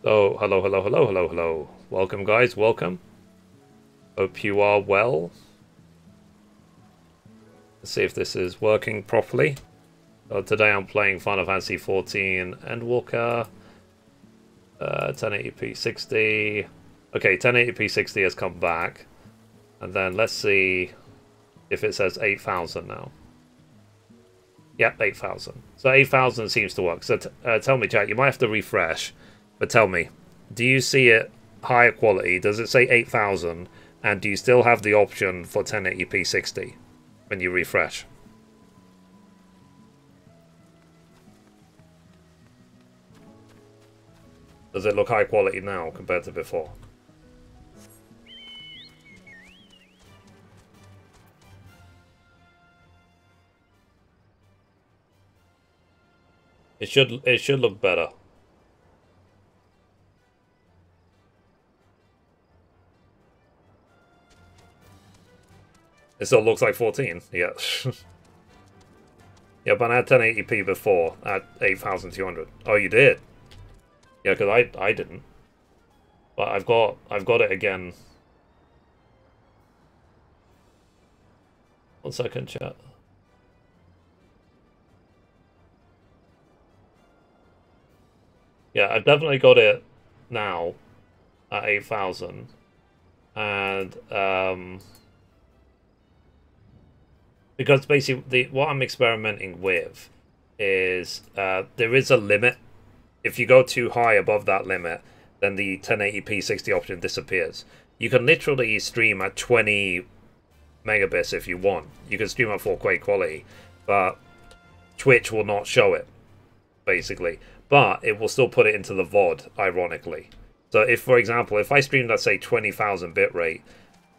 Oh, hello, hello, hello, hello, hello. Welcome, guys, welcome. Hope you are well. Let's see if this is working properly. So today I'm playing Final Fantasy XIV Endwalker. 1080p 60. Okay, 1080p 60 has come back. And then let's see if it says 8,000 now. Yep, 8,000. So 8,000 seems to work. So tell me, chat, you might have to refresh. But tell me, do you see it higher quality? Does it say 8,000? And do you still have the option for 1080p 60 when you refresh? Does it look high quality now compared to before? It should look better. It still looks like 14, yeah. Yeah, but I had 1080p before at 8,200. Oh, you did? Yeah, because I didn't. But I've got it again. 1 second, chat. Yeah, I've definitely got it now at 8,000. And because basically what I'm experimenting with is there is a limit. If you go too high above that limit, then the 1080p 60 option disappears. You can literally stream at 20 megabits if you want. You can stream at 4K quality, but Twitch will not show it, basically. But it will still put it into the VOD, ironically. So if, for example, if I streamed at, say, 20,000 bitrate,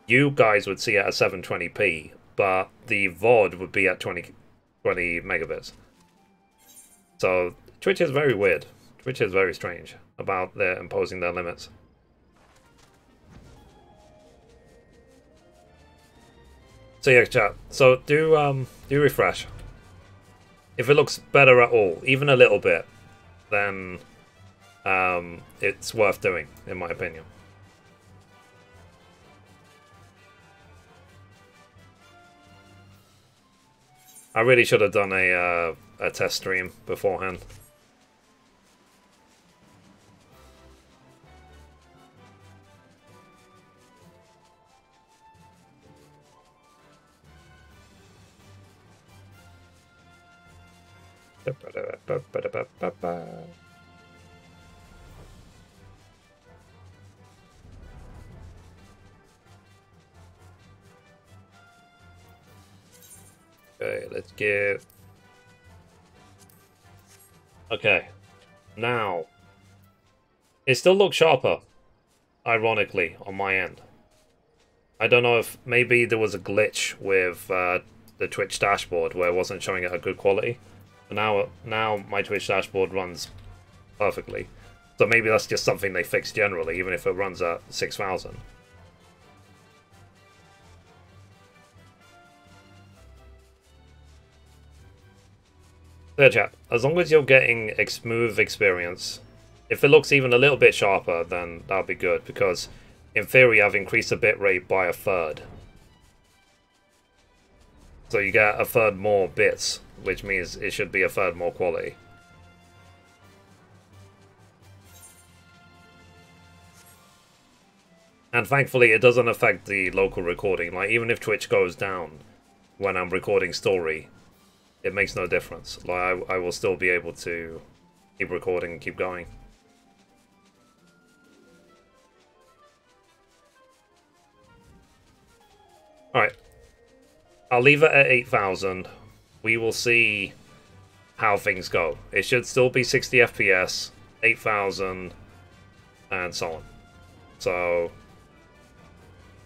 you guys would see it at 720p, but the VOD would be at 20 megabits. So Twitch is very weird. Twitch is very strange about their imposing their limits. So yeah, chat. So do refresh. If it looks better at all, even a little bit, then it's worth doing, in my opinion. I really should have done a test stream beforehand. Okay, let's get... Okay, now... It still looks sharper, ironically, on my end. I don't know if maybe there was a glitch with the Twitch dashboard where it wasn't showing it at good quality. But now my Twitch dashboard runs perfectly. So maybe that's just something they fixed generally, even if it runs at 6,000. There, chat. As long as you're getting a smooth experience, if it looks even a little bit sharper, then that'll be good, because in theory I've increased the bitrate by 1/3. So you get 1/3 more bits, which means it should be 1/3 more quality. And thankfully it doesn't affect the local recording. Like, even if Twitch goes down when I'm recording story, it makes no difference. Like, I will still be able to keep recording and keep going. Alright. I'll leave it at 8,000. We will see how things go. It should still be 60 FPS, 8,000, and so on. So,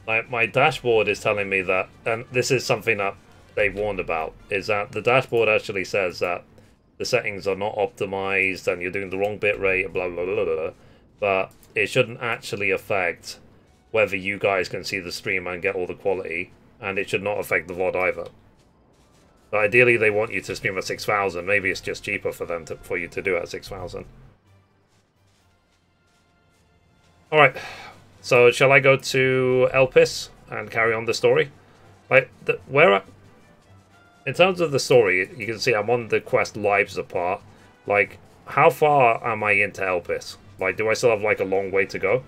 my dashboard is telling me that, and this is something that they warned about, is that the dashboard actually says that the settings are not optimized and you're doing the wrong bitrate, blah, blah, blah, blah, but it shouldn't actually affect whether you guys can see the stream and get all the quality, and it should not affect the VOD either. But ideally, they want you to stream at 6,000. Maybe it's just cheaper for them for you to do it at 6,000. Alright, so shall I go to Elpis and carry on the story? Like, in terms of the story, you can see I'm on the quest Lives Apart. Like, how far am I into Elpis? Like, do I still have, like, a long way to go?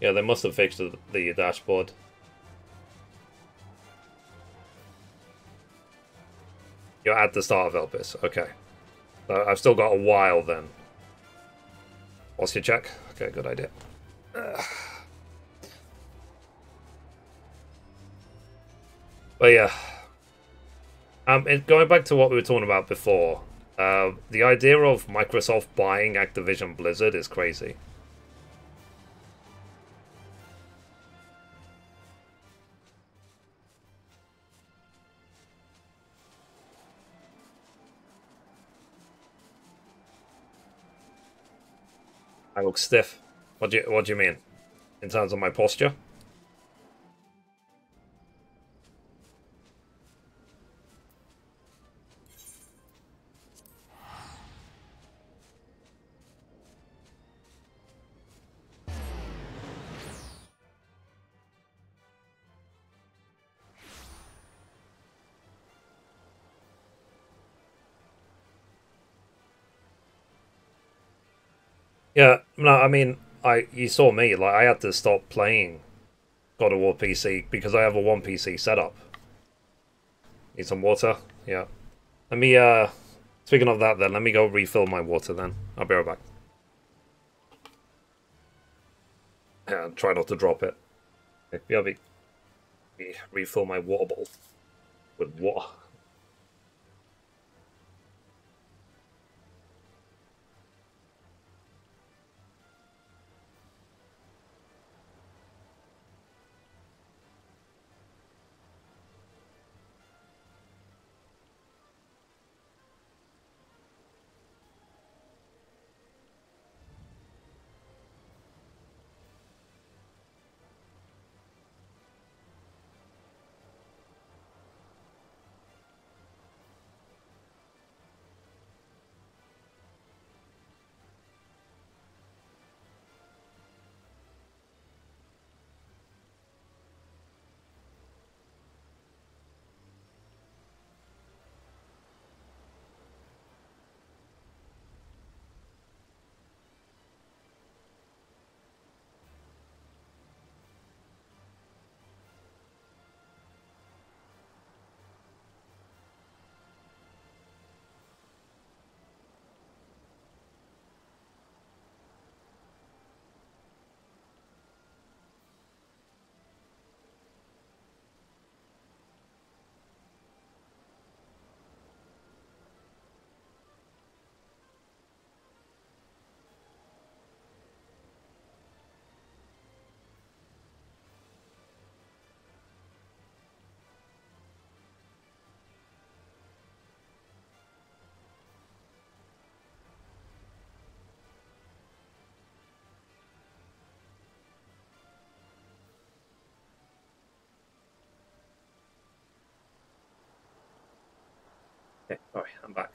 Yeah, they must have fixed the dashboard. You're at the start of Elpis. Okay. So I've still got a while then. What's your check? Okay, good idea. But yeah. Going back to what we were talking about before, the idea of Microsoft buying Activision Blizzard is crazy. I look stiff. What do you mean? In terms of my posture? Yeah, no, I mean, you saw me, like, I had to stop playing God of War PC because I have a one PC setup. Need some water? Yeah. Let me, speaking of that then, let me go refill my water then. I'll be right back. Yeah, try not to drop it. Yeah, refill my water bottle with water. Okay, sorry, I'm back.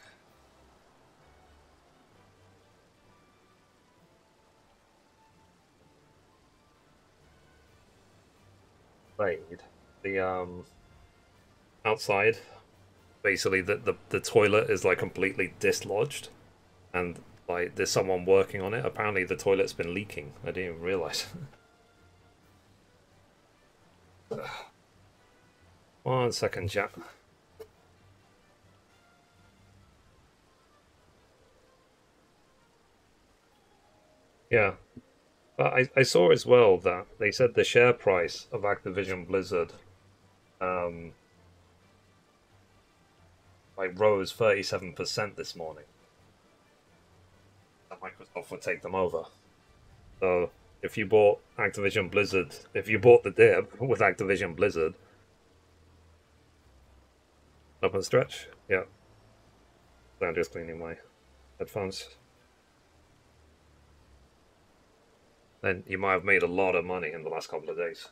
Right, the outside, basically the toilet is like completely dislodged, and like there's someone working on it. Apparently the toilet's been leaking. I didn't even realize. 1 second, chat. Yeah, but I saw as well that they said the share price of Activision Blizzard um like rose 37% this morning. That Microsoft would take them over. So if you bought Activision Blizzard, if you bought the dip with Activision Blizzard, up and stretch, yeah. So I'm just cleaning my headphones. Then you might have made a lot of money in the last couple of days.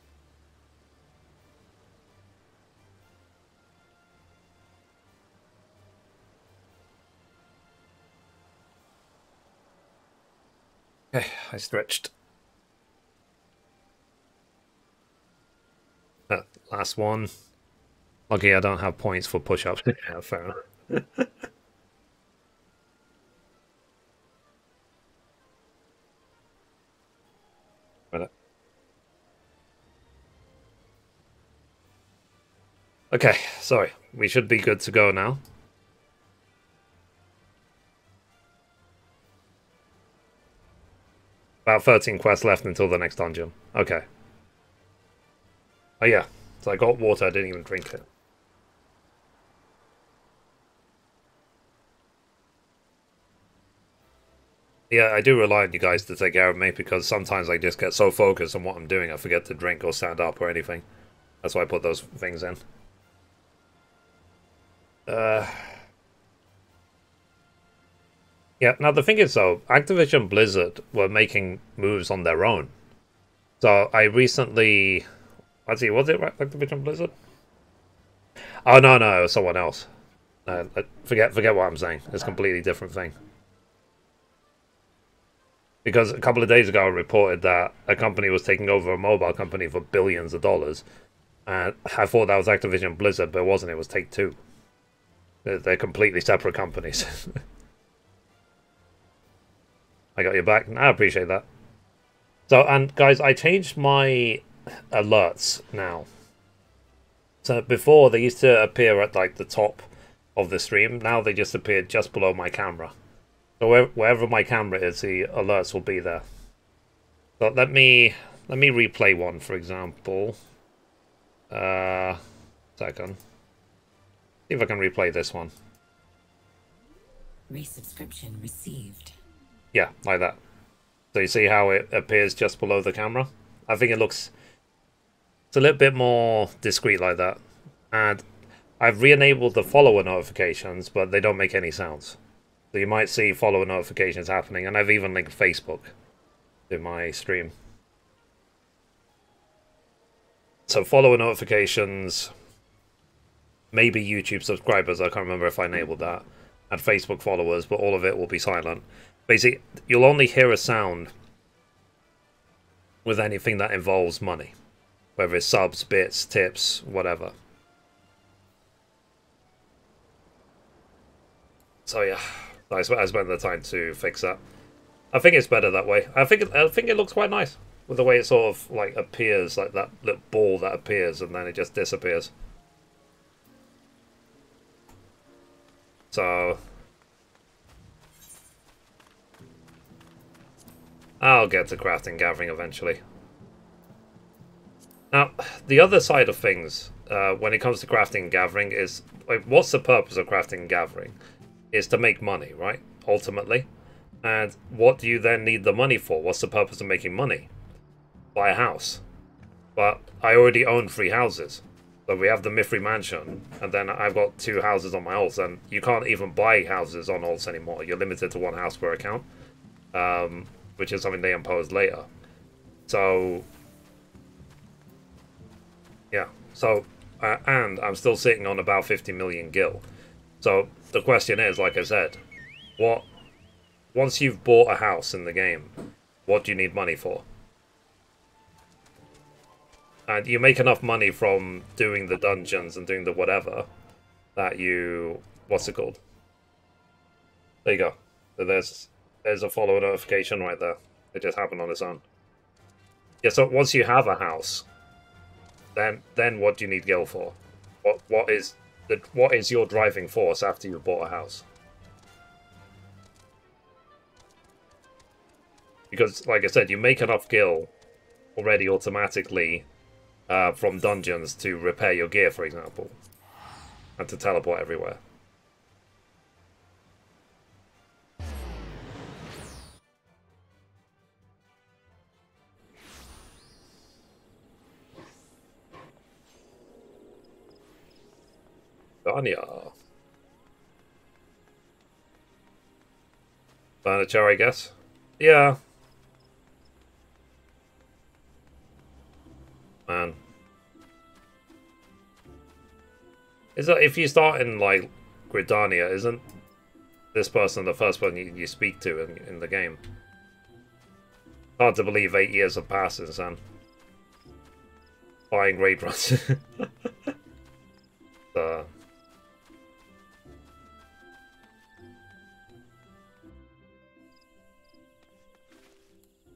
Okay, I stretched. Last one. Okay, I don't have points for push-ups. Yeah, fair enough. Okay, sorry. We should be good to go now. About 13 quests left until the next dungeon. Okay. Oh yeah, so I got water, I didn't even drink it. Yeah, I do rely on you guys to take care of me because sometimes I just get so focused on what I'm doing I forget to drink or stand up or anything. That's why I put those things in. Yeah, now the thing is though, Activision Blizzard were making moves on their own. So I recently... Let's see, was it Activision Blizzard? Oh, no, it was someone else. Forget what I'm saying. It's a completely different thing. Because a couple of days ago I reported that a company was taking over a mobile company for billions of dollars. And I thought that was Activision Blizzard, but it wasn't. It was Take-Two. They're completely separate companies. I got your back. I appreciate that. So, and guys, I changed my alerts now. So before they used to appear at like the top of the stream. Now they just appear just below my camera. So wherever my camera is, the alerts will be there. So let me replay one, for example. Second. See if I can replay this one. Resubscription received. Yeah, like that. So you see how it appears just below the camera? I think it's a little bit more discreet like that. And I've re-enabled the follower notifications, but they don't make any sounds. So you might see follower notifications happening, and I've even linked Facebook to my stream. So follower notifications, maybe YouTube subscribers, I can't remember if I enabled that, and Facebook followers, but all of it will be silent. Basically, you'll only hear a sound with anything that involves money. Whether it's subs, bits, tips, whatever. So yeah, I spent the time to fix that. I think it's better that way. I think it looks quite nice with the way it sort of like appears, like that little ball that appears and then it just disappears. So I'll get to crafting gathering eventually. Now, the other side of things, when it comes to crafting and gathering, is like, what's the purpose of crafting and gathering? Is to make money, right? Ultimately. And what do you then need the money for? What's the purpose of making money? Buy a house. But I already own 3 houses. So we have the Mithrie mansion, and then I've got 2 houses on my alts, and you can't even buy houses on alts anymore. You're limited to 1 house per account, which is something they imposed later. So yeah, so, and I'm still sitting on about 50 million gil. So, the question is, like I said, once you've bought a house in the game, what do you need money for? And you make enough money from doing the dungeons and doing the whatever, that what's it called? There you go. So there's a follow notification right there. It just happened on its own. Yeah, so once you have a house, then what do you need gil for? What is your driving force after you've bought a house? Because, like I said, you make enough gil already automatically from dungeons to repair your gear, for example, and to teleport everywhere. Danya. Furniture, I guess. Yeah. Man. Is that if you start in like Gridania, isn't this person the first one you speak to in the game? Hard to believe 8 years have passed since then. Buying raid runs.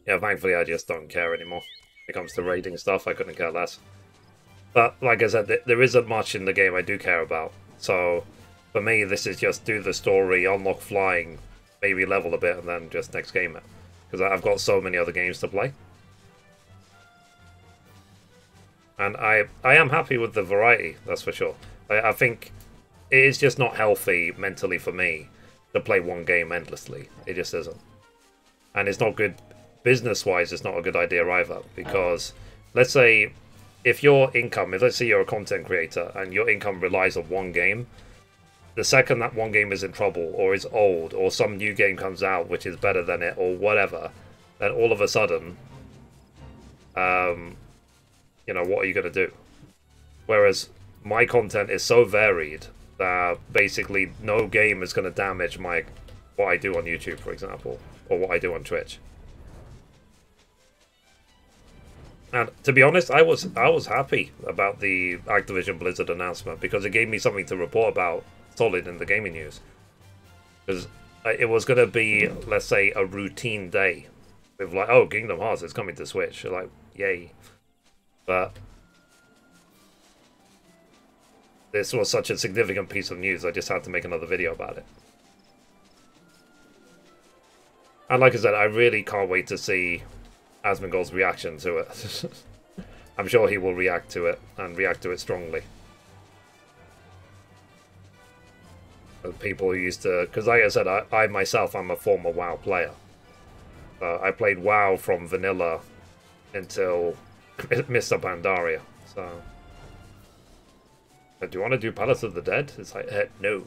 Yeah, thankfully I just don't care anymore. When it comes to raiding stuff, I couldn't care less. But like I said, there isn't much in the game I do care about. So for me, this is just do the story, unlock flying, maybe level a bit, and then just next game it. Because I've got so many other games to play. And I am happy with the variety, that's for sure. I think it is just not healthy mentally for me to play one game endlessly. It just isn't. And it's not good business-wise, it's not a good idea either. Because let's say if your income, let's say you're a content creator and your income relies on one game, the second that one game is in trouble or is old or some new game comes out which is better than it or whatever, then all of a sudden, you know, what are you going to do? Whereas my content is so varied that basically no game is going to damage what I do on YouTube, for example, or what I do on Twitch. And to be honest, I was happy about the Activision Blizzard announcement because it gave me something to report about solid in the gaming news. Because it was going to be, let's say, a routine day with like, oh, Kingdom Hearts is coming to Switch. You're like, yay. But this was such a significant piece of news, I just had to make another video about it. And like I said, I really can't wait to see Asmongold's reaction to it. I'm sure he will react to it, and react to it strongly. People who used to... Because like I said, I myself, I'm a former WoW player. I played WoW from vanilla until Mr. Pandaria, so... But do you want to do Palace of the Dead? It's like, no.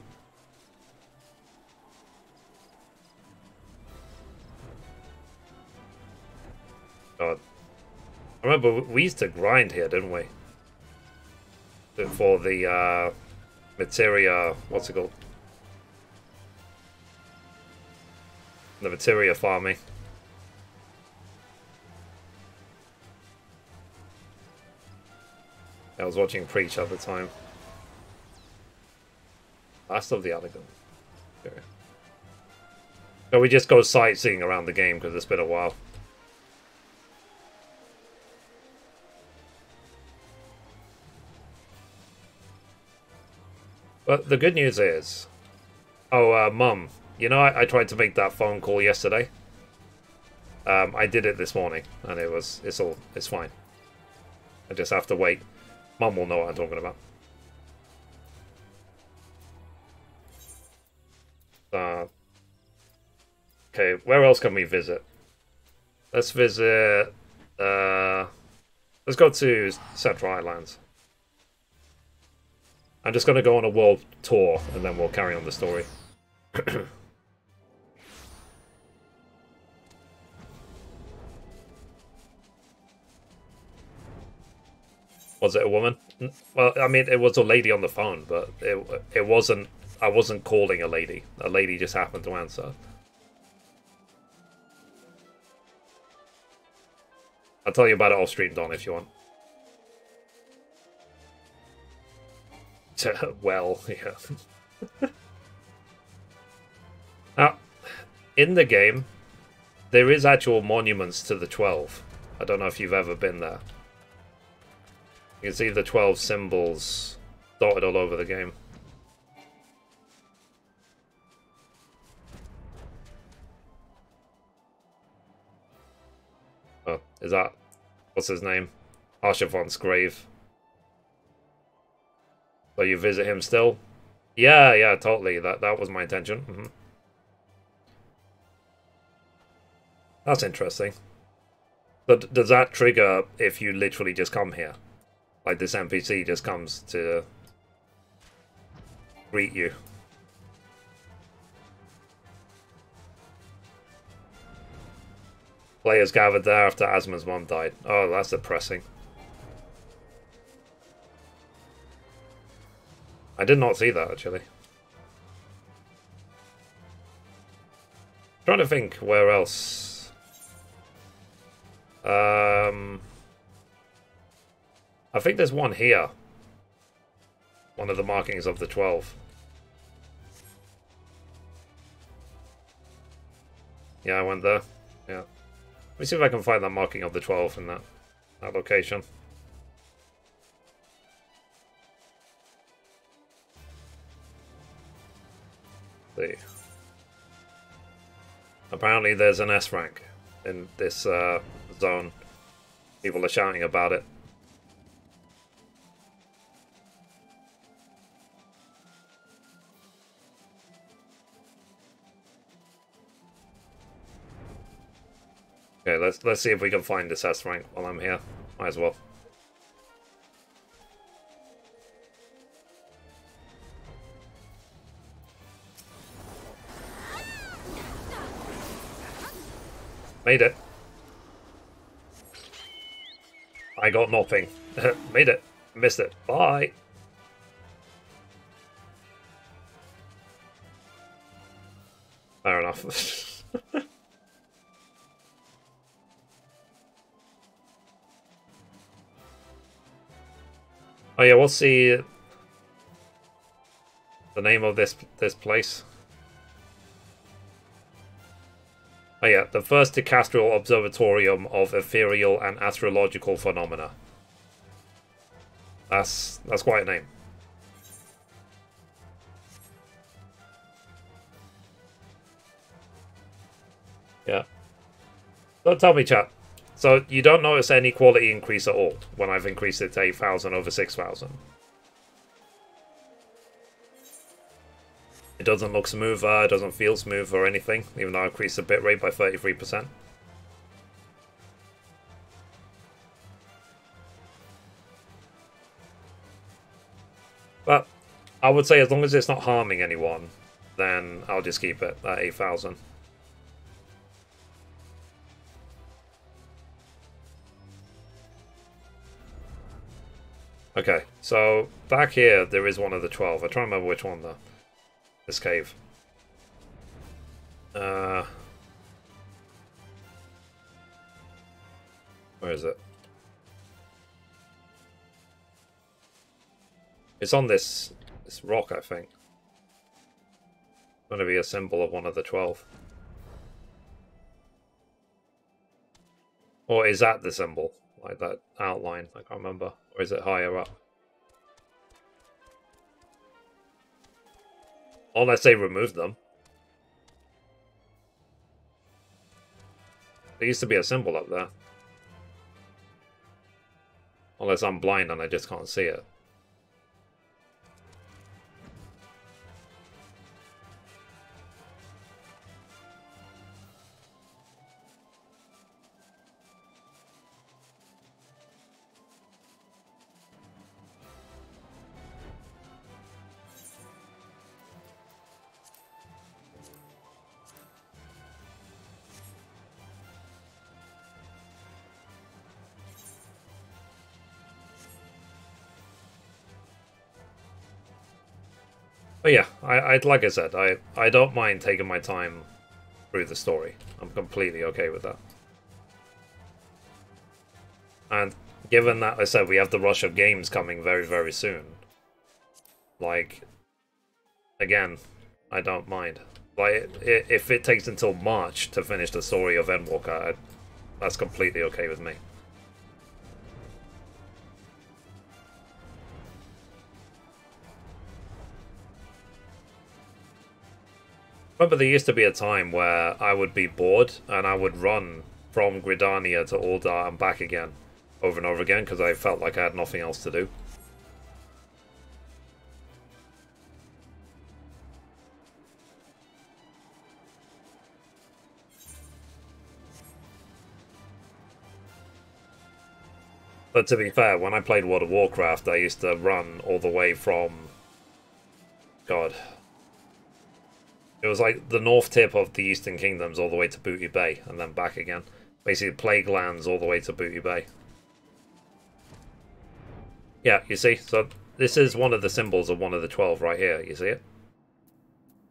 God. I remember we used to grind here, didn't we? For the materia, what's it called? The materia farming. I was watching Preach at the time. Last of the Elegant. Okay. So we just go sightseeing around the game because it's been a while. But the good news is... Oh, Mum, you know, I tried to make that phone call yesterday. I did it this morning, and it's fine. I just have to wait. Mum will know what I'm talking about. Okay, where else can we visit? Let's visit... let's go to Central Islands. I'm just going to go on a world tour, and then we'll carry on the story. Was it a woman? Well, I mean, it was a lady on the phone, but it wasn't... I wasn't calling a lady. A lady just happened to answer. I'll tell you about it off stream, Don, if you want. Well, yeah. Now, in the game, there is actual monuments to the 12. I don't know if you've ever been there. You can see the 12 symbols dotted all over the game. Oh, is that... What's his name? Archivant's grave. So you visit him still? Yeah, yeah, totally. That was my intention. Mm-hmm. That's interesting. But does that trigger if you literally just come here? Like this NPC just comes to greet you? Players gathered there after Asma's mom died. Oh, that's depressing. I did not see that, actually. Trying to think where else. I think there's one here. One of the markings of the 12. Yeah, I went there. Yeah. Let me see if I can find that marking of the 12 in that location. See. Apparently there's an S rank in this zone. People are shouting about it. Okay, let's see if we can find this S rank while I'm here. Might as well. Made it. I got nothing. Made it. Missed it. Bye. Fair enough. Oh yeah, what's the name of this place? Oh yeah, the first Decastral Observatorium of Ethereal and Astrological Phenomena. That's quite a name. Yeah. Don't tell me, chat. So you don't notice any quality increase at all when I've increased it to 8,000 over 6,000? It doesn't look smoother, it doesn't feel smooth or anything, even though I increased the bitrate by 33%. But I would say as long as it's not harming anyone, then I'll just keep it at 8,000. Okay, so back here there is one of the 12. I try and remember which one though. This cave. Where is it? It's on this rock, I think. It's going to be a symbol of one of the 12. Or is that the symbol? Like that outline? I can't remember. Or is it higher up? Unless they removed them. There used to be a symbol up there. Unless I'm blind and I just can't see it. But yeah, like I said, I don't mind taking my time through the story. I'm completely okay with that. And given that I said we have the rush of games coming very, very soon, like, again, I don't mind. Like, if it takes until March to finish the story of Endwalker, that's completely okay with me. Remember, there used to be a time where I would be bored and I would run from Gridania to Ul'dah and back again, over and over again, because I felt like I had nothing else to do. But to be fair, when I played World of Warcraft, I used to run all the way from... God... It was like the north tip of the Eastern Kingdoms all the way to Booty Bay, and then back again. Basically, Plague Lands all the way to Booty Bay. Yeah, you see? So this is one of the symbols of one of the 12 right here. You see it?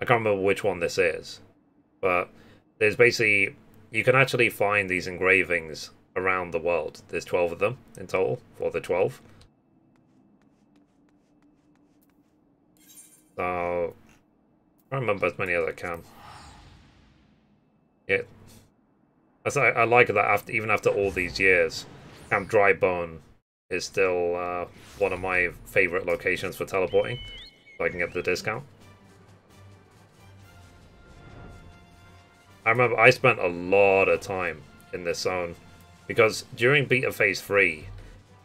I can't remember which one this is. But there's basically... You can actually find these engravings around the world. There's 12 of them in total for the 12. So I remember as many as I can. Yeah, I like that after even after all these years, Camp Drybone is still one of my favorite locations for teleporting, so I can get the discount. I remember I spent a lot of time in this zone because during Beta Phase 3,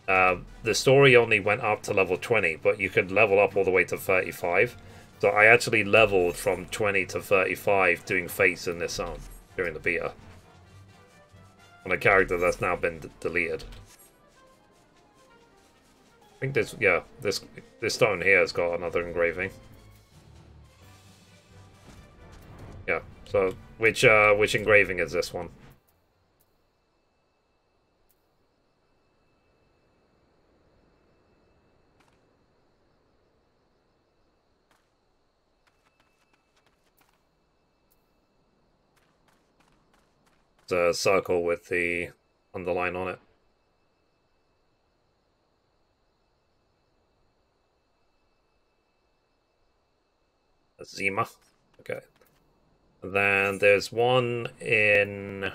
the story only went up to level 20, but you could level up all the way to 35. So I actually leveled from 20 to 35 doing fates in this zone during the beta. On a character that's now been deleted. I think this, yeah, this stone here has got another engraving. Yeah, so which engraving is this one? It's a circle with the underline on it. Zima. Okay. And then there's one in...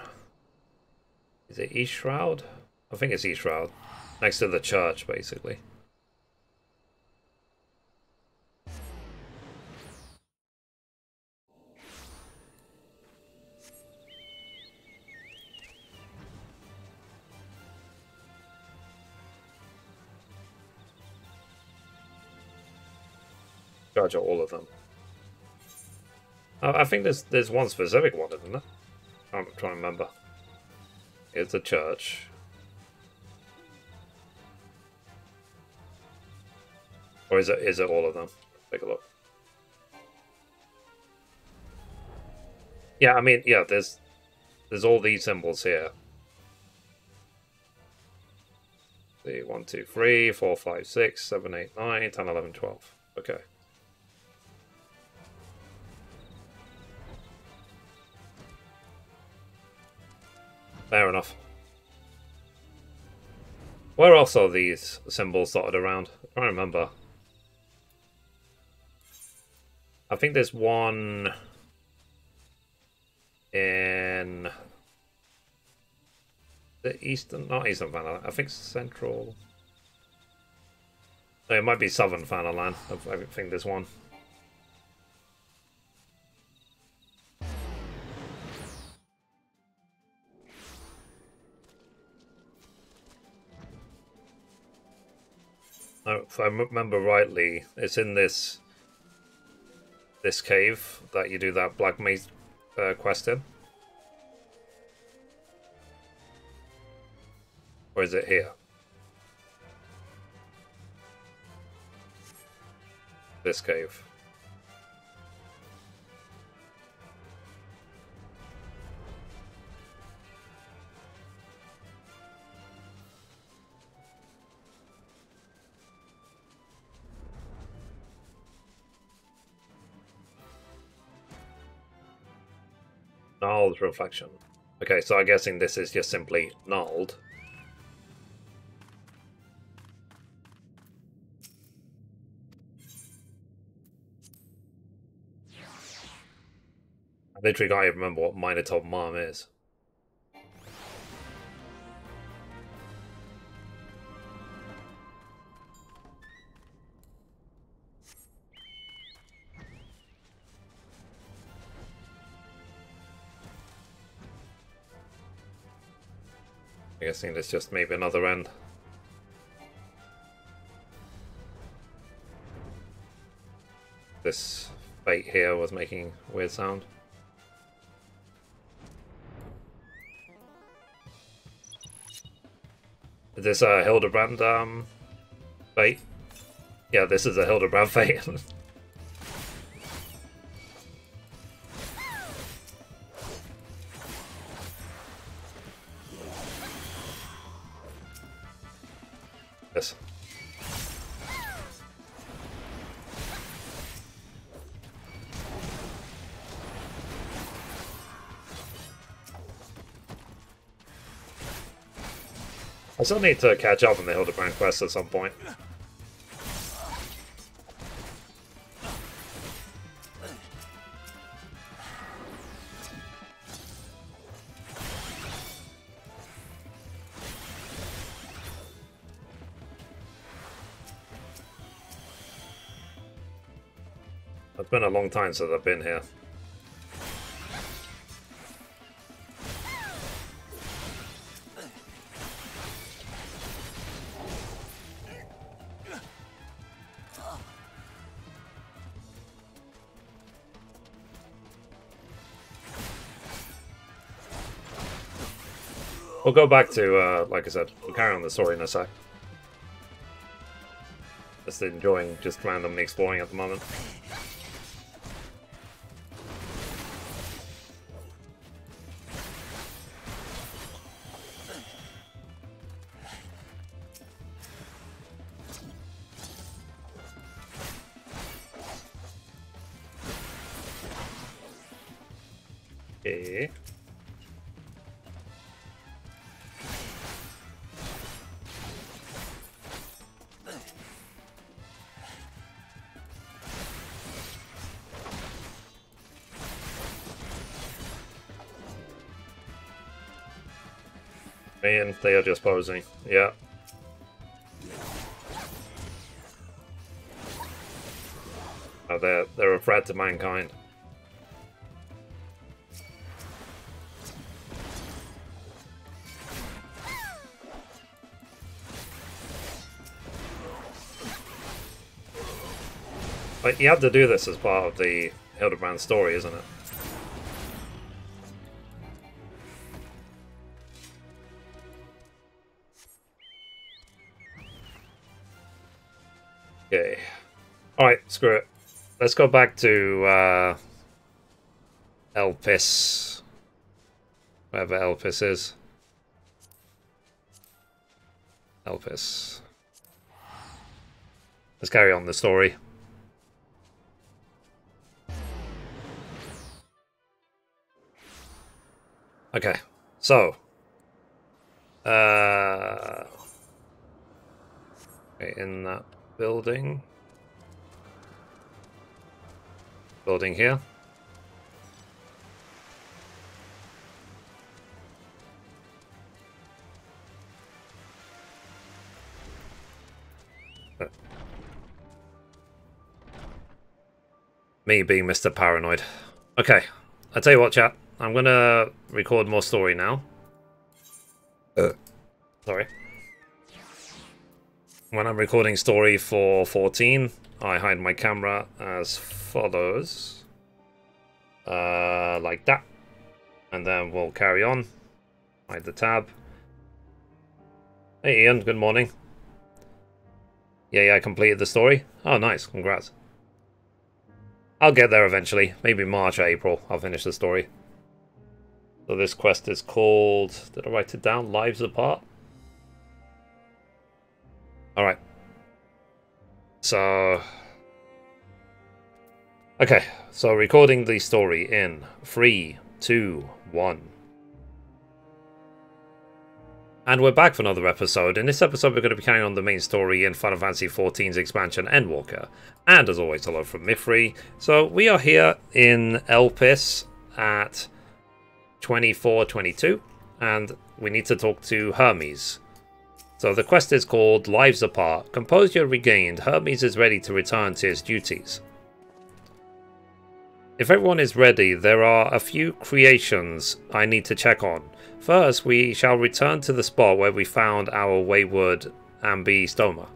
Is it East Shroud? I think it's East Shroud. Next to the church, basically. Charge all of them. I think there's one specific one, isn't there? I'm trying to remember. It's a church. Or is it all of them? Take a look. Yeah, I mean, yeah, there's all these symbols here. See, 1, 2, 3, 4, 5, 6, 7, 8, 9, 10, 11, 12. Okay. Fair enough. Where else are these symbols dotted around? I can't remember. I think there's one in the eastern, not eastern Fanaland, I think central. No, it might be southern Fanaland. I think there's one. If I remember rightly, it's in this cave that you do that Black Maze quest in. Or is it here? This cave. Nulled reflection. Okay, so I'm guessing this is just simply nulled. I literally can't even remember what Minotaur Mom is. I'm guessing there's just maybe another end. This bait here was making weird sound. Is this a Hildebrand bait? Yeah, this is a Hildebrand bait. Yes. I still need to catch up on the Hildebrand quest at some point. It's been a long time since I've been here. We'll go back to, like I said, we'll carry on the story in a sec. Just enjoying just randomly exploring at the moment. Okay. Man, they are just posing. Yeah. Oh, they're a threat to mankind. Like, you have to do this as part of the Hildebrand story, isn't it? Okay. Alright, screw it. Let's go back to Elpis. Wherever Elpis is. Elpis. Let's carry on the story. Okay, so in that building here. Me being Mr. Paranoid. Okay, I'll tell you what, chat. I'm gonna record more story now. Sorry. When I'm recording story for 14, I hide my camera as follows. Like that. And then we'll carry on. Hide the tab. Hey Ian, good morning. Yeah, I completed the story. Oh, nice, congrats. I'll get there eventually. Maybe March or April, I'll finish the story. So this quest is called, did I write it down? Lives Apart? Alright. So... okay, so recording the story in 3, 2, 1. And we're back for another episode. In this episode we're going to be carrying on the main story in Final Fantasy XIV's expansion Endwalker. And as always, hello from Mithrie. So we are here in Elpis at 2422, and we need to talk to Hermes. So the quest is called Lives Apart. Composure regained. Hermes is ready to return to his duties. If everyone is ready, there are a few creations I need to check on. First, we shall return to the spot where we found our wayward ambistoma.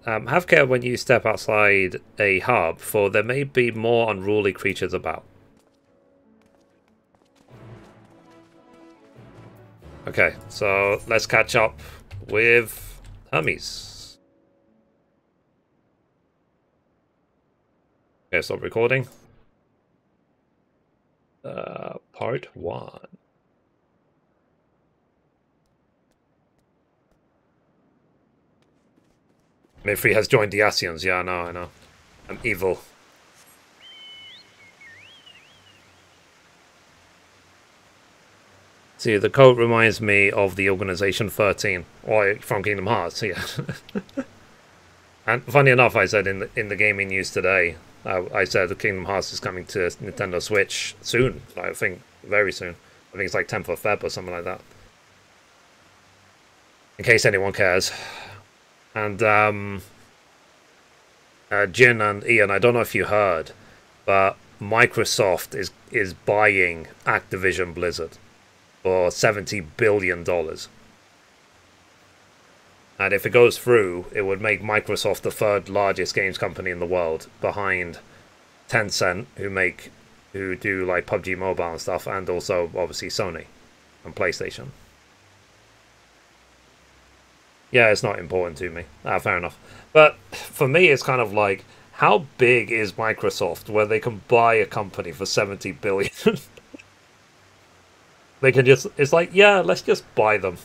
Have care when you step outside a hub, for there may be more unruly creatures about. Okay, so let's catch up with Hermes. Okay, stop recording. Part 1. Mithrie has joined the Asians. Yeah, I know. I'm evil. See, the code reminds me of the Organization 13, or from Kingdom Hearts, yeah. And funny enough, I said in the gaming news today, I said the Kingdom Hearts is coming to Nintendo Switch soon. I think very soon. I think it's like 10th of Feb or something like that. In case anyone cares. And Jin and Ian, I don't know if you heard, but Microsoft is buying Activision Blizzard for $70 billion. And if it goes through, it would make Microsoft the third largest games company in the world, behind Tencent, who do like PUBG Mobile and stuff, and also obviously Sony and PlayStation. Yeah, it's not important to me. Fair enough. But for me, it's kind of like, how big is Microsoft where they can buy a company for $70 billion? They can just, it's like, yeah, let's just buy them.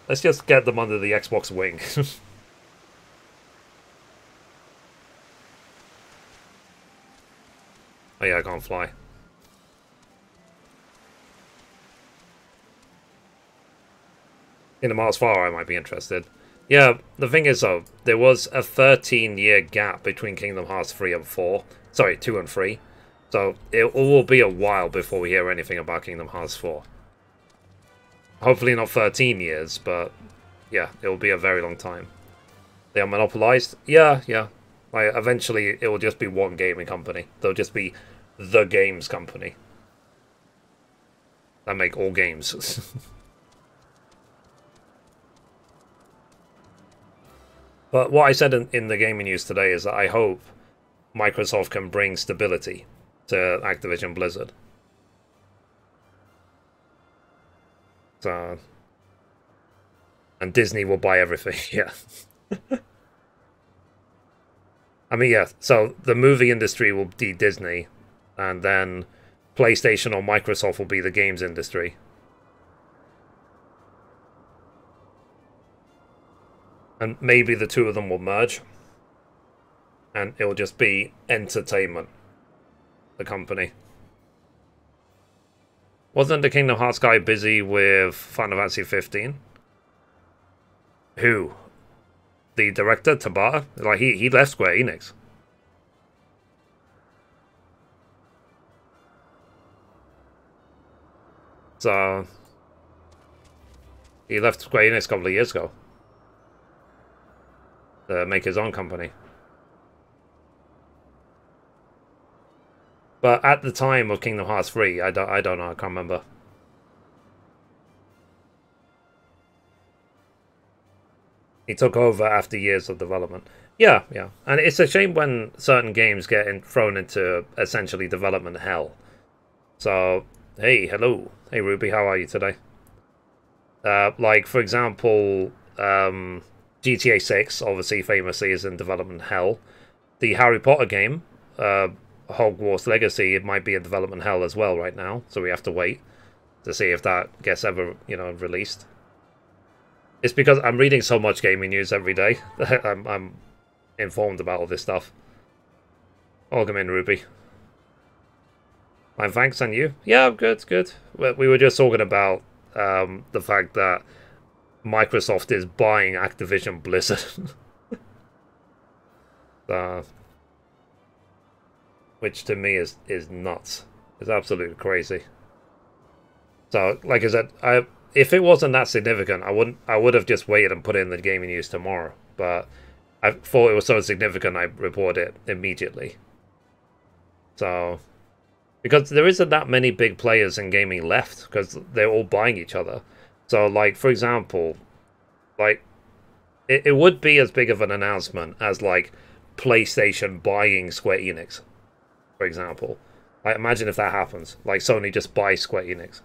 Let's just get them under the Xbox wing. Oh yeah, I can't fly. In the Mars Far, I might be interested. Yeah, the thing is though, there was a 13-year gap between Kingdom Hearts 3 and 4. Sorry, 2 and 3. So it will be a while before we hear anything about Kingdom Hearts 4. Hopefully not 13 years, but yeah, it will be a very long time. They are monopolized? Yeah, yeah. Like, eventually, it will just be one gaming company. They'll just be the games company. That make all games. But what I said in the gaming news today is that I hope Microsoft can bring stability to Activision Blizzard. So, and Disney will buy everything, yeah. I mean, yeah, so the movie industry will be Disney, and then PlayStation or Microsoft will be the games industry. And maybe the two of them will merge, and it will just be entertainment, the company. Wasn't the Kingdom Hearts guy busy with Final Fantasy XV? Who? The director, Tabata? Like, he left Square Enix. So, he left Square Enix a couple of years ago to make his own company. But at the time of Kingdom Hearts 3, I don't know, I can't remember. He took over after years of development. Yeah, yeah. And it's a shame when certain games get thrown into essentially development hell. So, hey, hello. Hey, Ruby, how are you today? Like, for example, GTA 6, obviously, famously, is in development hell. The Harry Potter game, Hogwarts Legacy, it might be in development hell as well right now. So we have to wait to see if that gets ever, released. It's because I'm reading so much gaming news every day. I'm informed about all this stuff. Welcome in, Ruby. Fine, thanks, and you? Yeah, I'm good, good. We were just talking about the fact that Microsoft is buying Activision Blizzard. Which to me is nuts. It's absolutely crazy. So, like I said, if it wasn't that significant, I would have just waited and put it in the gaming news tomorrow. But I thought it was so significant, I reported it immediately. So, because there isn't that many big players in gaming left, because they're all buying each other. So, like, for example, like, it would be as big of an announcement as, like, PlayStation buying Square Enix, for example. Like, imagine if that happens. Like, Sony just buys Square Enix.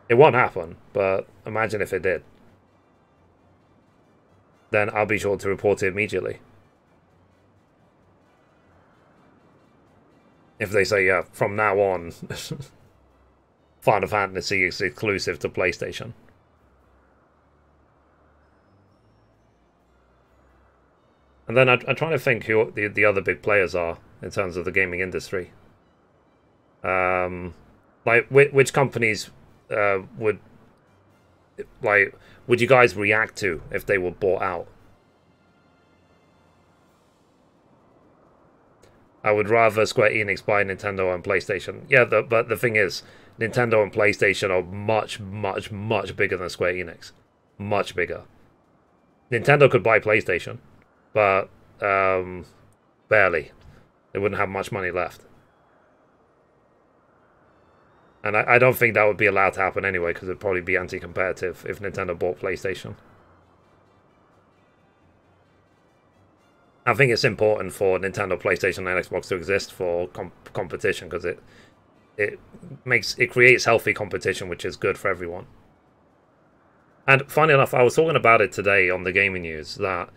It won't happen, but imagine if it did. Then I'll be sure to report it immediately. If they say, yeah, from now on, Final Fantasy is exclusive to PlayStation. And then I'm trying to think who the other big players are in terms of the gaming industry. Like, which companies would you guys react to if they were bought out? I would rather Square Enix buy Nintendo and PlayStation. Yeah, but the thing is, Nintendo and PlayStation are much, much, much bigger than Square Enix. Much bigger. Nintendo could buy PlayStation, but barely. They wouldn't have much money left. And I don't think that would be allowed to happen anyway, because it'd probably be anti-competitive if Nintendo bought PlayStation. I think it's important for Nintendo, PlayStation, and Xbox to exist for competition, because it creates healthy competition, which is good for everyone. And funny enough, I was talking about it today on the gaming news that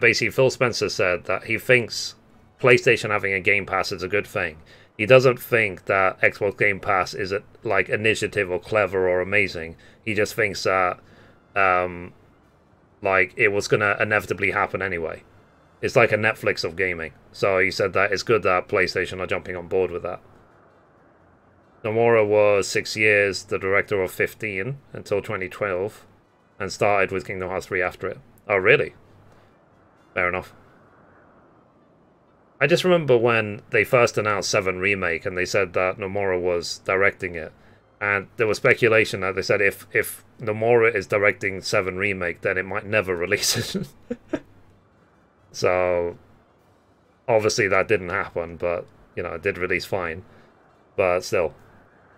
basically Phil Spencer said that he thinks PlayStation having a Game Pass is a good thing. He doesn't think that Xbox Game Pass is like initiative or clever or amazing. He just thinks that like it was gonna inevitably happen anyway. It's like a Netflix of gaming. So he said that it's good that PlayStation are jumping on board with that. Nomura was 6 years the director of 15 until 2012 and started with Kingdom Hearts 3 after it. Oh, really? Fair enough. I just remember when they first announced 7 Remake and they said that Nomura was directing it. And there was speculation that they said if Nomura is directing 7 Remake, then it might never release it. So, obviously that didn't happen, but, you know, it did release fine. But still,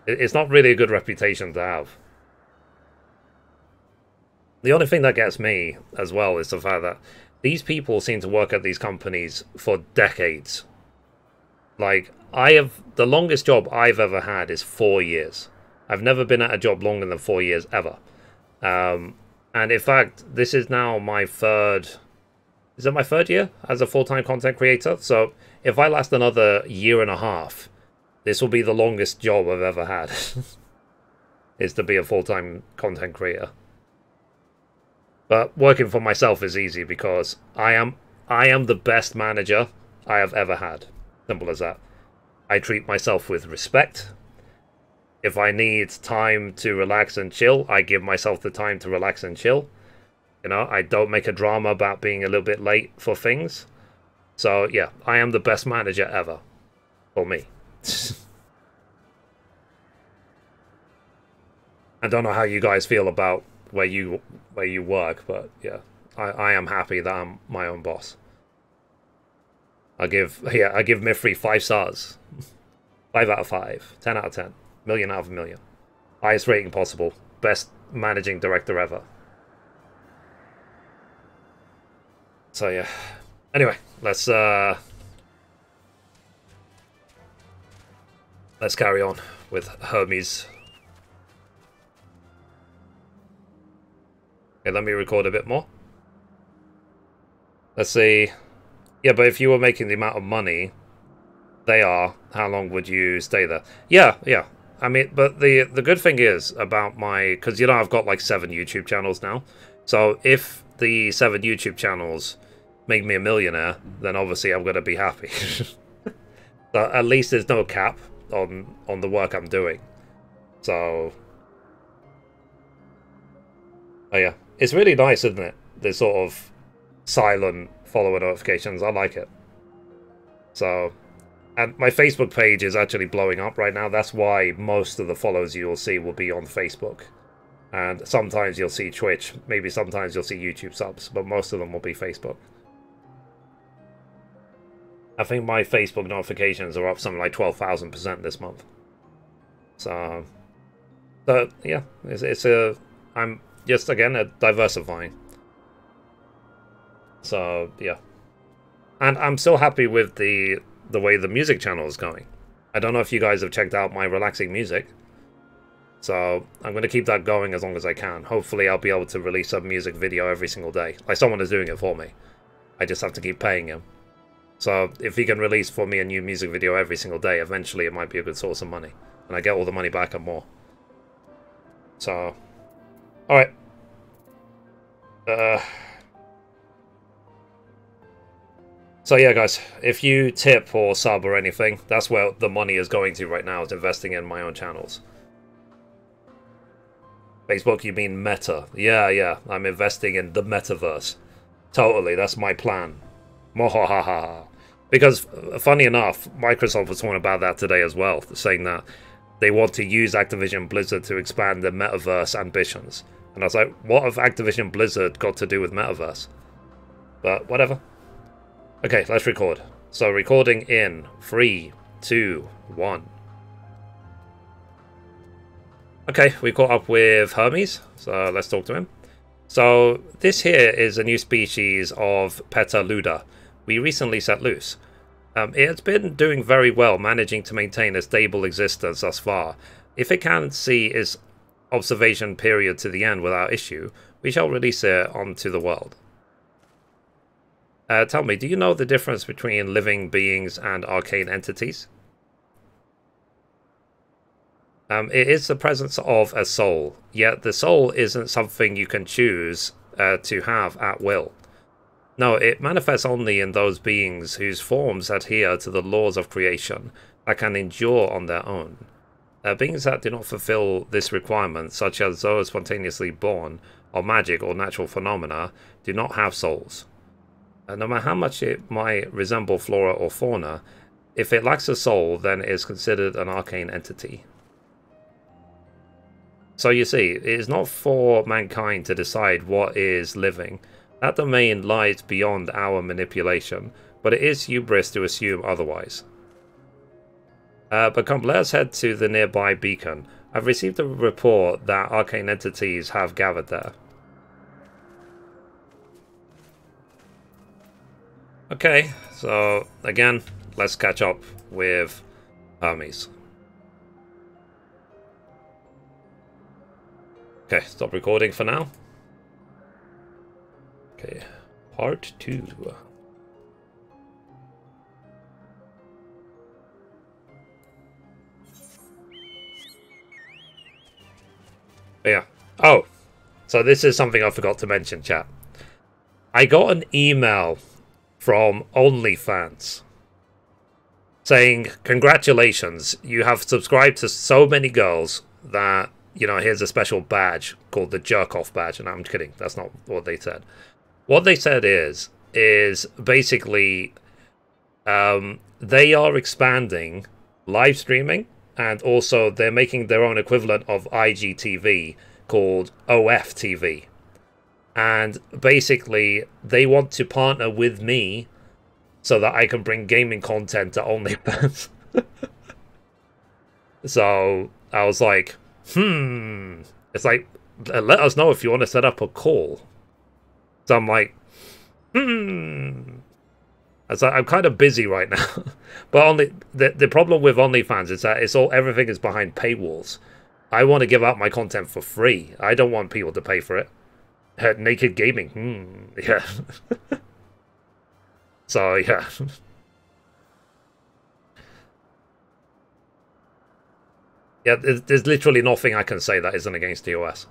it's not really a good reputation to have. The only thing that gets me as well is the fact that these people seem to work at these companies for decades. Like, the longest job I've ever had is 4 years. I've never been at a job longer than 4 years, ever. And in fact, this is now my third... Is it my third year as a full-time content creator? So if I last another year and a half, this will be the longest job I've ever had. Is to be a full-time content creator. But working for myself is easy because I am the best manager I have ever had. Simple as that. I treat myself with respect. If I need time to relax and chill, I give myself the time to relax and chill. You know, I don't make a drama about being a little bit late for things. So, yeah, I am the best manager ever. For me. I don't know how you guys feel about where you work, but yeah, I am happy that I'm my own boss. I give Mithrie 5 stars. 5 out of 5. 10 out of 10. Million out of a million. Highest rating possible. Best managing director ever. So yeah. Anyway, let's carry on with Hermes. Okay, let me record a bit more. Let's see. Yeah, but if you were making the amount of money they are, how long would you stay there? Yeah. I mean, but the good thing is about because you know I've got like 7 YouTube channels now. So if the 7 YouTube channels make me a millionaire, then obviously I'm going to be happy. So at least there's no cap on the work I'm doing. So, oh yeah, it's really nice, isn't it? This sort of silent follower notifications. I like it. So, and my Facebook page is actually blowing up right now. That's why most of the follows you'll see will be on Facebook. And sometimes you'll see Twitch. Maybe sometimes you'll see YouTube subs. But most of them will be Facebook. I think my Facebook notifications are up something like 12,000% this month. So yeah, I'm just again diversifying. So yeah, and I'm still happy with the way the music channel is going. I don't know if you guys have checked out my relaxing music. So I'm going to keep that going as long as I can. Hopefully I'll be able to release a music video every single day. Like someone is doing it for me. I just have to keep paying him. So if he can release for me a new music video every single day, eventually it might be a good source of money. And I get all the money back and more. So, alright. So yeah, guys, if you tip or sub or anything, that's where the money is going to right now, is investing in my own channels. Facebook, you mean Meta? Yeah, I'm investing in the metaverse. Totally, that's my plan. Mohahaha. Because, funny enough, Microsoft was talking about that today as well, saying that they want to use Activision Blizzard to expand their metaverse ambitions. And I was like, what have Activision Blizzard got to do with metaverse? But whatever. Okay, let's record. So recording in 3, 2, 1. Okay, we caught up with Hermes, so let's talk to him. So this here is a new species of Petaluda we recently set loose. It's been doing very well, managing to maintain a stable existence thus far. If it can see its observation period to the end without issue, we shall release it onto the world. Tell me, do you know the difference between living beings and arcane entities? It is the presence of a soul, yet the soul isn't something you can choose to have at will. No, it manifests only in those beings whose forms adhere to the laws of creation that can endure on their own. Beings that do not fulfill this requirement, such as those spontaneously born, or magic or natural phenomena, do not have souls. No matter how much it might resemble flora or fauna, if it lacks a soul, then it is considered an arcane entity. So you see, it is not for mankind to decide what is living. That domain lies beyond our manipulation, but it is hubris to assume otherwise. But come, let us head to the nearby beacon. I've received a report that arcane entities have gathered there. Okay, so again, let's catch up with Hermes. Okay, stop recording for now. Okay, part 2. Yeah. Oh, so this is something I forgot to mention, chat. I got an email from OnlyFans saying, congratulations, you have subscribed to so many girls that, you know, here's a special badge called the jerk-off badge. And I'm kidding, that's not what they said. What they said is basically they are expanding live streaming, and also they're making their own equivalent of IGTV called OFTV. And basically they want to partner with me so that I can bring gaming content to OnlyFans. So I was like, it's like, let us know if you want to set up a call. So I'm like, It's like, I'm kind of busy right now. But the problem with OnlyFans is that everything is behind paywalls. I want to give out my content for free. I don't want people to pay for it. Naked gaming, yeah. So yeah. Yeah, there's literally nothing I can say that isn't against TOS,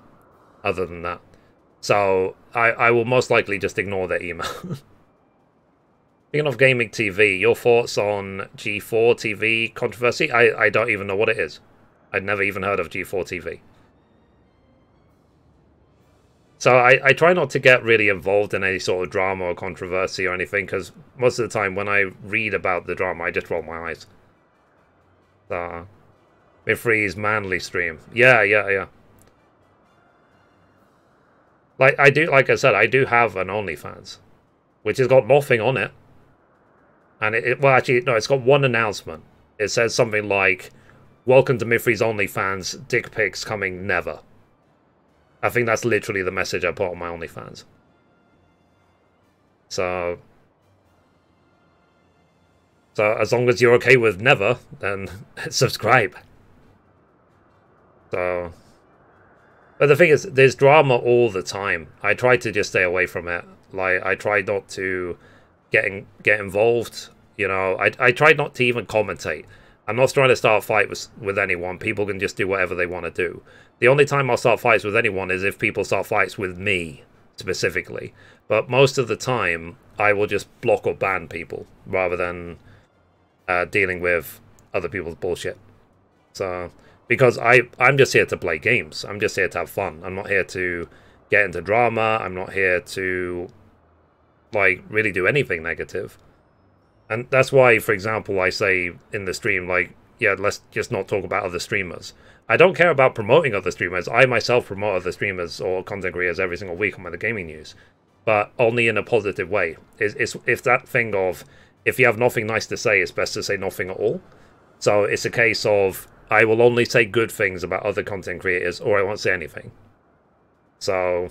other than that. So I will most likely just ignore their email. Speaking of gaming TV, your thoughts on G4 TV controversy? I don't even know what it is. I'd never even heard of G4 TV. So I try not to get really involved in any sort of drama or controversy or anything, because most of the time when I read about the drama, I just roll my eyes. So, Mithrie's manly stream. Yeah. Like I said, I do have an OnlyFans, which has got nothing on it. And well, actually, no, it's got one announcement. It says something like, "Welcome to Mithrie's OnlyFans, dick pics coming never." I think that's literally the message I put on my OnlyFans. So as long as you're okay with never, then subscribe. So, but the thing is, there's drama all the time. I try to just stay away from it. Like, I try not to get involved. You know, I try not to even commentate. I'm not trying to start a fight with anyone. People can just do whatever they want to do. The only time I'll start fights with anyone is if people start fights with me, specifically. But most of the time, I will just block or ban people rather than dealing with other people's bullshit. So, because I'm just here to play games. I'm just here to have fun. I'm not here to get into drama. I'm not here to, like, really do anything negative. And that's why, for example, I say in the stream, like, yeah, let's just not talk about other streamers. I don't care about promoting other streamers. I myself promote other streamers or content creators every single week on the gaming news, but only in a positive way. It's that thing of, if you have nothing nice to say, it's best to say nothing at all. So it's a case of, I will only say good things about other content creators, or I won't say anything. So,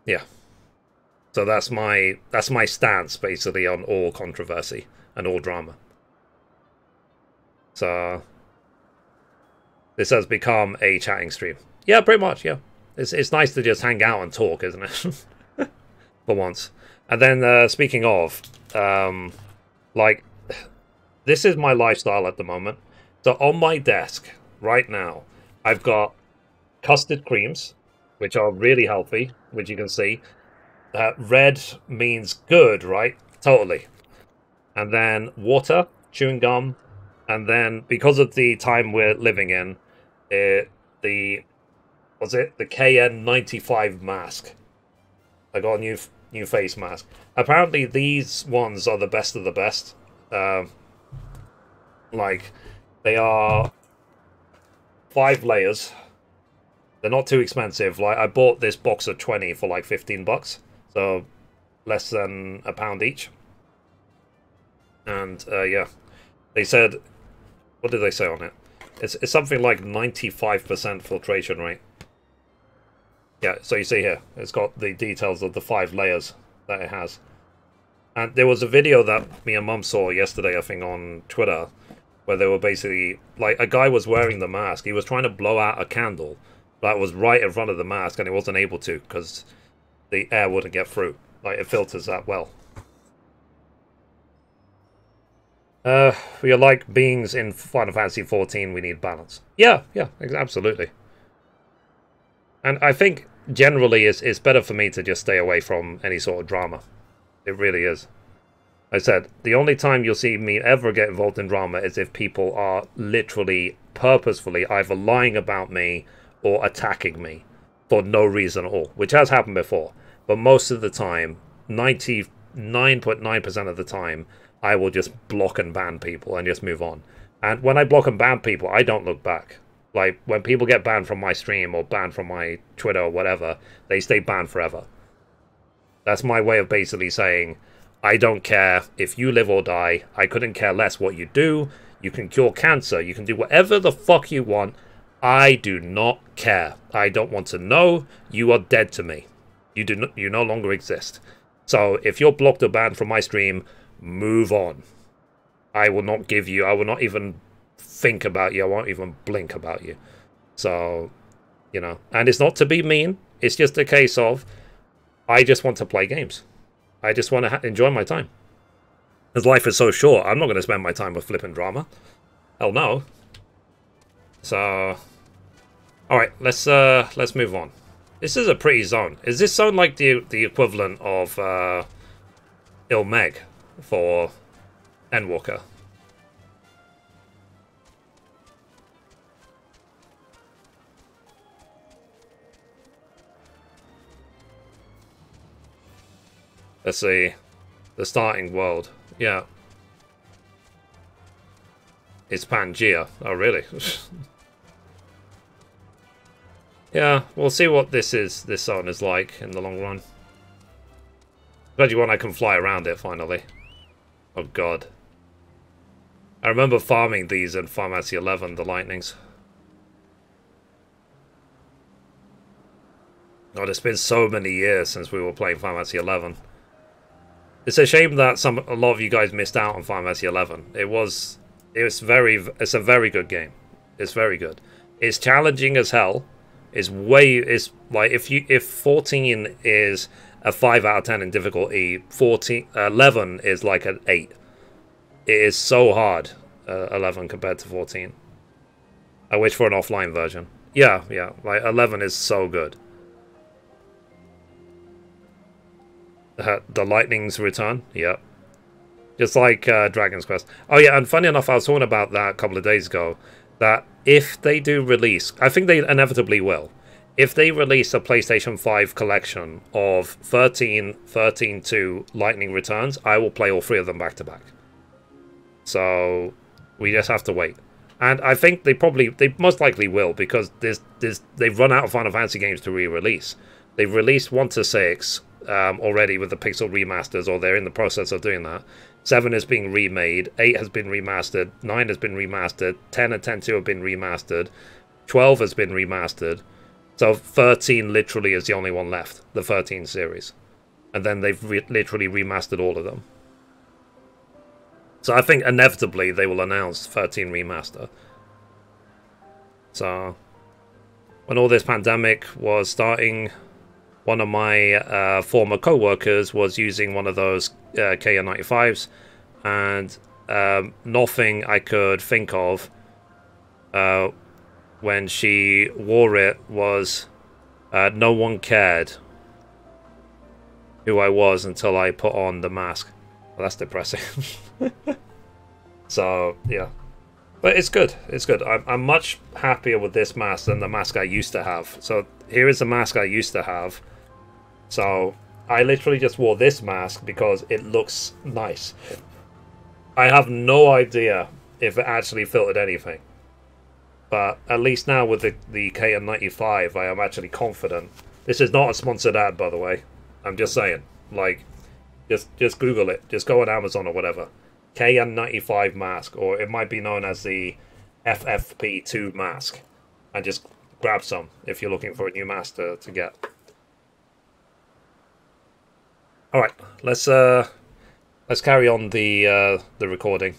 yeah. So that's my stance, basically, on all controversy and all drama. So this has become a chatting stream. Yeah, pretty much, yeah. It's nice to just hang out and talk, isn't it? For once. And then, speaking of, like, this is my lifestyle at the moment. So on my desk, right now, I've got custard creams, which are really healthy, which you can see. Red means good, right? Totally. And then water, chewing gum, and then, because of the time we're living in, the KN95 mask. I got a new face mask. Apparently these ones are the best of the best. Like, they are 5 layers. They're not too expensive. Like, I bought this box of 20 for like 15 bucks. So less than £1 each. And yeah, they said, what did they say on it? It's something like 95% filtration rate. Yeah, so you see here, it's got the details of the 5 layers that it has. And there was a video that me and Mum saw yesterday, I think, on Twitter, where they were basically, like, a guy was wearing the mask. He was trying to blow out a candle that was right in front of the mask, and it wasn't able to because the air wouldn't get through. Like, it filters that well. We are like beings in Final Fantasy XIV, we need balance. Yeah, absolutely. And I think, generally, it's better for me to just stay away from any sort of drama. It really is. I said, the only time you'll see me ever get involved in drama is if people are literally, purposefully, either lying about me or attacking me for no reason at all, which has happened before. But most of the time, 99.9% of the time, I will just block and ban people and just move on. And when I block and ban people, I don't look back. Like, when people get banned from my stream or banned from my Twitter or whatever, they stay banned forever. That's my way of basically saying, I don't care if you live or die. I couldn't care less what you do. You can cure cancer. You can do whatever the fuck you want. I do not care. I don't want to know. You are dead to me. You no longer exist. So if you're blocked or banned from my stream, move on. I will not give you, I will not even think about you. I won't even blink about you. So, you know, and it's not to be mean. It's just a case of, I just want to play games. I just want to enjoy my time. As life is so short, I'm not going to spend my time with flipping drama. Hell no. So, alright, let's move on. This is a pretty zone. Is this zone like the equivalent of Ilmeg for Endwalker? Let's see. The starting world. Yeah. It's Pangea. Oh, really? Yeah, we'll see what this zone is like in the long run. Especially when I can fly around it, finally. Oh, God. I remember farming these in Final Fantasy XI, the lightnings. God, it's been so many years since we were playing Final Fantasy XI. It's a shame that a lot of you guys missed out on Final Fantasy XI. It's a very good game. It's very good. It's challenging as hell. It's like if 14 is a 5 out of 10 in difficulty, 11 is like an 8. It is so hard, 11 compared to 14. I wish for an offline version. Yeah, like 11 is so good. The Lightning's Return. Yep. Just like Dragon's Quest. Oh yeah, and funny enough, I was talking about that a couple of days ago. That if they do release, I think they inevitably will. If they release a PlayStation 5 collection of 13, 13-2 Lightning Returns, I will play all three of them back to back. So we just have to wait. And I think they most likely will, because they've run out of Final Fantasy games to re-release. They've released 1 to 6 already with the Pixel remasters, or they're in the process of doing that. 7 is being remade, 8 has been remastered, 9 has been remastered, 10 and 10.2 have been remastered, 12 has been remastered, so 13 literally is the only one left, the 13 series. And then they've literally remastered all of them. So I think inevitably they will announce 13 remaster. So when all this pandemic was starting, one of my former co-workers was using one of those KN95s, and nothing I could think of when she wore it was no one cared who I was until I put on the mask. Well, that's depressing. So yeah, but it's good. It's good. I'm much happier with this mask than the mask I used to have. So here is the mask I used to have. So I literally just wore this mask because it looks nice. I have no idea if it actually filtered anything. But at least now with the KN95, I am actually confident. This is not a sponsored ad, by the way. I'm just saying. Like, just Google it. Just go on Amazon or whatever. KN95 mask, or it might be known as the FFP2 mask. And just grab some if you're looking for a new mask to get. Alright, let's carry on the recording.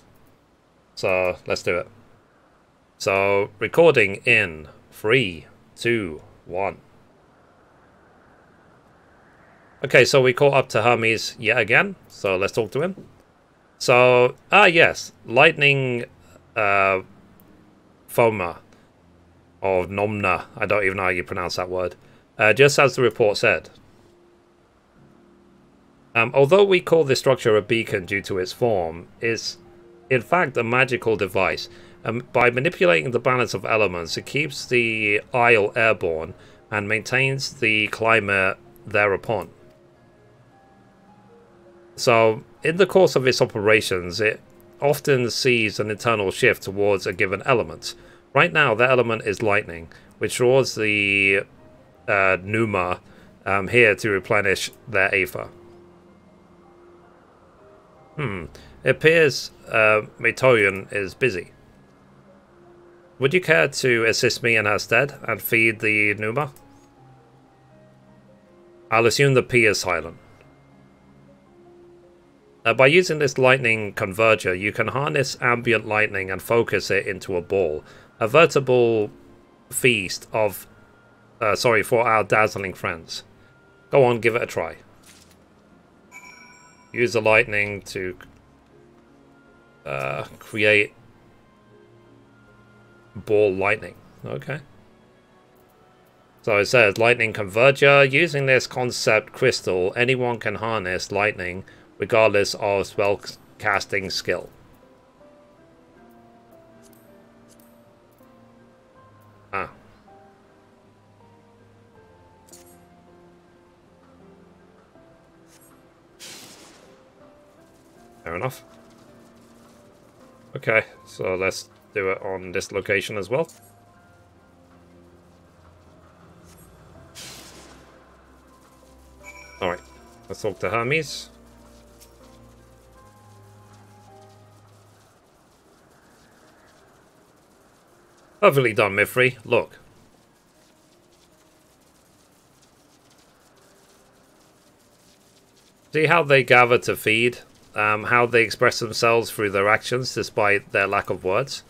So let's do it. So recording in 3, 2, 1. Okay, so we caught up to Hermes yet again. So let's talk to him. So yes, Lightning Foma or Nomna. I don't even know how you pronounce that word. Just as the report said. Although we call this structure a beacon due to its form, is in fact a magical device. By manipulating the balance of elements, it keeps the isle airborne and maintains the climate thereupon. So, in the course of its operations, it often sees an internal shift towards a given element. Right now, the element is lightning, which draws the Numa here to replenish their Aether. It appears Mithrie is busy. Would you care to assist me in her stead and feed the Numa? I'll assume the P is silent. By using this lightning converger, you can harness ambient lightning and focus it into a ball. A veritable feast of... for our dazzling friends. Go on, give it a try. Use the lightning to create ball lightning. Okay. So it says lightning converger. Using this concept crystal, anyone can harness lightning regardless of spell casting skill. Ah. Fair enough. Okay, so let's do it on this location as well. Alright, let's talk to Hermes. Perfectly done, Mithrie. Look. See how they gather to feed? How they express themselves through their actions despite their lack of words?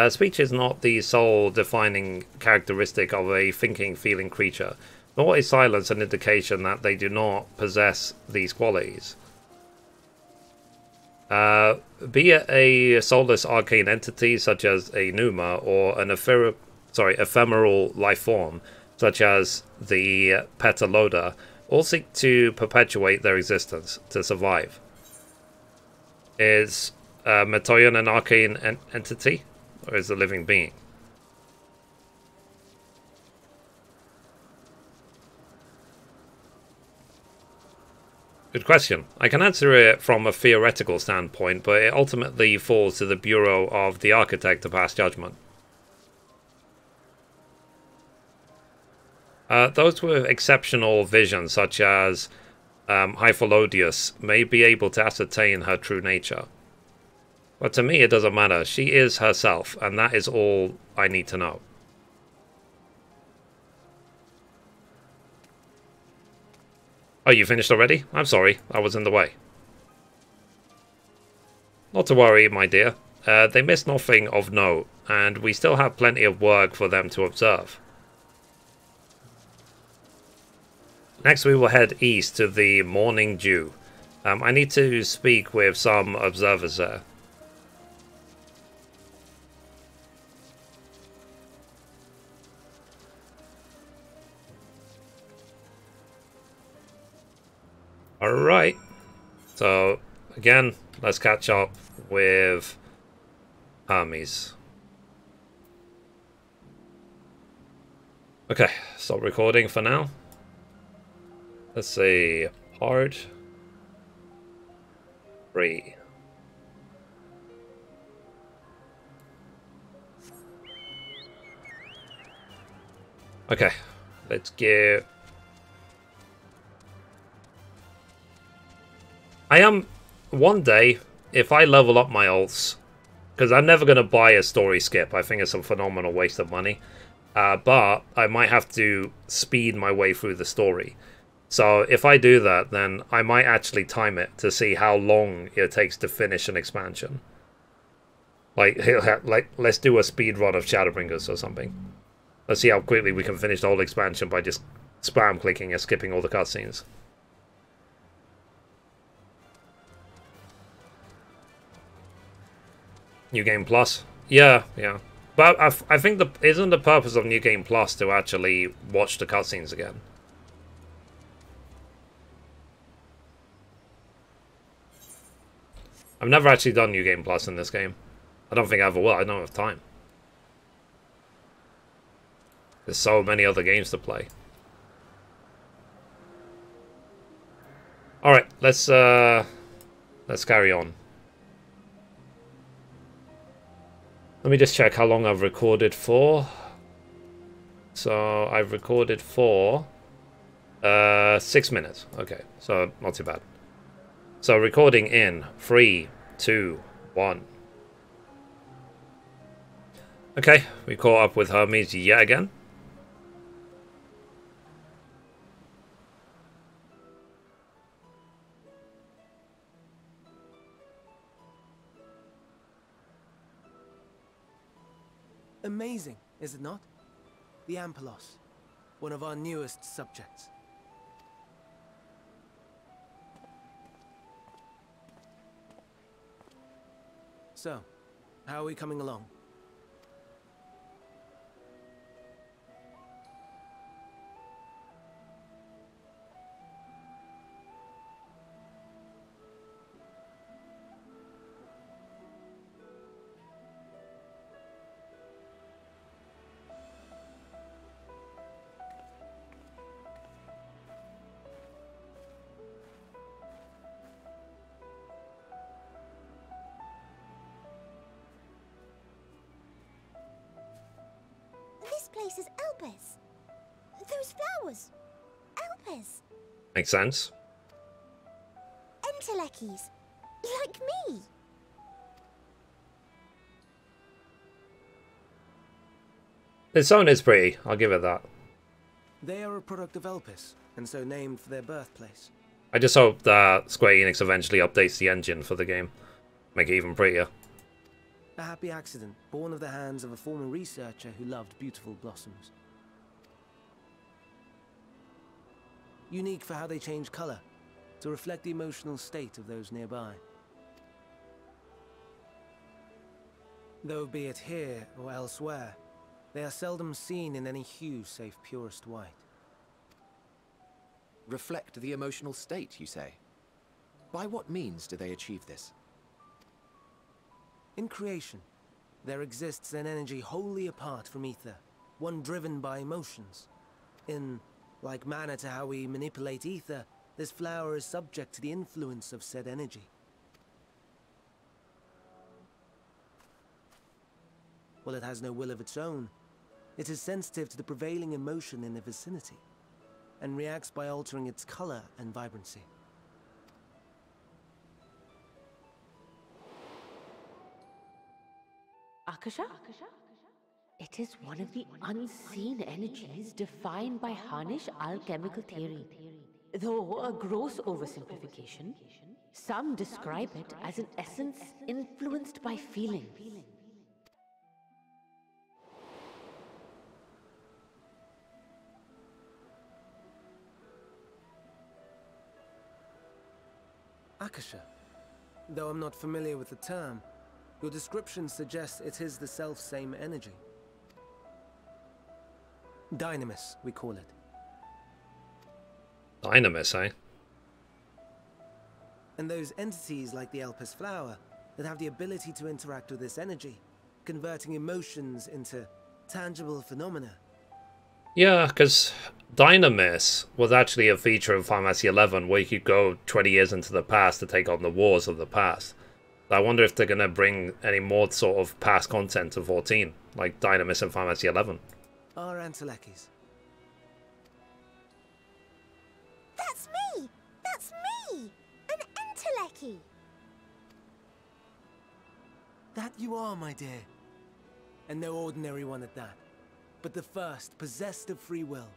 Speech is not the sole defining characteristic of a thinking, feeling creature, nor is silence an indication that they do not possess these qualities. Be it a soulless arcane entity such as a Numa, or an ephemeral life form such as the Petaloda, all seek to perpetuate their existence, to survive. Is Mithrie an arcane entity, or is it a living being? Good question. I can answer it from a theoretical standpoint, but it ultimately falls to the Bureau of the Architect to pass judgment. Those with exceptional vision, such as Hypholodius, may be able to ascertain her true nature. But to me, it doesn't matter. She is herself, and that is all I need to know. Oh, you finished already? I'm sorry, I was in the way. Not to worry, my dear. They missed nothing of note, and we still have plenty of work for them to observe. Next we will head east to the Morning Dew. I need to speak with some observers there. Alright, so again, let's catch up with Hermes. Okay, stop recording for now. Let's see, hard, 3. Okay, let's get... one day, if I level up my ults, because I'm never going to buy a story skip, I think it's a phenomenal waste of money, but I might have to speed my way through the story. So if I do that, then I might actually time it to see how long it takes to finish an expansion. Like let's do a speed run of Shadowbringers or something. Let's see how quickly we can finish the whole expansion by just spam clicking and skipping all the cutscenes. New Game Plus? Yeah. But I think isn't the purpose of New Game Plus to actually watch the cutscenes again? I've never actually done New Game Plus in this game. I don't think I ever will. I don't have time. There's so many other games to play. Alright, let's carry on. Let me just check how long I've recorded for. So I've recorded for 6 minutes. Okay, so not too bad. So recording in 3, 2, 1. Okay, we caught up with Hermes yet again. Amazing, is it not? The Ampelos, one of our newest subjects. So, how are we coming along? This place is Elpis. Those flowers. Elpis. Makes sense. Entelekis. Like me. This zone is pretty, I'll give it that. They are a product of Elpis, and so named for their birthplace. I just hope that Square Enix eventually updates the engine for the game. Make it even prettier. A happy accident, born of the hands of a former researcher who loved beautiful blossoms. Unique for how they change color, to reflect the emotional state of those nearby. Though be it here or elsewhere, they are seldom seen in any hue save purest white. reflect the emotional state, you say? By what means do they achieve this? In creation, there exists an energy wholly apart from ether, one driven by emotions. In like manner to how we manipulate ether, this flower is subject to the influence of said energy. While it has no will of its own, it is sensitive to the prevailing emotion in the vicinity, and reacts by altering its color and vibrancy. Akasha? It is one of the unseen energies defined by Harnish alchemical theory. Though a gross oversimplification, some describe it as an essence influenced by feeling. Akasha. Though I'm not familiar with the term, your description suggests it is the self-same energy. Dynamis, we call it. Dynamis, eh? And those entities like the Elpis flower that have the ability to interact with this energy, converting emotions into tangible phenomena. Yeah, because Dynamis was actually a feature of Final Fantasy XI where you could go 20 years into the past to take on the wars of the past. I wonder if they're going to bring any more sort of past content to 14, like Dynamis and Final Fantasy XI. Our Antelekis. That's me! That's me! An Enteleki! That you are, my dear. And no ordinary one at that, but the first possessed of free will.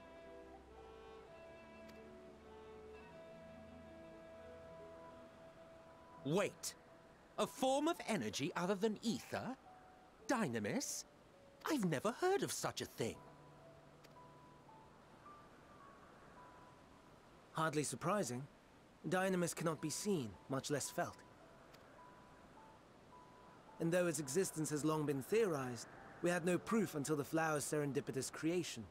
Wait. A form of energy other than ether? Dynamis? I've never heard of such a thing. Hardly surprising. Dynamis cannot be seen, much less felt. And though its existence has long been theorized, we had no proof until the flower's serendipitous creation.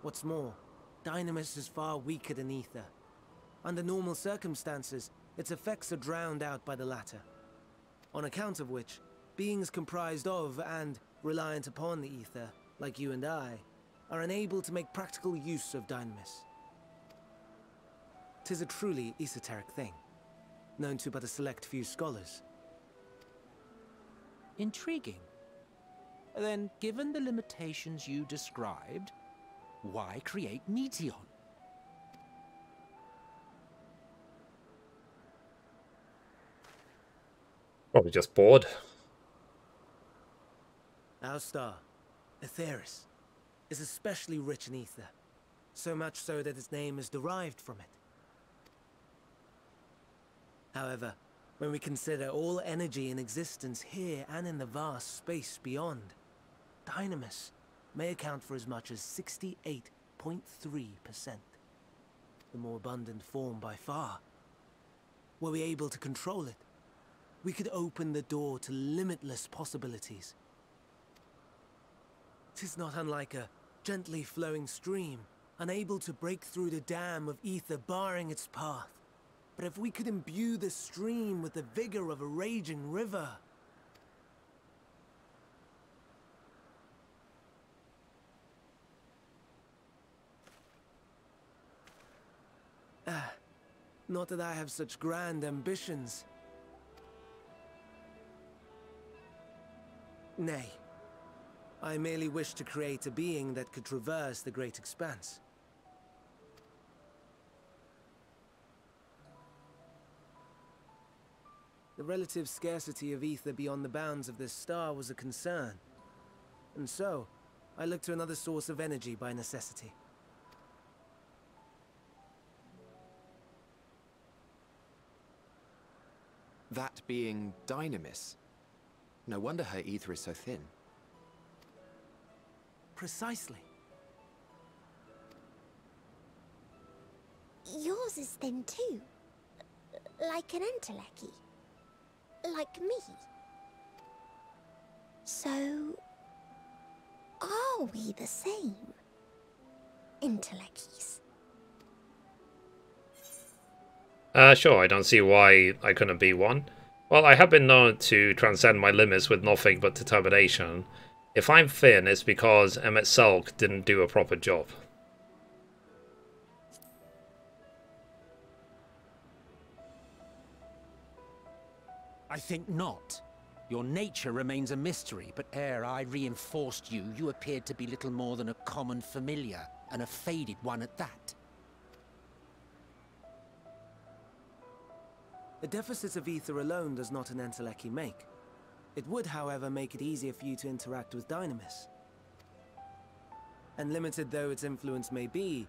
What's more, Dynamis is far weaker than ether. Under normal circumstances, its effects are drowned out by the latter. On account of which, beings comprised of and reliant upon the ether, like you and I, are unable to make practical use of Dynamis. 'Tis a truly esoteric thing, known to but a select few scholars. Intriguing. Then, given the limitations you described, why create Meteion? Probably just bored. Our star, Aetheris, is especially rich in ether, so much so that its name is derived from it. However, when we consider all energy in existence here and in the vast space beyond, Dynamis may account for as much as 68.3%. The more abundant form by far. Were we able to control it, we could open the door to limitless possibilities. 'Tis not unlike a gently flowing stream, unable to break through the dam of ether barring its path. But if we could imbue the stream with the vigor of a raging river... Not that I have such grand ambitions. Nay. I merely wish to create a being that could traverse the great expanse. The relative scarcity of ether beyond the bounds of this star was a concern. And so, I looked to another source of energy by necessity. That being Dynamis. No wonder her ether is so thin. Precisely. Yours is thin too. Like an Enteleki. Like me. So... are we the same? Enteleckies. Sure, I don't see why I couldn't be one. Well, I have been known to transcend my limits with nothing but determination. If I'm thin, it's because Emmett Selk didn't do a proper job. I think not. Your nature remains a mystery, but ere I reinforced you, you appeared to be little more than a common familiar, and a faded one at that. A deficit of ether alone does not an Entelechy make. It would, however, make it easier for you to interact with Dynamis. And limited though its influence may be,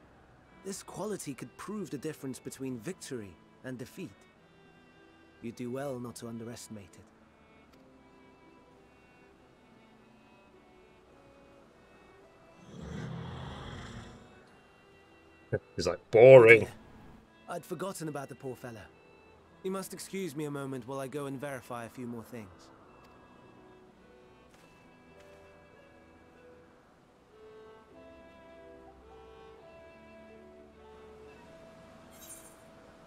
this quality could prove the difference between victory and defeat. You do well not to underestimate it. He's like, boring. I'd forgotten about the poor fellow. You must excuse me a moment while I go and verify a few more things.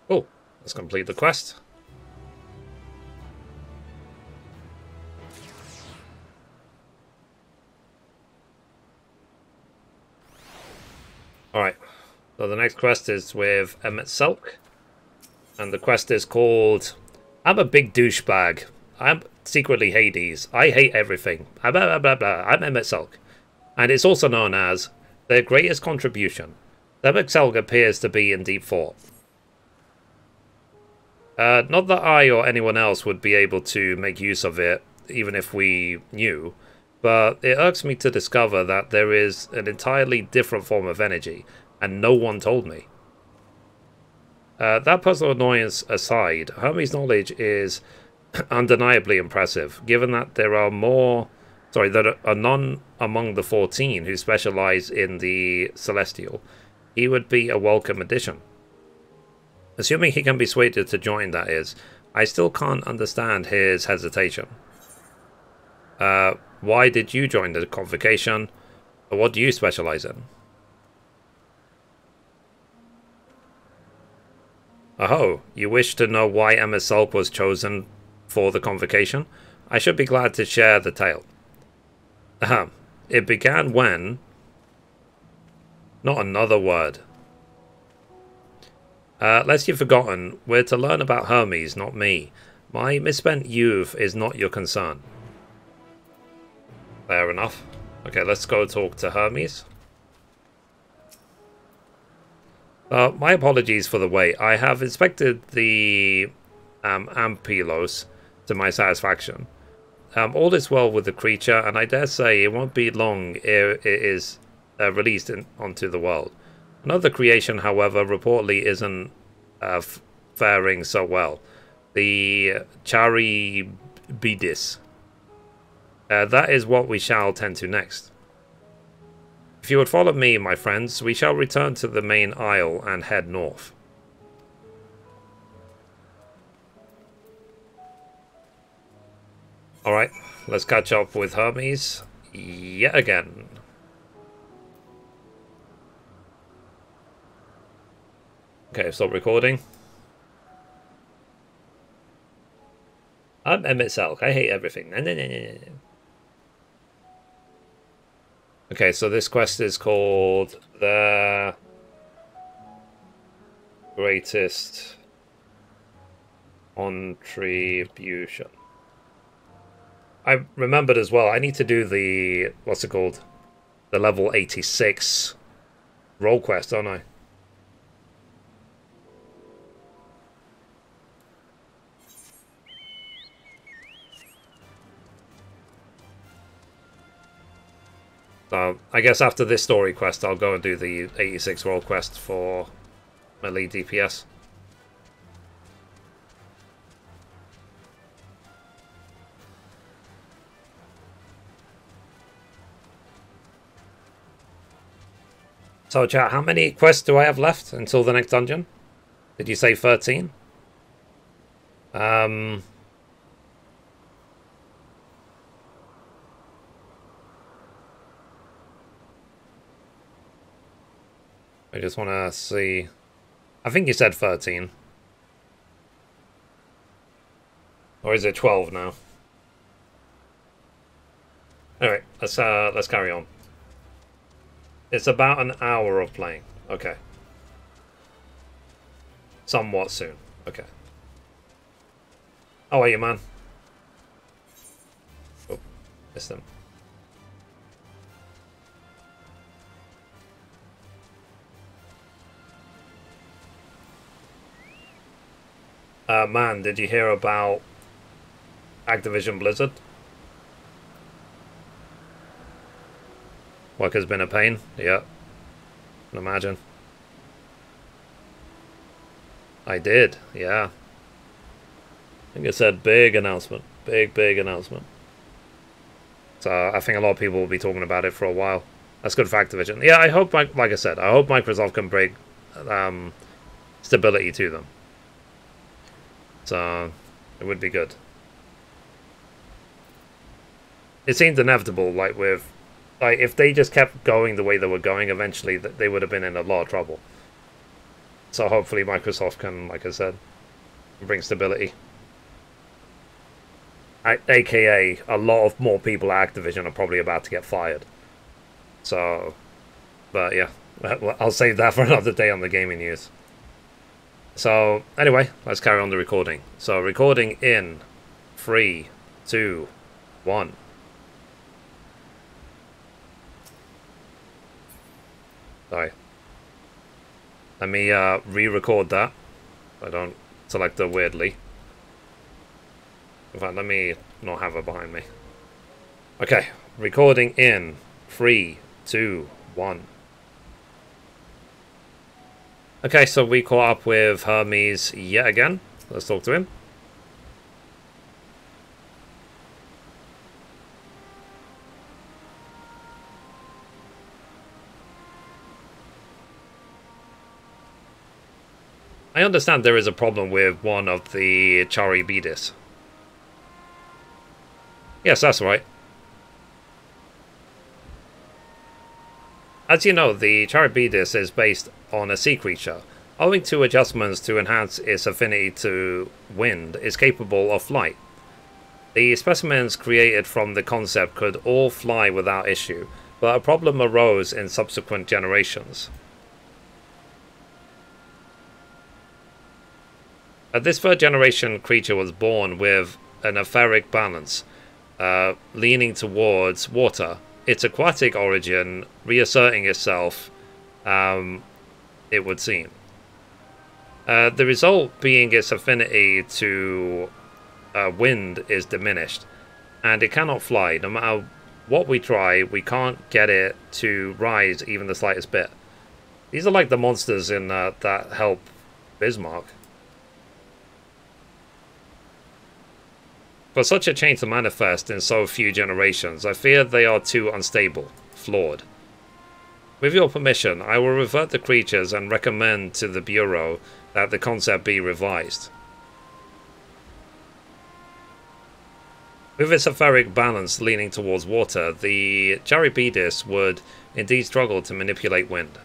Oh, let's complete the quest. Alright, so the next quest is with Emmett Selk. And the quest is called I'm a big douchebag. I'm secretly Hades. I hate everything. Blah, blah, blah, blah. I'm Emmett Selk. And it's also known as their greatest contribution. Emmett Selk appears to be in deep thought. Not that I or anyone else would be able to make use of it, even if we knew. But it irks me to discover that there is an entirely different form of energy, and no one told me. That personal annoyance aside, Hermes' knowledge is undeniably impressive, given that there are none among the 14 who specialize in the Celestial. He would be a welcome addition. Assuming he can be swayed to join, that is, I still can't understand his hesitation. Why did you join the convocation? What do you specialize in? Oh, you wish to know why Emmett Selk was chosen for the convocation? I should be glad to share the tale. It began when... Not another word. Lest you've forgotten, we're to learn about Hermes, not me. My misspent youth is not your concern. Fair enough. Okay, let's go talk to Hermes. My apologies for the wait. I have inspected the Ampelos to my satisfaction. All is well with the creature, and I dare say it won't be long ere it is released onto the world. Another creation, however, reportedly isn't faring so well. The Charybdis. That is what we shall tend to next. If you would follow me, my friends, we shall return to the main isle and head north. Alright, let's catch up with Hermes yet again. Okay, stop recording. I'm Emmett Selk. I hate everything. Okay, so this quest is called The Greatest Contribution. I remembered as well, I need to do the, what's it called? The level 86 role quest, don't I? So I guess after this story quest, I'll go and do the 86 role quest for melee DPS. So chat, how many quests do I have left until the next dungeon? Did you say 13? I just want to see. I think you said 13. Or is it 12 now? Alright, let's carry on. It's about an hour of playing. Okay. Somewhat soon. Okay. How are you, man? Oh, missed him. Man, did you hear about Activision Blizzard? Work has been a pain. Yeah. Can imagine. I did. Yeah. I think it said big announcement. Big announcement. So I think a lot of people will be talking about it for a while. That's good for Activision. Yeah, I hope, like I said, I hope Microsoft can bring stability to them. So it would be good. It seemed inevitable, like if they just kept going the way they were going, eventually they would have been in a lot of trouble. So hopefully Microsoft can, like I said, bring stability. AKA, a lot of more people at Activision are probably about to get fired. So, but yeah, I'll save that for another day on the gaming news. So, anyway, let's carry on the recording. So, recording in 3, 2, 1. Sorry. Let me re-record that. I don't select it weirdly. In fact, let me not have it behind me. Okay, recording in 3, 2, 1. Okay, so we caught up with Hermes yet again. Let's talk to him. I understand there is a problem with one of the Charybdis. Yes, that's right. As you know, the Charybdis is based on a sea creature. Owing to adjustments to enhance its affinity to wind, is capable of flight. The specimens created from the concept could all fly without issue, but a problem arose in subsequent generations. This third generation creature was born with an etheric balance, leaning towards water. Its aquatic origin reasserting itself, it would seem. The result being its affinity to wind is diminished, and it cannot fly. No matter what we try, we can't get it to rise even the slightest bit. These are like the monsters in that help Bismarck. For such a change to manifest in so few generations, I fear they are too unstable, flawed. With your permission, I will revert the creatures and recommend to the Bureau that the concept be revised. With its etheric balance leaning towards water, the Charybdis would indeed struggle to manipulate wind.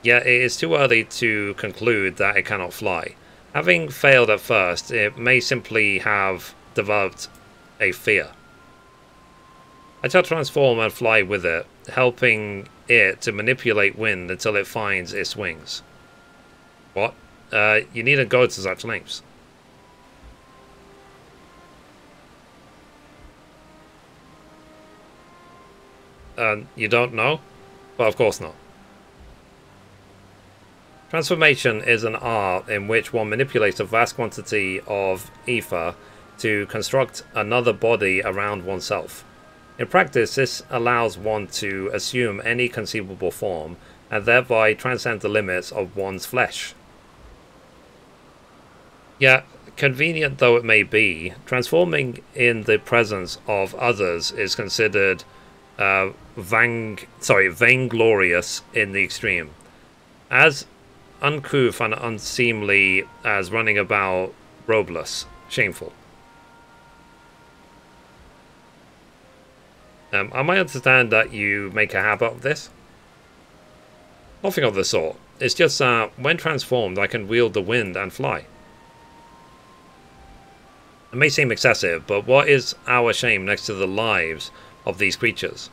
Yet it is too early to conclude that it cannot fly. Having failed at first, it may simply have developed a fear. I shall transform and fly with it, helping it to manipulate wind until it finds its wings. What? You needn't go to such lengths. You don't know? Well, of course not. Transformation is an art in which one manipulates a vast quantity of ether to construct another body around oneself. In practice, this allows one to assume any conceivable form and thereby transcend the limits of one's flesh. Yet, convenient though it may be, transforming in the presence of others is considered vainglorious in the extreme. As uncouth and unseemly as running about robeless, shameful. I might understand that you make a habit of this. Nothing of the sort. It's just that when transformed, I can wield the wind and fly. It may seem excessive, but what is our shame next to the lives of these creatures?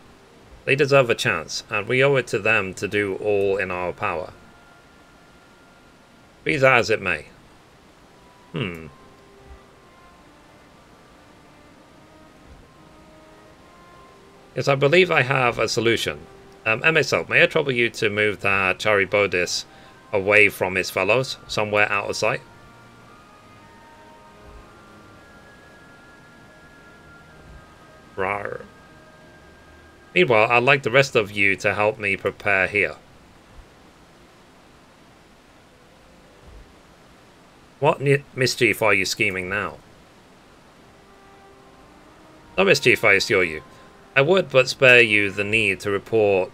They deserve a chance, and we owe it to them to do all in our power. Be that as it may. Yes, I believe I have a solution. MXL, may I trouble you to move that Charybodis away from his fellows, somewhere out of sight? Rawr. Meanwhile, I'd like the rest of you to help me prepare here. What mischief are you scheming now? No mischief, I assure you. I would but spare you the need to report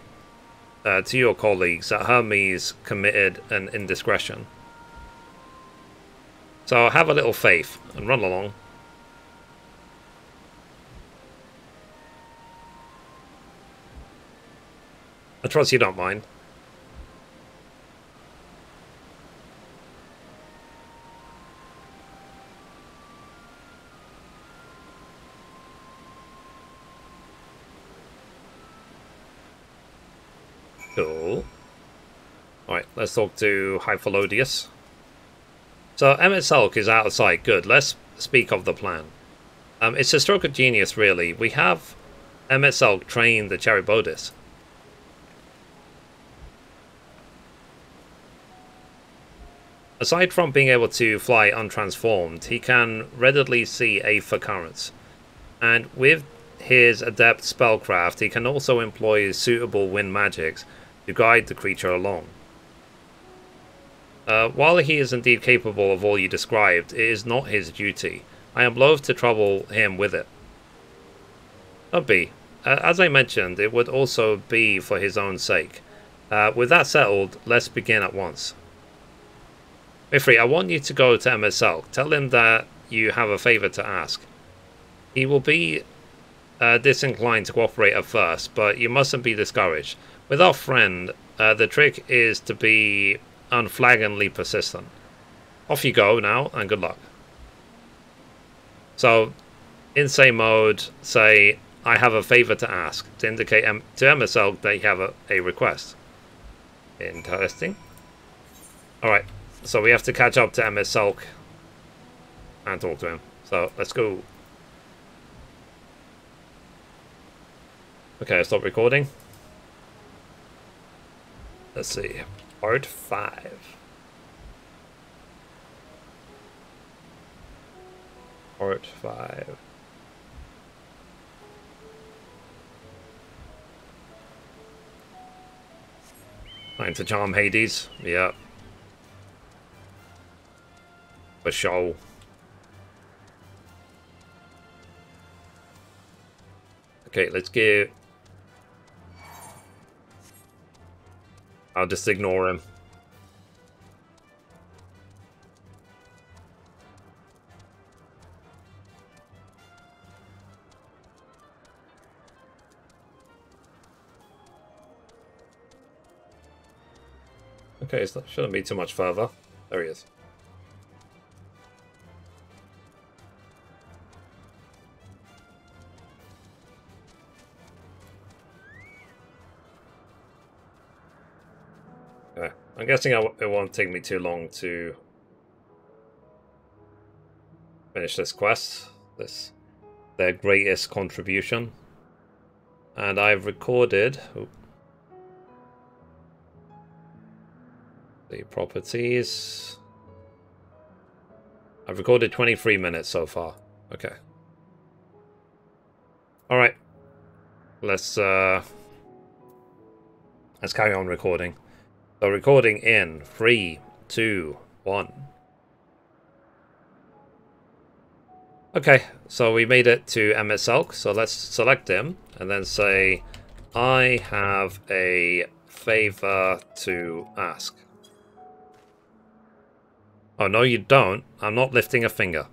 to your colleagues that Hermes committed an indiscretion. So have a little faith and run along. I trust you don't mind. Cool. Alright, let's talk to Hypholodius. So, Emet-Selch is out of sight. Good, let's speak of the plan. It's a stroke of genius, really. We have Emet-Selch train the Charybodis. Aside from being able to fly untransformed, he can readily see aether currents. And with his adept spellcraft, he can also employ suitable wind magics to guide the creature along. While he is indeed capable of all you described, it is not his duty. I am loath to trouble him with it. Don't be. As I mentioned, it would also be for his own sake. With that settled, let's begin at once. Mithrie, I want you to go to Emet-Selch. Tell him that you have a favour to ask. He will be disinclined to cooperate at first, but you mustn't be discouraged. With our friend, the trick is to be unflaggingly persistent. Off you go now, and good luck. So, in say mode, say, I have a favour to ask, to indicate to Emet-Selch that you have a request. Interesting. Alright, so we have to catch up to Emet-Selch and talk to him. So, let's go. Okay, stop recording. Let's see. Part 5. Part 5. Time to charm Hades. Yeah. For show. Okay, let's get... I'll just ignore him. Okay, so that shouldn't be too much further. There he is. Okay, I'm guessing it won't take me too long to finish this quest. Their greatest contribution. And I've recorded... the properties. I've recorded 23 minutes so far. Okay. Alright. Let's carry on recording. So recording in 3, 2, 1. Okay, so we made it to Emet-Selch, so let's select him and then say, I have a favor to ask. Oh, no you don't. I'm not lifting a finger.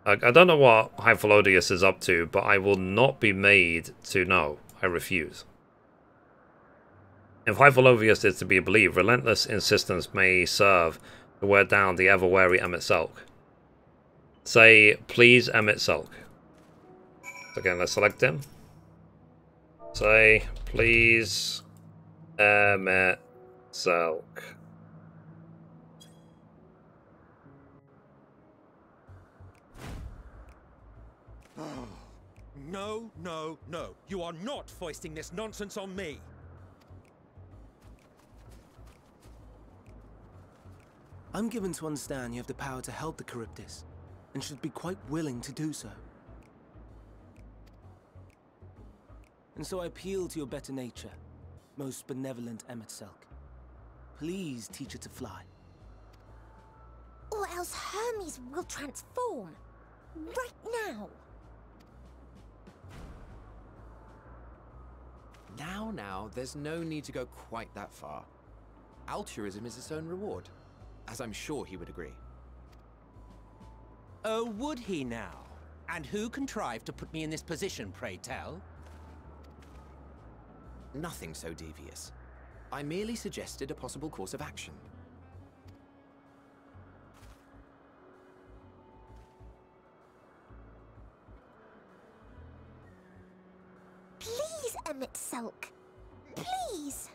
I don't know what Hypholodius is up to, but I will not be made to know. I refuse. If Hyperlovius is to be believed, relentless insistence may serve to wear down the ever-wary Emmett Sulk. Say, please, Emmett Sulk. So again, let's select him. Say, please, Emmett Sulk. No, no, no. You are not foisting this nonsense on me. I'm given to understand you have the power to help the Charybdis, and should be quite willing to do so. And so I appeal to your better nature, most benevolent Emmett Sulk. Please teach it to fly. Or else Hermes will transform. Right now. Now, there's no need to go quite that far. Altruism is its own reward, as I'm sure he would agree. Oh, would he now? And who contrived to put me in this position, pray tell? Nothing so devious. I merely suggested a possible course of action. Please, Emmett Sulk. Please.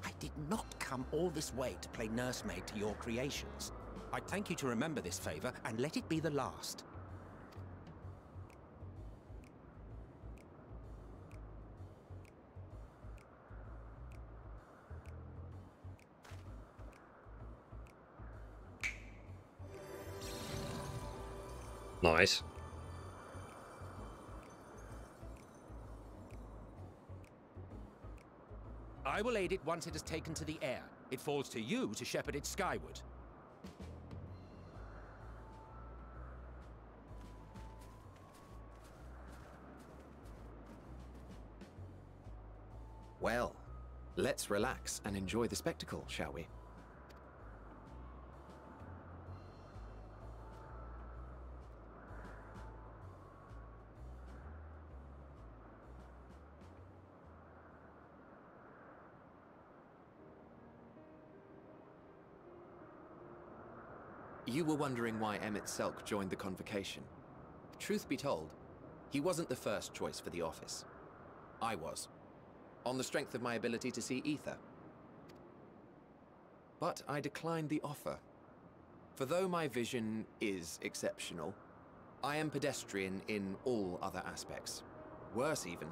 I did not come all this way to play nursemaid to your creations. I'd thank you to remember this favor and let it be the last. Nice. I will aid it once it has taken to the air. It falls to you to shepherd it skyward. Well, let's relax and enjoy the spectacle, shall we? You were wondering why Emmett Sulk joined the convocation. Truth be told, he wasn't the first choice for the office. I was, on the strength of my ability to see ether. But I declined the offer. For though my vision is exceptional, I am pedestrian in all other aspects. Worse even,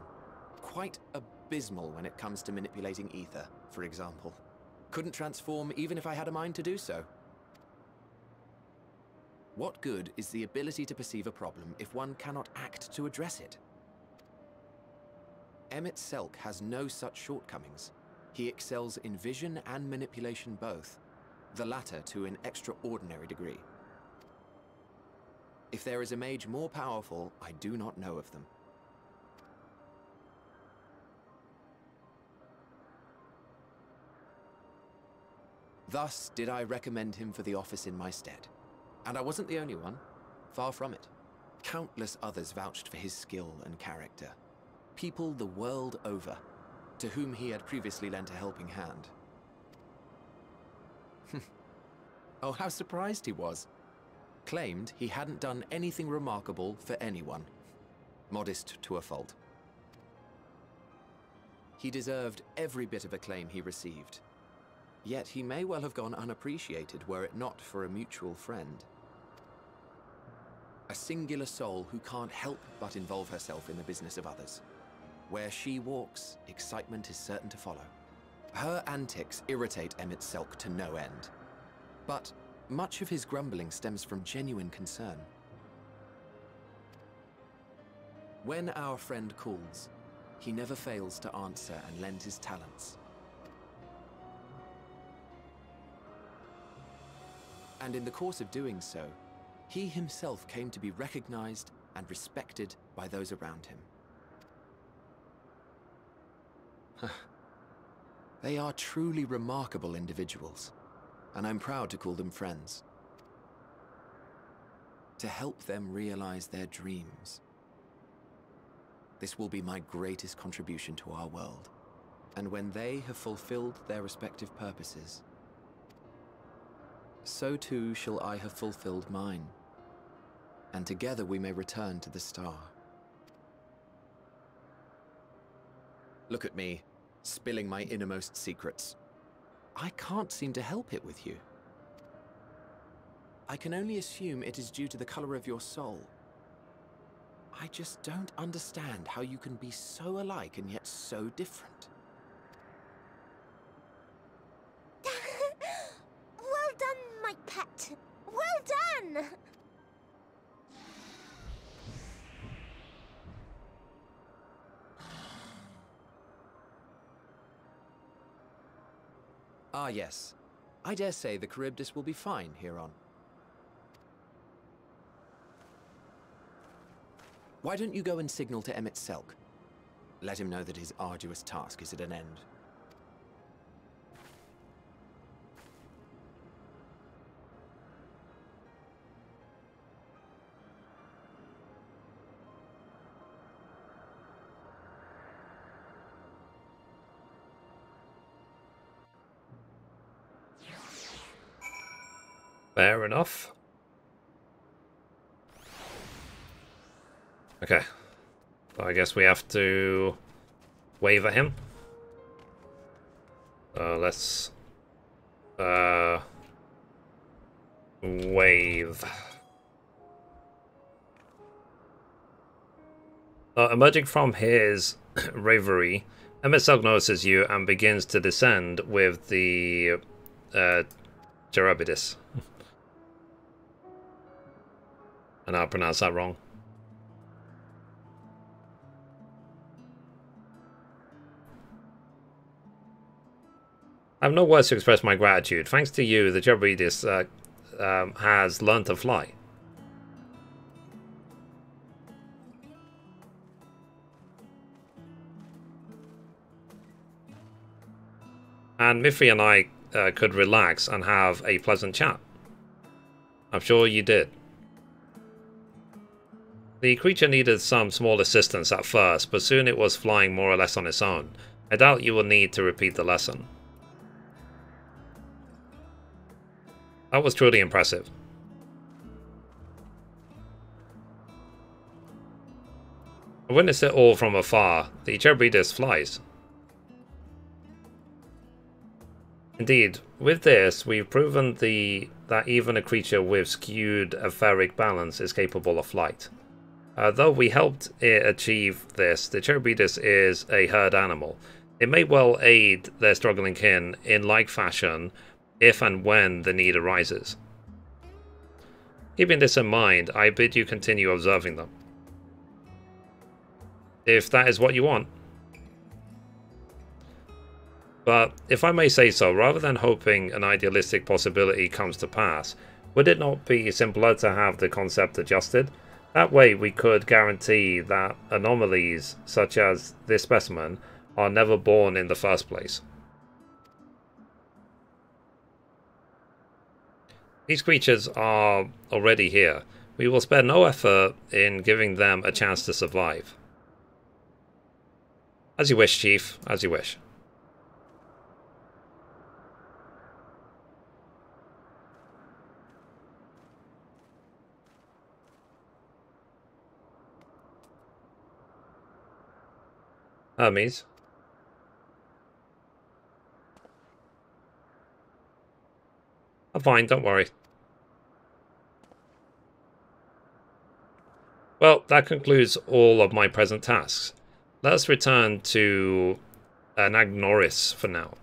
quite abysmal when it comes to manipulating ether, for example. Couldn't transform even if I had a mind to do so. What good is the ability to perceive a problem if one cannot act to address it? Emmett Sulk has no such shortcomings. He excels in vision and manipulation both, the latter to an extraordinary degree. If there is a mage more powerful, I do not know of them. Thus did I recommend him for the office in my stead. And I wasn't the only one. Far from it. Countless others vouched for his skill and character. People the world over, to whom he had previously lent a helping hand. Oh, how surprised he was. Claimed he hadn't done anything remarkable for anyone. Modest to a fault. He deserved every bit of acclaim he received. Yet he may well have gone unappreciated were it not for a mutual friend. A singular soul who can't help but involve herself in the business of others. Where she walks, excitement is certain to follow. Her antics irritate Emmett Sulk to no end. But much of his grumbling stems from genuine concern. When our friend calls, he never fails to answer and lend his talents. And in the course of doing so, he himself came to be recognized and respected by those around him. They are truly remarkable individuals, and I'm proud to call them friends. to help them realize their dreams. This will be my greatest contribution to our world. And when they have fulfilled their respective purposes, so too shall I have fulfilled mine. And together we may return to the star. Look at me, spilling my innermost secrets. I can't seem to help it with you. I can only assume it is due to the color of your soul. I just don't understand how you can be so alike and yet so different. Well done, my pet. Well done! Ah, yes. I dare say the Charybdis will be fine here on. Why don't you go and signal to Emmett Selk? Let him know that his arduous task is at an end. Fair enough. Okay. So I guess we have to wave at him. Let's wave. Emerging from his reverie, MSL notices you and begins to descend with the Charybdis. And I'll pronounce that wrong. I have no words to express my gratitude. Thanks to you, the Charybdis has learned to fly. And Mithrie and I could relax and have a pleasant chat. I'm sure you did. The creature needed some small assistance at first, but soon it was flying more or less on its own. I doubt you will need to repeat the lesson. That was truly impressive. I witnessed it all from afar. The Charybdis flies. Indeed, with this, we've proven that even a creature with skewed etheric balance is capable of flight. Though we helped it achieve this, the Charybdis is a herd animal. It may well aid their struggling kin in like fashion if and when the need arises. Keeping this in mind, I bid you continue observing them. If that is what you want. But, if I may say so, rather than hoping an idealistic possibility comes to pass, would it not be simpler to have the concept adjusted? That way we could guarantee that anomalies, such as this specimen, are never born in the first place. These creatures are already here. We will spare no effort in giving them a chance to survive. As you wish, Chief, as you wish. Hermes. I'm fine, don't worry. Well, that concludes all of my present tasks. Let us return to Nagnoris for now.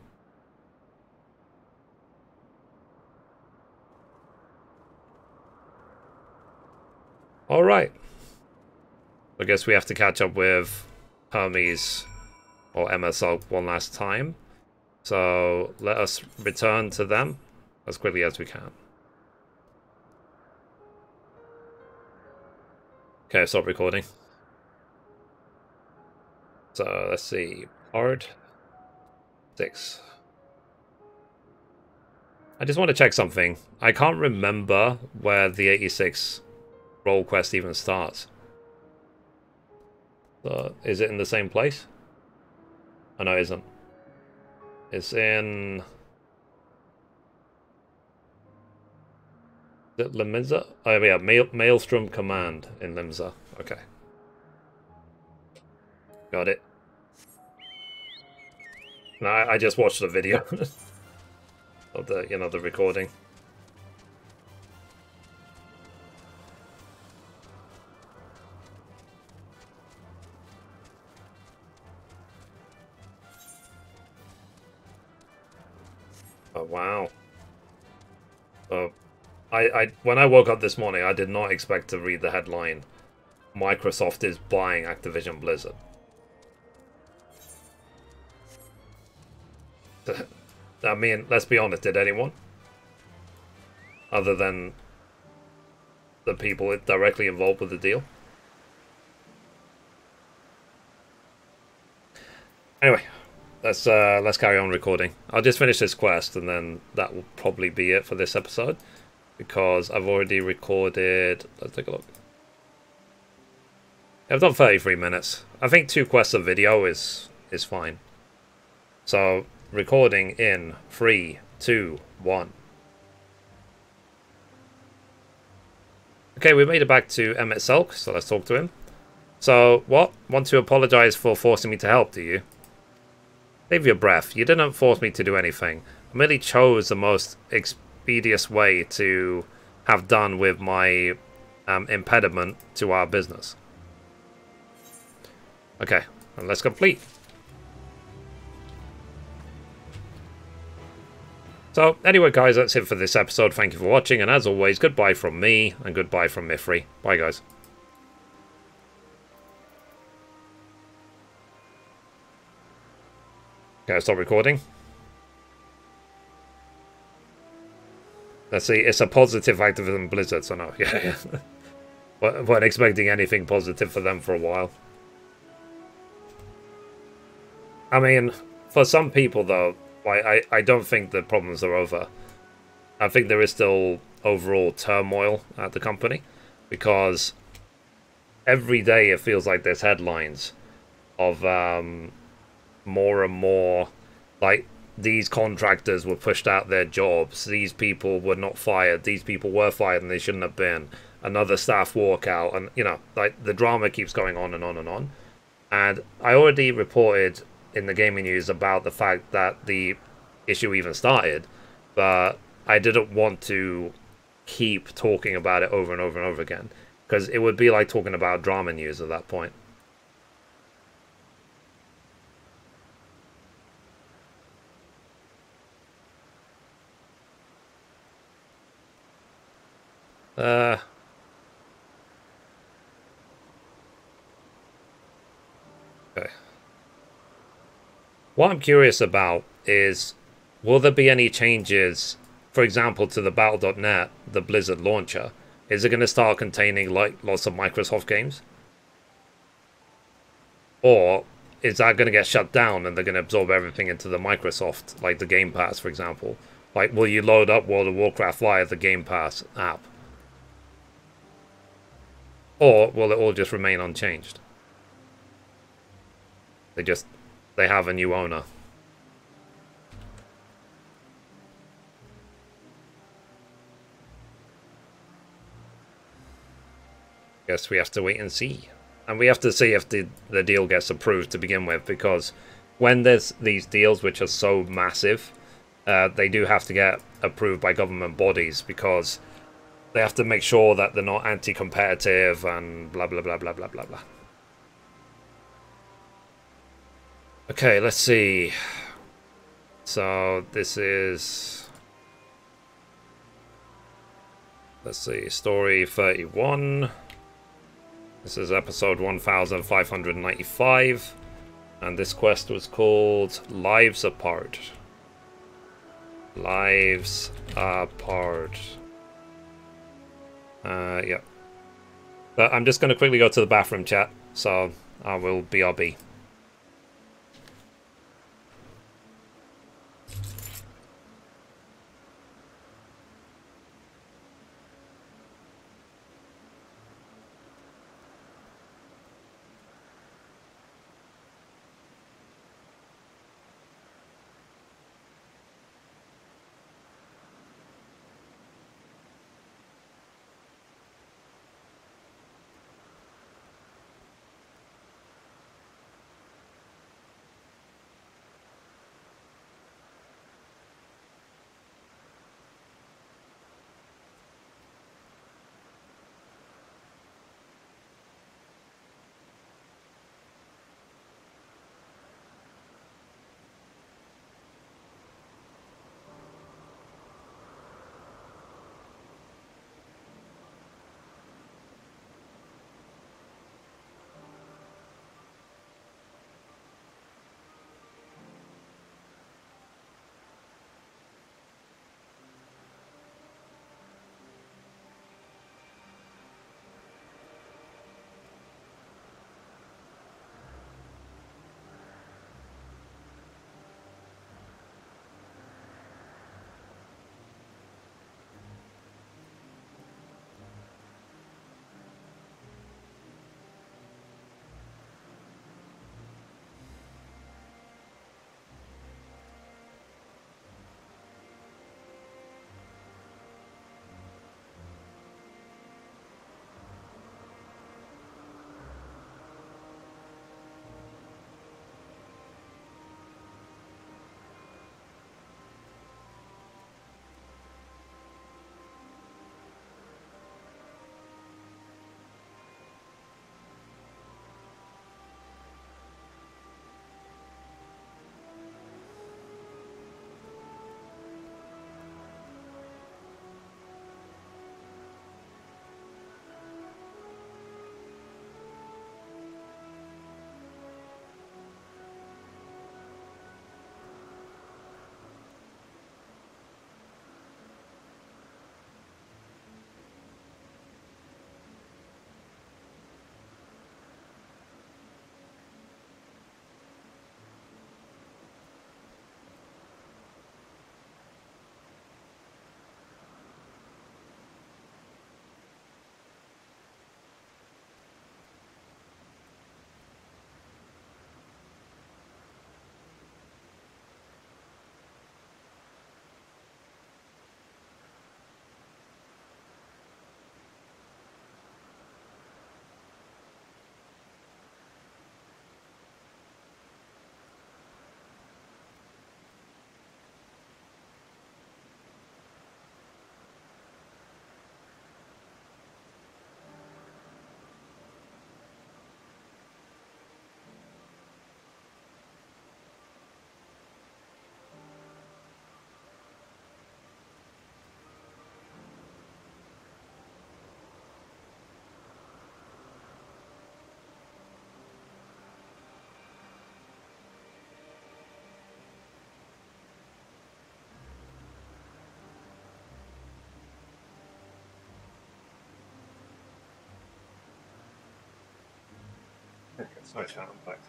Alright. I guess we have to catch up with Hermes or MSL one last time. So let us return to them as quickly as we can. Okay, stop recording. So let's see. Hard 6. I just want to check something. I can't remember where the 86 role quest even starts. So, is it in the same place? Oh no, it isn't. It's in... Is it Limsa? Oh yeah, Maelstrom Command in Limsa. Okay. Got it. No, I just watched the video of the, you know, the recording. Oh wow. When I woke up this morning, I did not expect to read the headline, Microsoft is buying Activision Blizzard. I mean, let's be honest, did anyone? Other than the people directly involved with the deal? Anyway, let's carry on recording. I'll just finish this quest and then that will probably be it for this episode, because I've already recorded... Let's take a look. I've done 33 minutes. I think 2 quests of video is fine. So, recording in 3, 2, 1. Okay, we made it back to Emmett Selk, so let's talk to him. So, what? Want to apologize for forcing me to help, do you? Save your breath. You didn't force me to do anything. I merely chose the most expeditious way to have done with my impediment to our business. Okay, and let's complete. So, anyway guys, that's it for this episode. Thank you for watching, and as always, goodbye from me, and goodbye from Mithrie. Bye guys. Okay, stop recording. Let's see, it's a positive Activision Blizzard, so no, yeah. Weren't expecting anything positive for them for a while. I mean, for some people though, I don't think the problems are over. I think there is still overall turmoil at the company, because every day it feels like there's headlines of more and more, like, these contractors were pushed out their jobs, these people were not fired, these people were fired and they shouldn't have been, another staff walkout, and, you know, like, the drama keeps going on and on and on. And I already reported in the gaming news about the fact that the issue even started, but I didn't want to keep talking about it over and over and over again, because it would be like talking about drama news at that point. Okay. What I'm curious about is, will there be any changes, for example, to the Battle.net, the Blizzard launcher? Is it going to start containing, like, lots of Microsoft games? Or is that going to get shut down and they're going to absorb everything into the Microsoft, like the Game Pass, for example? Like, will you load up World of Warcraft via the Game Pass app? Or will it all just remain unchanged? They have a new owner. Guess we have to wait and see. And we have to see if the deal gets approved to begin with, because when there's these deals which are so massive, they do have to get approved by government bodies, because they have to make sure that they're not anti-competitive and blah blah blah blah blah blah blah. Okay, let's see. So this is, let's see, story 31. This is episode 1595, and this quest was called Lives Apart. Lives Apart. Yeah. But I'm just going to quickly go to the bathroom, chat, so I will BRB. Sorry, chat, I'm back.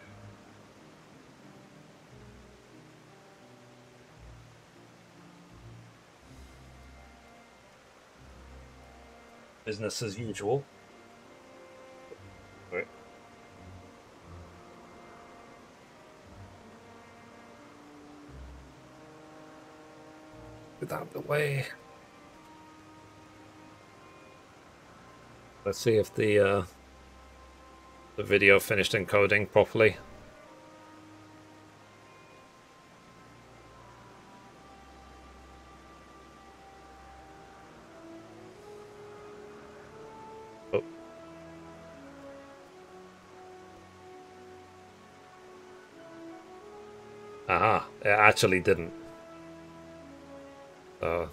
Business as usual. Right. Get out of the way. Let's see if the video finished encoding properly. Oh. Aha, it actually didn't. So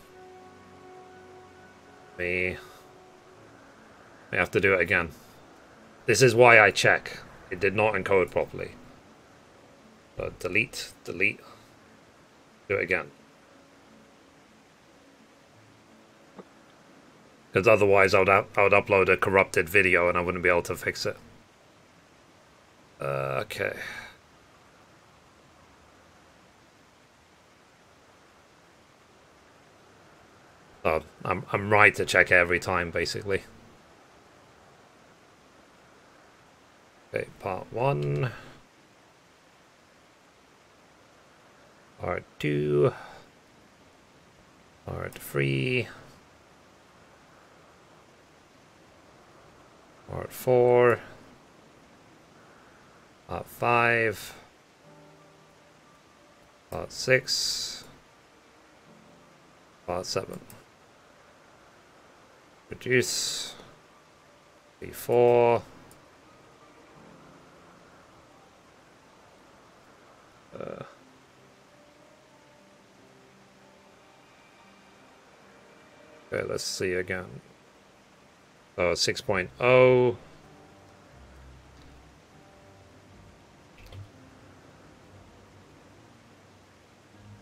we have to do it again. This is why I check. It did not encode properly. But delete. Do it again. Because otherwise I would upload a corrupted video and I wouldn't be able to fix it. Okay. Oh, I'm right to check every time, basically. Okay, part 1. Part 2. Part 3. Part 4. Part 5. Part 6. Part 7. Reduce. B4. Okay, let's see again. So 6.0.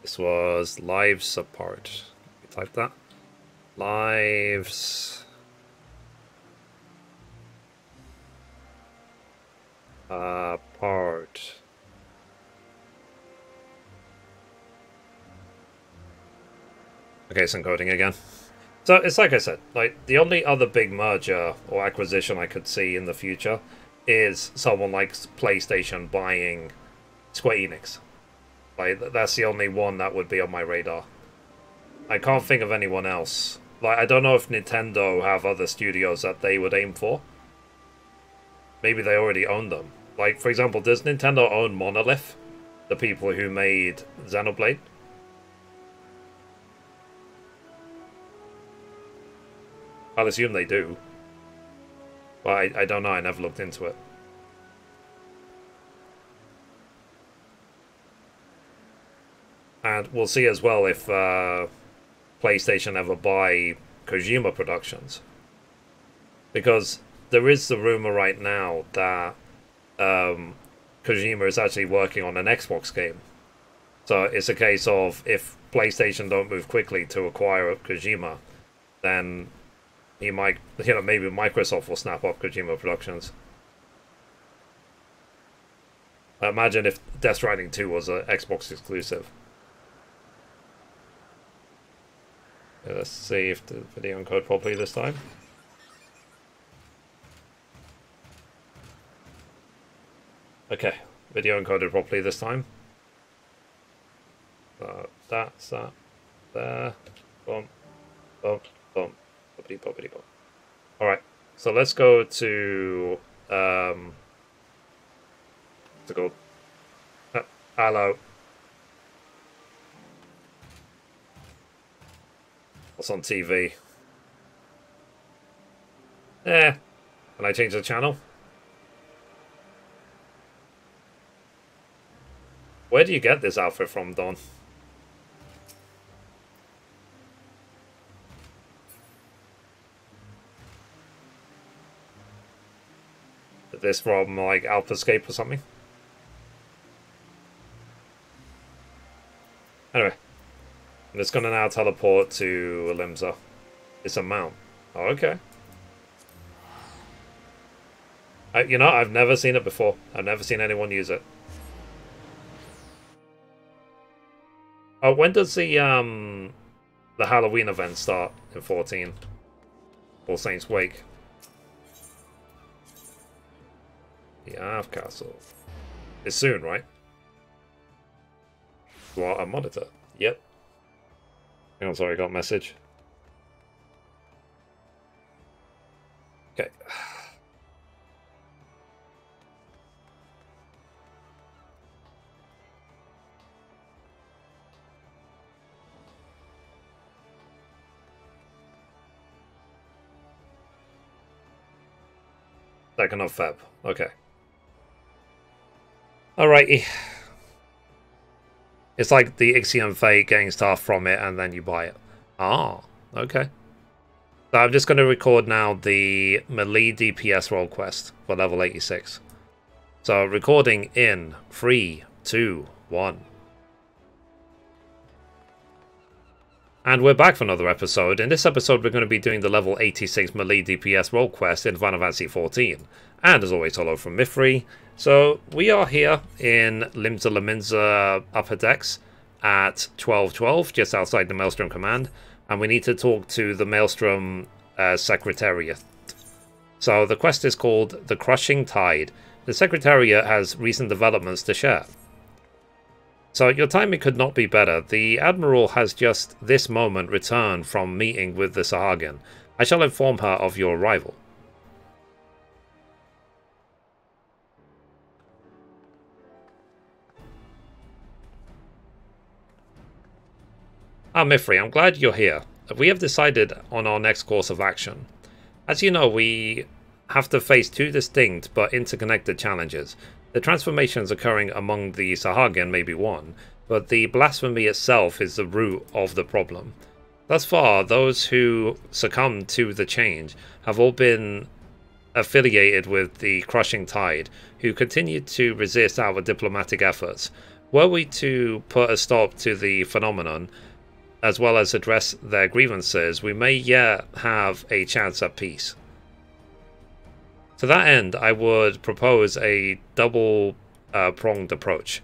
This was lives apart. Type that. Lives apart. Okay, it's encoding again. So it's like I said, like the only other big merger or acquisition I could see in the future is someone like PlayStation buying Square Enix. Like that's the only one that would be on my radar. I can't think of anyone else. Like I don't know if Nintendo have other studios that they would aim for. Maybe they already own them. Like for example, does Nintendo own Monolith? The people who made Xenoblade? I'll assume they do. But I don't know, I never looked into it. And we'll see as well if PlayStation ever buy Kojima Productions. Because there is the rumor right now that Kojima is actually working on an Xbox game. So it's a case of if PlayStation don't move quickly to acquire Kojima, then he might, you know, maybe Microsoft will snap up Kojima Productions. Imagine if Death Stranding 2 was an Xbox exclusive. Okay, let's see if the video encoded properly this time. Okay, video encoded properly this time. That's that. There. Boom. Boom. Boom. Boopity boopity boom. Alright, so let's go to what's it called? Hello. What's on TV? Can I change the channel? Where do you get this outfit from, Don? Is this from, like, Alphascape or something? Anyway. I'm just gonna now teleport to Limsa. It's a mount. Oh, okay. You know, I've never seen it before. I've never seen anyone use it. Oh, when does the Halloween event start in 14? All Saints Wake. The Arv Castle. It's soon, right? What, a monitor? Yep. Hang on, sorry, I got a message. Okay. Second of Feb. Okay. Alrighty. It's like the Ixion Fate getting stuff from it and then you buy it. Ah, okay. So I'm just going to record now the melee DPS role quest for level 86. So recording in 3, 2, 1. And we're back for another episode. In this episode, we're going to be doing the level 86 melee DPS role quest in Final Fantasy XIV. And as always, hello from Mithrie. So we are here in Limsa Laminza Upper Decks at 1212, just outside the Maelstrom Command. And we need to talk to the Maelstrom Secretariat. So the quest is called The Crushing Tide. The Secretariat has recent developments to share. So your timing could not be better. The Admiral has just this moment returned from meeting with the Sahagin. I shall inform her of your arrival. Ah, Mithrie, I'm glad you're here. We have decided on our next course of action. As you know, we have to face two distinct but interconnected challenges. The transformations occurring among the Sahagin may be one, but the blasphemy itself is the root of the problem. Thus far, those who succumbed to the change have all been affiliated with the Crushing Tide, who continue to resist our diplomatic efforts. Were we to put a stop to the phenomenon, as well as address their grievances, we may yet have a chance at peace. To that end, I would propose a double-pronged approach.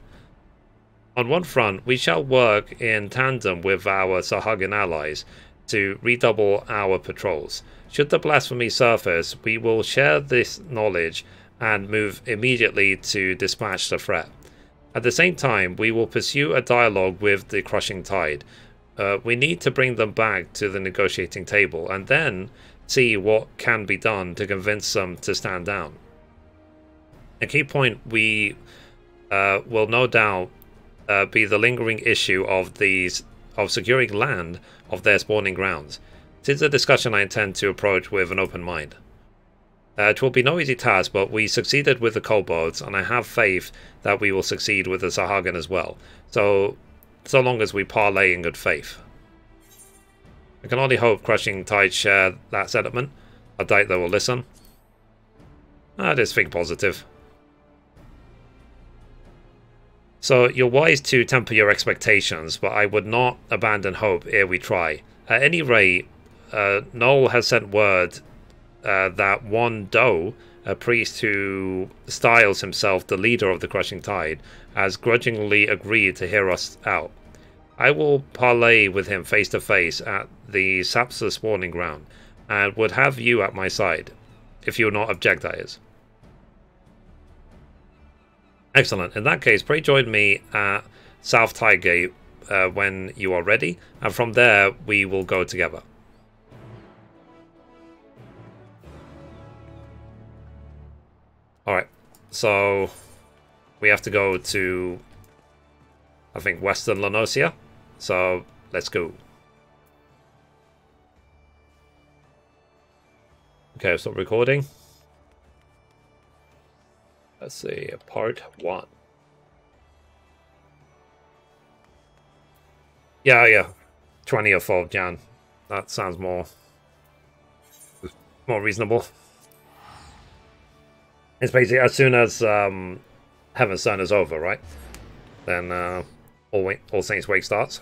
On one front, we shall work in tandem with our Sahagin allies to redouble our patrols. Should the blasphemy surface, we will share this knowledge and move immediately to dispatch the threat. At the same time, we will pursue a dialogue with the Crushing Tide. We need to bring them back to the negotiating table and then see what can be done to convince them to stand down. A key point we will no doubt be the lingering issue of securing land of their spawning grounds. It is a discussion I intend to approach with an open mind. It will be no easy task, but we succeeded with the kobolds, and I have faith that we will succeed with the Sahagin as well. So long as we parlay in good faith. I can only hope Crushing Tide share that sentiment. I doubt they will listen. I just think positive. So you're wise to temper your expectations, but I would not abandon hope ere we try. At any rate, Noel has sent word that one Doe, a priest who styles himself the leader of the Crushing Tide, has grudgingly agreed to hear us out. I will parley with him face to face at the Sapsa spawning ground, and would have you at my side, if you will not object, that is. Excellent. In that case, pray join me at South Tidegate when you are ready, and from there we will go together. Alright, so we have to go to, I think, Western Lanosia. So let's go. Okay, stop recording. Let's see, part 1. Yeah, 20th of Jan. That sounds more reasonable. It's basically as soon as Heaven's Sun is over, right? Then All Saints Wake starts.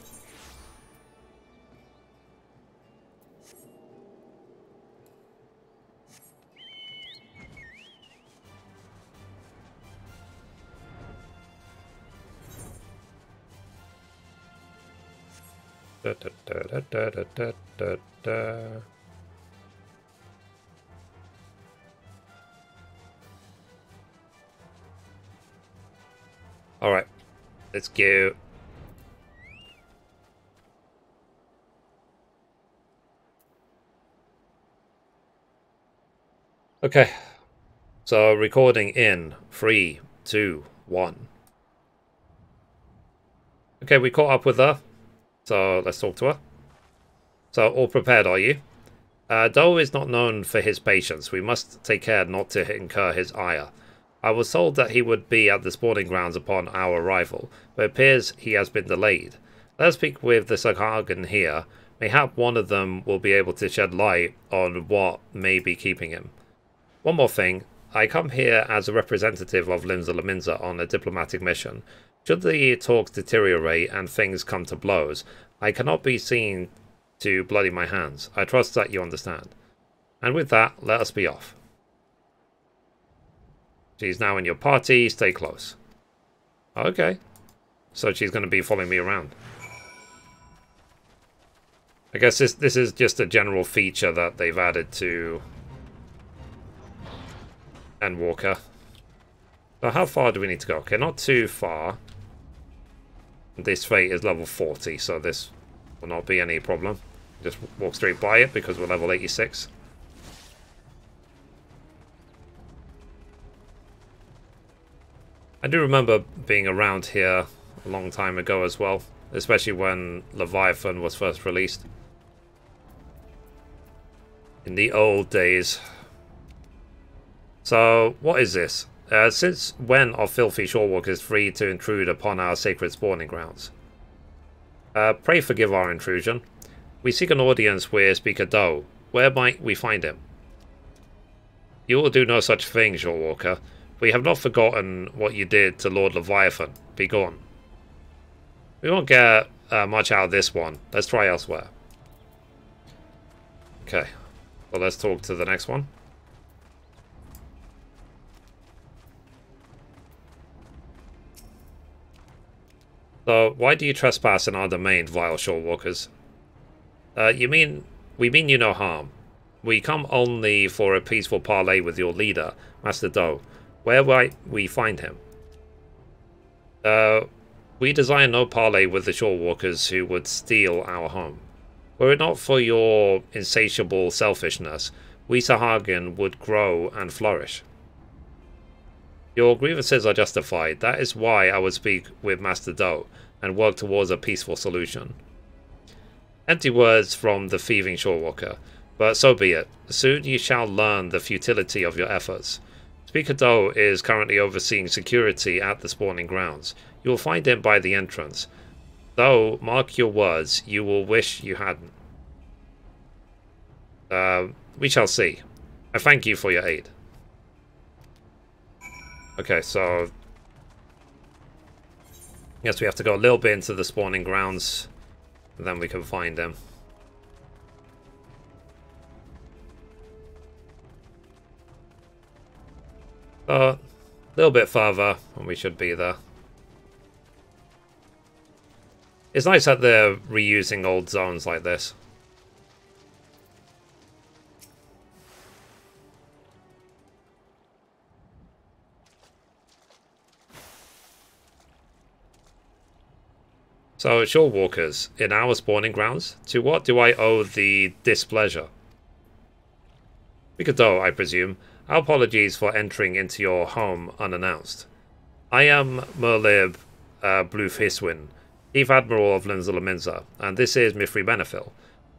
Da, da, da, da, da, da, da, da. All right, let's go. Okay, so recording in 3, 2, 1. Okay, we caught up with her, so let's talk to her. So, all prepared, are you? Doe is not known for his patience. We must take care not to incur his ire. I was told that he would be at the spawning grounds upon our arrival, but it appears he has been delayed. Let us speak with the Sahagin here. Mayhap one of them will be able to shed light on what may be keeping him. One more thing. I come here as a representative of Limsa Laminza on a diplomatic mission. Should the talks deteriorate and things come to blows, I cannot be seen to bloody my hands. I trust that you understand. And with that, let us be off. She's now in your party. Stay close. Okay. So she's going to be following me around. I guess this is just a general feature that they've added to Endwalker. So how far do we need to go? Okay, not too far. This fate is level 40, so this will not be any problem. Just walk straight by it because we're level 86. I do remember being around here a long time ago as well, especially when Leviathan was first released. In the old days. So, what is this? Since when are filthy shorewalkers free to intrude upon our sacred spawning grounds? Pray forgive our intrusion. We seek an audience with Speaker Doe. Where might we find him? You will do no such thing, shorewalker. We have not forgotten what you did to Lord Leviathan. Be gone. We won't get much out of this one. Let's try elsewhere. Okay. Well, let's talk to the next one. So, why do you trespass in our domain, vile shorewalkers? We mean you no harm. We come only for a peaceful parley with your leader, Master Doe. Where might we find him? We desire no parley with the shorewalkers who would steal our home. Were it not for your insatiable selfishness, we Sahagin would grow and flourish. Your grievances are justified. That is why I would speak with Master Doe and work towards a peaceful solution. Empty words from the thieving shorewalker, but so be it. Soon you shall learn the futility of your efforts. Speaker Doe is currently overseeing security at the spawning grounds. You will find him by the entrance. Though, mark your words, you will wish you hadn't. We shall see. I thank you for your aid. Okay, so yes, we have to go a little bit into the spawning grounds, and then we can find him. A little bit further, and we should be there. It's nice that they're reusing old zones like this. So, shorewalkers, in our spawning grounds, to what do I owe the displeasure? Doe, I presume. Our apologies for entering into your home unannounced. I am Merlib Blufhiswin, Chief Admiral of Limsa Laminza, and this is Mithrie Benefil.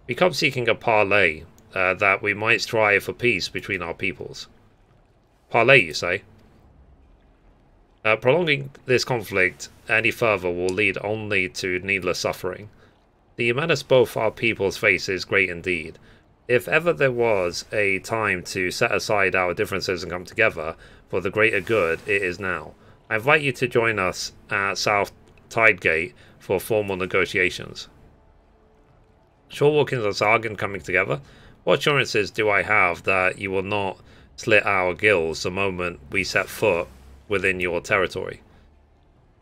We come seeking a parley that we might strive for peace between our peoples. Parley, you say? Prolonging this conflict any further will lead only to needless suffering. The menace both our peoples face is great indeed. If ever there was a time to set aside our differences and come together for the greater good, it is now. I invite you to join us at South Tidegate for formal negotiations. Shorewalkers and Sahagin coming together? What assurances do I have that you will not slit our gills the moment we set foot within your territory?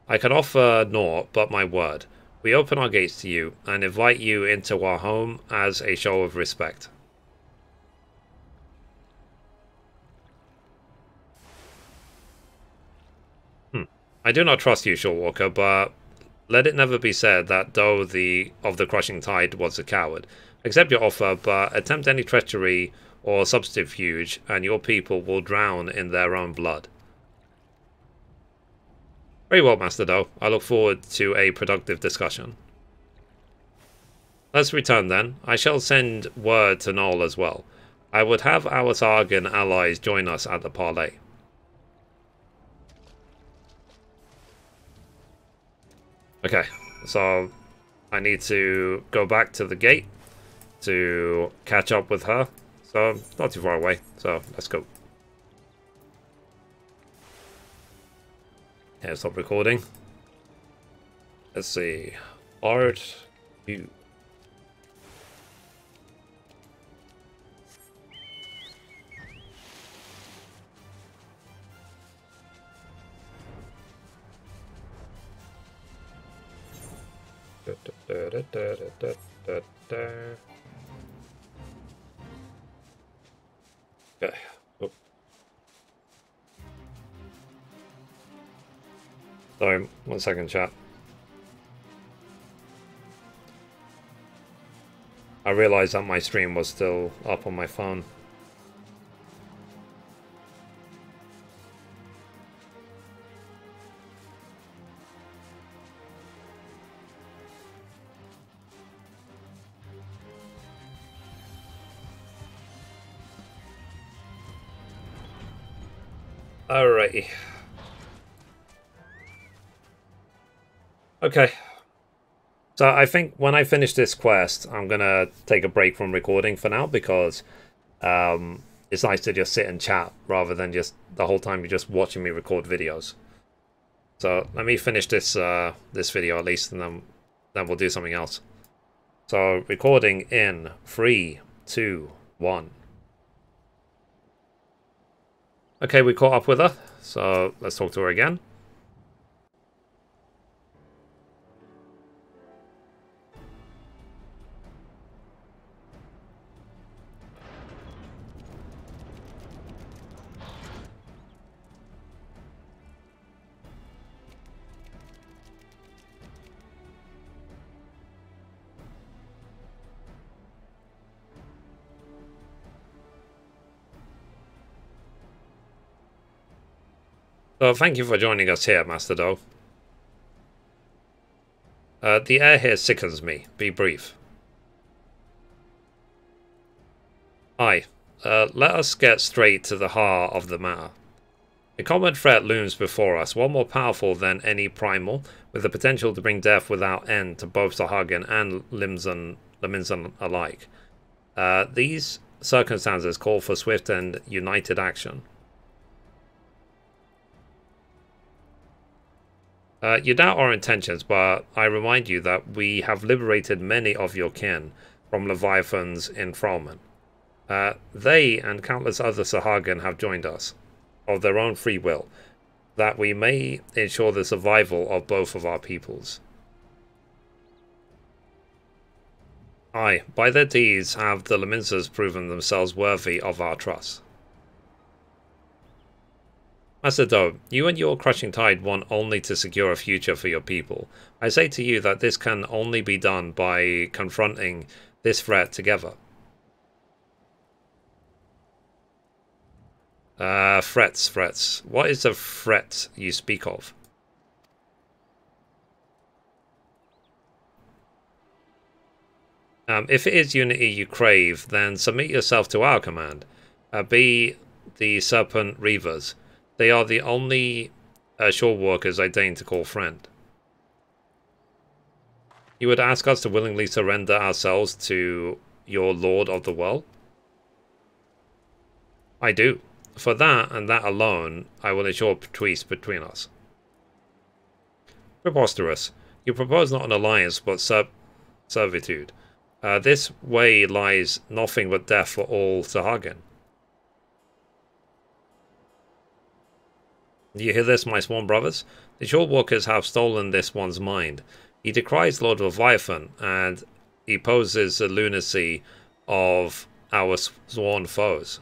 I can offer naught but my word. we open our gates to you and invite you into our home as a show of respect. I do not trust you, Shortwalker, but let it never be said that Doe of the Crushing Tide was a coward. Accept your offer, but attempt any treachery or subterfuge, and your people will drown in their own blood. Very well, Master Doe. I look forward to a productive discussion. Let's return then. I shall send word to Noel as well. I would have our Sahagin allies join us at the parley. Okay, so I need to go back to the gate to catch up with her. So, not too far away. So, let's go. Okay, stop recording. Let's see. Art. You. Okay. Oh. Sorry, 1 second, chat. I realized that my stream was still up on my phone. Alrighty. Okay. So I think when I finish this quest, I'm gonna take a break from recording for now because it's nice to just sit and chat rather than just the whole time you're just watching me record videos. So let me finish this this video at least, and then we'll do something else. So recording in 3, 2, 1. Okay, we caught up with her, so let's talk to her again. So thank you for joining us here, Master Doe. The air here sickens me. Be brief. Aye. Let us get straight to the heart of the matter. A common threat looms before us, one more powerful than any primal, with the potential to bring death without end to both Sahagin and Limizan alike. These circumstances call for swift and united action. You doubt our intentions, but I remind you that we have liberated many of your kin from Leviathan's enthrallment. They and countless other Sahagin have joined us, of their own free will, that we may ensure the survival of both of our peoples. Aye, by their deeds have the Limizans proven themselves worthy of our trust. Master Doe, you and your Crushing Tide want only to secure a future for your people. I say to you that this can only be done by confronting this threat together. Threats. What is the threat you speak of? If it is unity you crave, then submit yourself to our command. Be the Serpent Reavers. They are the only shore workers I deign to call friend. You would ask us to willingly surrender ourselves to your Lord of the World? I do. For that, and that alone, I will ensure peace between us. Preposterous. You propose not an alliance, but servitude. This way lies nothing but death for all Sahagin. Do you hear this, my sworn brothers? The shore walkers have stolen this one's mind. He decries Lord Leviathan, and he opposes the lunacy of our sworn foes.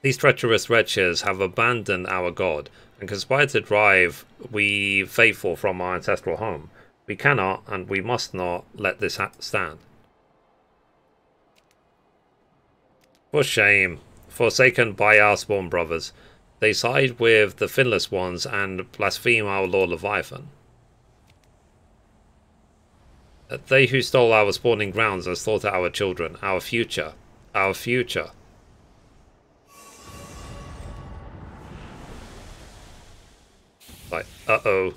These treacherous wretches have abandoned our god, and conspire to drive we faithful from our ancestral home. We cannot, and we must not, let this stand. For shame, forsaken by our spawn brothers, they side with the finless ones and blaspheme our Lord Leviathan. They who stole our spawning grounds and slaughtered our children, our future, our future. Like, uh-oh.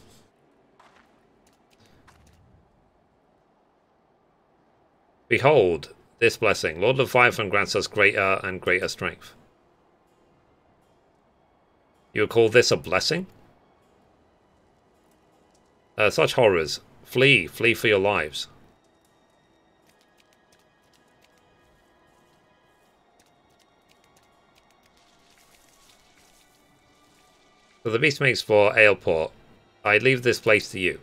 Behold this blessing. Lord Leviathan grants us greater and greater strength. You would call this a blessing? Such horrors. Flee. Flee for your lives. So the beast makes for Aleport. I leave this place to you.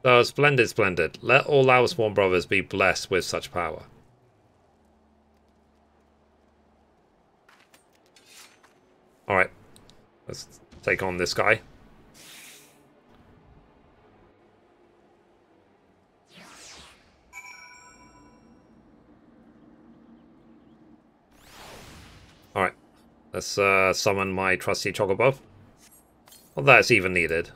So, splendid, splendid. Let all our spawn brothers be blessed with such power. Alright. Let's take on this guy. Alright. Let's summon my trusty Chocobo. Well, that's even needed.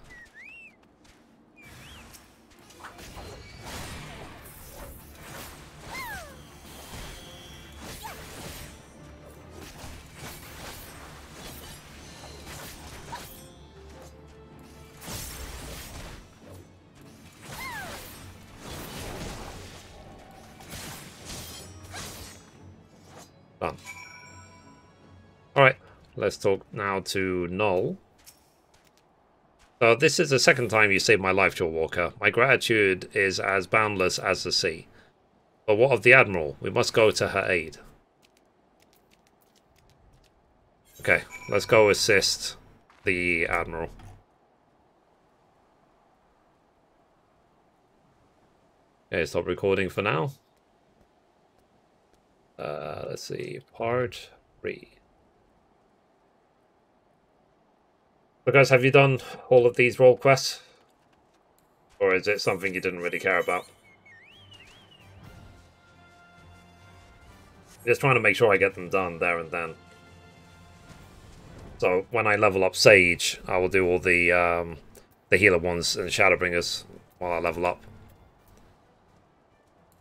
Done. Alright, let's talk now to Null. So this is the second time you saved my life, Jawwalker. My gratitude is as boundless as the sea. But what of the Admiral? We must go to her aid. Okay, let's go assist the Admiral. Okay, stop recording for now. Let's see, part 3. So guys, have you done all of these role quests? Or is it something you didn't really care about? Just trying to make sure I get them done there and then. So when I level up Sage, I will do all the healer ones and Shadowbringers while I level up.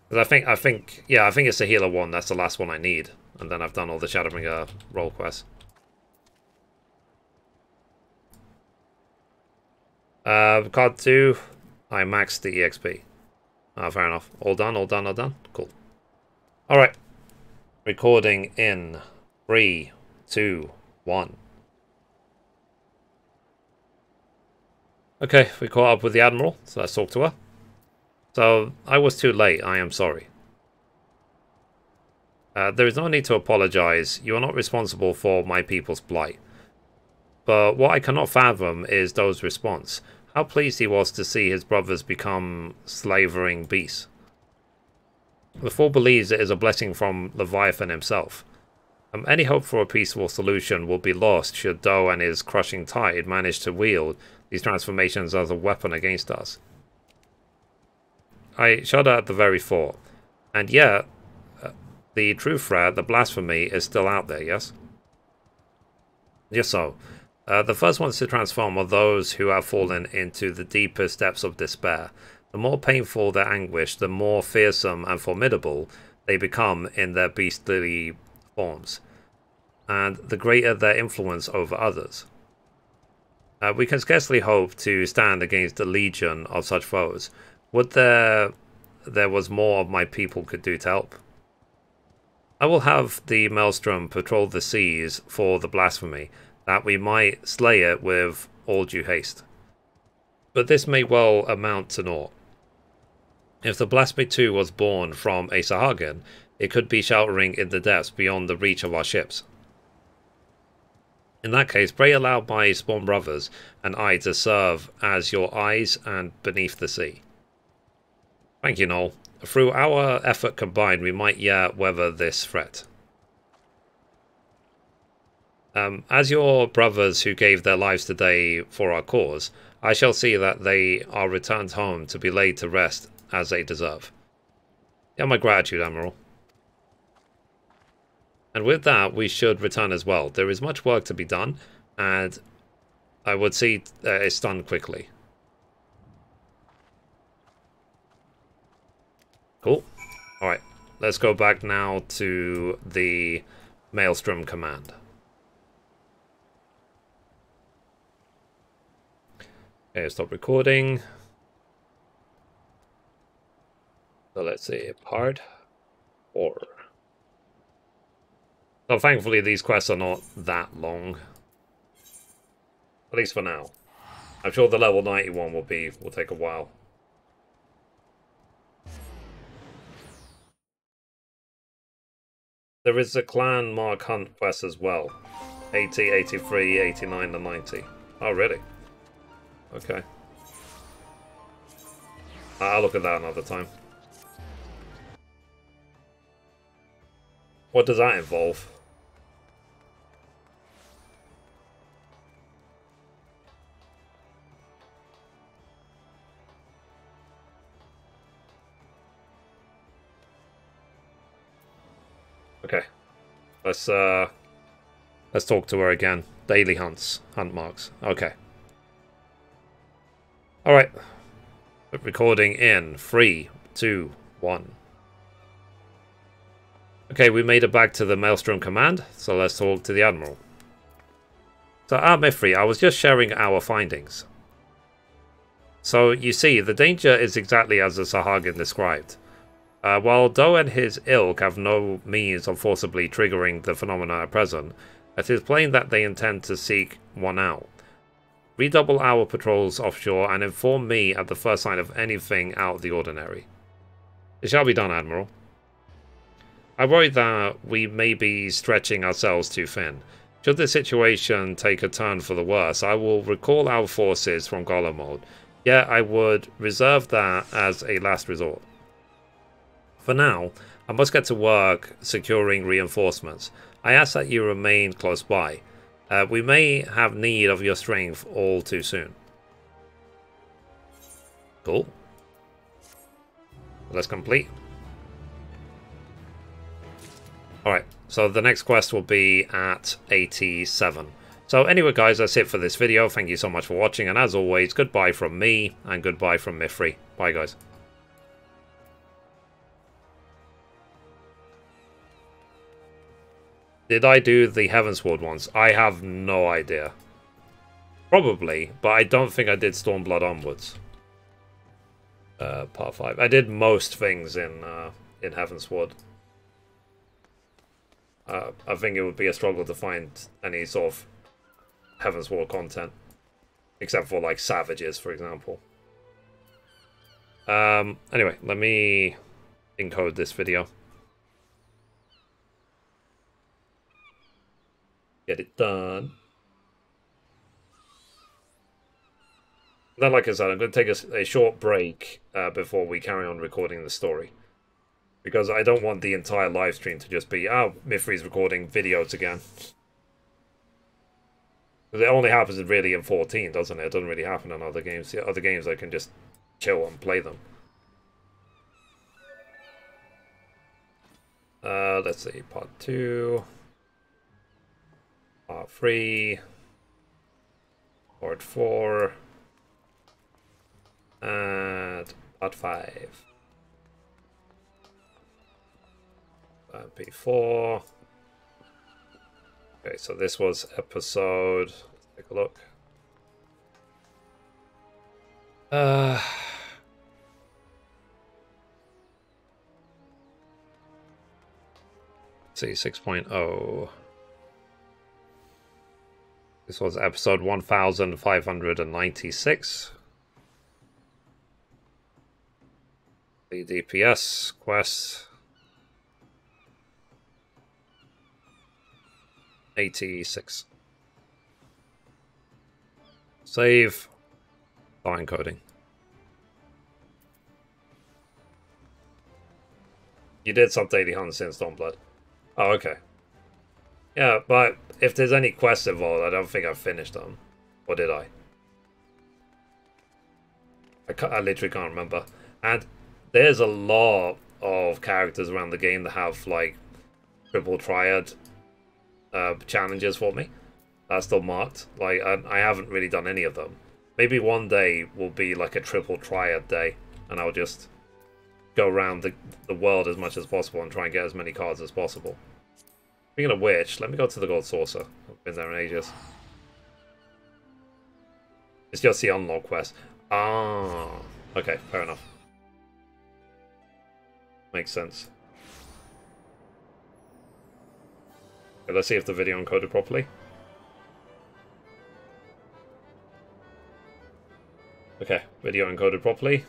Because I think it's the healer one. That's the last one I need, and then I've done all the Shadowbringer role quests. Card 2, I maxed the EXP. Fair enough. All done, all done, all done. Cool. All right. Recording in 3, 2, 1. Okay, we caught up with the Admiral, so let's talk to her. So, I was too late, I am sorry. There is no need to apologize. You are not responsible for my people's plight. But what I cannot fathom is Doe's response. How pleased he was to see his brothers become slavering beasts. The fool believes it is a blessing from Leviathan himself. Any hope for a peaceful solution will be lost should Doe and his crushing tide manage to wield these transformations as a weapon against us. I shudder at the very thought. And yet, the true threat, the blasphemy, is still out there, yes? Yes, so. The first ones to transform are those who have fallen into the deepest depths of despair. The more painful their anguish, the more fearsome and formidable they become in their beastly forms, and the greater their influence over others. We can scarcely hope to stand against a legion of such foes. Would there was more my people could do to help. I will have the Maelstrom patrol the seas for the blasphemy, that we might slay it with all due haste. But this may well amount to naught. If the Blasphemy 2 was born from a Sahagin, it could be sheltering in the depths beyond the reach of our ships. In that case, pray allow my spawn brothers and I to serve as your eyes and beneath the sea. Thank you, Noel. Through our effort combined, we might yet weather this threat. As your brothers who gave their lives today for our cause, I shall see that they are returned home to be laid to rest as they deserve. You have my gratitude, Admiral. And with that, we should return as well. There is much work to be done, and I would see it's done quickly. Cool. Alright, let's go back now to the Maelstrom command. Okay, stop recording. So let's see, part 4. So thankfully these quests are not that long. At least for now. I'm sure the level 91 will take a while. There is a clan Mark Hunt quest as well. 80, 83, 89, and 90. Oh, really? Okay. I'll look at that another time. What does that involve? Okay. Let's talk to her again. Daily hunts. Hunt marks. Okay. Alright. Recording in 3, 2, 1. Okay, we made it back to the Maelstrom command, so let's talk to the Admiral. So, Mithrie, I was just sharing our findings. So, you see, the danger is exactly as the Sahagin described. While Doe and his ilk have no means of forcibly triggering the phenomena at present, it is plain that they intend to seek one out. Redouble our patrols offshore and inform me at the first sign of anything out of the ordinary. It shall be done, Admiral. I worry that we may be stretching ourselves too thin. Should the situation take a turn for the worse, I will recall our forces from Golem mode, yet I would reserve that as a last resort. For now, I must get to work securing reinforcements. I ask that you remain close by. We may have need of your strength all too soon. Cool. Let's complete. Alright, so the next quest will be at 87. So anyway guys, that's it for this video. Thank you so much for watching, and as always, goodbye from me, and goodbye from Mithrie. Bye guys. Did I do the Heavensward ones? I have no idea. Probably, but I don't think I did Stormblood onwards. Part 5. I did most things in Heavensward. I think it would be a struggle to find any sort of Heavensward content. Except for, like, Savages, for example. Anyway, let me encode this video. Get it done. Then, like I said, I'm going to take a short break before we carry on recording the story. Because I don't want the entire live stream to just be, oh, Mithrie's recording videos again. Because it only happens really in 14, doesn't it? It doesn't really happen in other games. The other games I can just chill and play them. Let's see, part 2. Part 3, part 4, and part 5. P4. Okay, so this was episode. Let's take a look. Let's see, 6.0. This was episode 1596. The DPS quest. 86. Save. Fine coding. You did sub daily hunt since Dawnblood. Oh, okay. Yeah, but if there's any quests involved, I don't think I've finished them. Or did I? I literally can't remember. And there's a lot of characters around the game that have, like, triple triad challenges for me. That's still marked. Like, I haven't really done any of them. Maybe one day will be, like, a triple triad day. And I'll just go around the world as much as possible and try and get as many cards as possible. Speaking of which, let me go to the Gold Saucer. I've been there in ages. It's just the unlock quest. Ah, okay, fair enough. Makes sense. Okay, let's see if the video encoded properly. Okay, video encoded properly.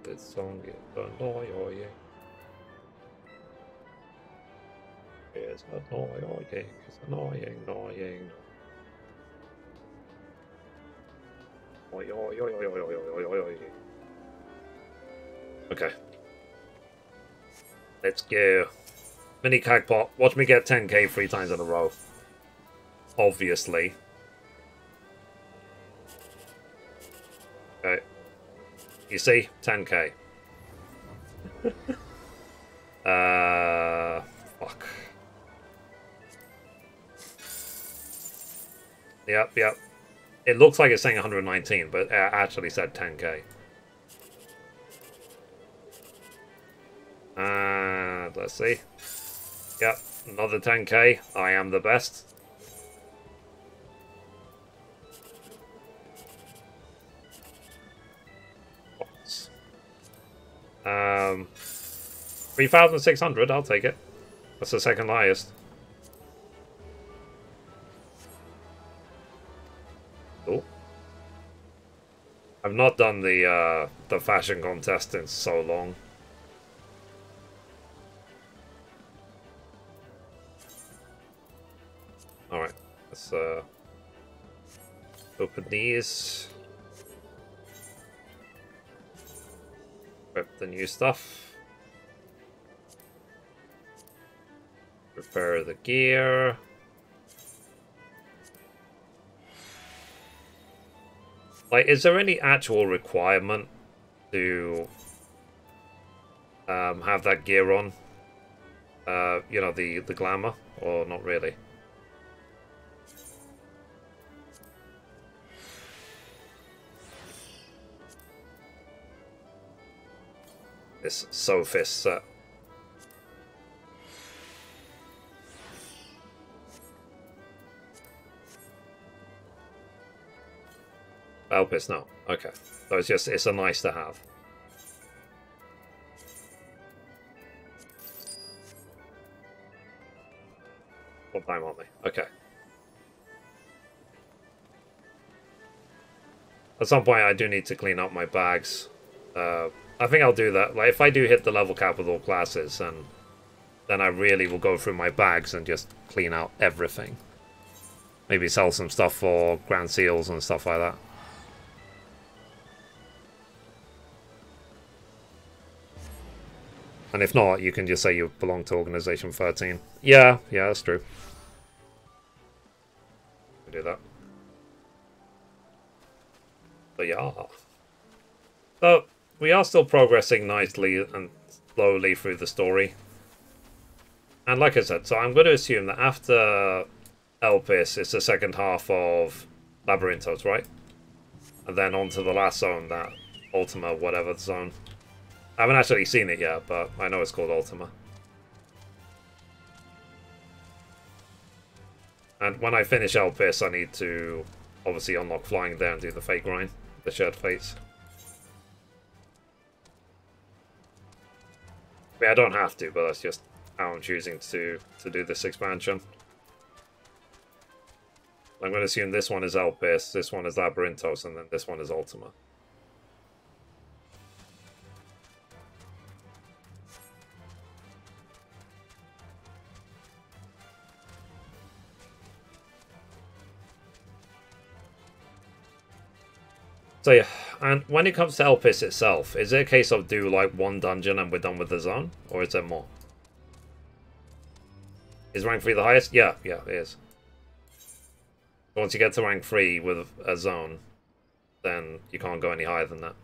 This song is annoying. It's annoying. It's annoying. Okay. Let's go. Mini Cagpot. Watch me get 10k 3 times in a row. Obviously. Okay. You see? 10k. Fuck. Yep. It looks like it's saying 119, but it actually said 10k. And let's see. Yep, another 10k. I am the best. Um, 3,600, I'll take it. That's the second highest. Cool. I've not done the fashion contest in so long. Alright, let's open these. Prep the new stuff. Prepare the gear. Like, is there any actual requirement to have that gear on? You know, the glamour, or not really? This Sophist set. Elpis, no. Okay. So it's a nice to have. What time are they? Okay. At some point I do need to clean up my bags. I think I'll do that. Like, if I do hit the level cap with all classes, and then I really will go through my bags and just clean out everything. Maybe sell some stuff for Grand Seals and stuff like that. And if not, you can just say you belong to Organization 13. Yeah, that's true. We do that. But yeah. So, we are still progressing nicely and slowly through the story. And like I said, so I'm going to assume that after Elpis, it's the second half of Labyrinthos, right? And then on to the last zone, that Ultima, whatever zone. I haven't actually seen it yet, but I know it's called Ultima. And when I finish Elpis, I need to obviously unlock Flying there and do the Fate grind, the Shared Fates. I mean, I don't have to, but that's just how I'm choosing to do this expansion. I'm going to assume this one is Elpis, this one is Labyrinthos, and then this one is Ultima. So yeah, and when it comes to Elpis itself, is it a case of do like one dungeon and we're done with the zone? Or is there more? Is rank 3 the highest? Yeah, it is. Once you get to rank 3 with a zone, then you can't go any higher than that.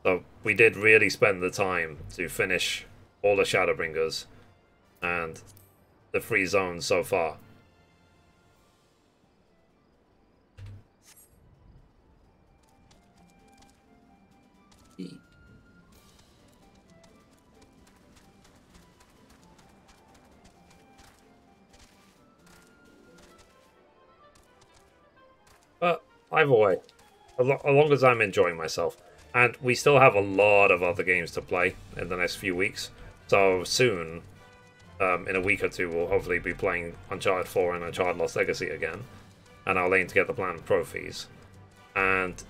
So we did really spend the time to finish all the Shadowbringers and the 3 zones so far. But either way, as long as I'm enjoying myself. And we still have a lot of other games to play in the next few weeks. So soon, in a week or two, we'll hopefully be playing Uncharted 4 and Uncharted Lost Legacy again. And I'll aim to get the planned trophies. And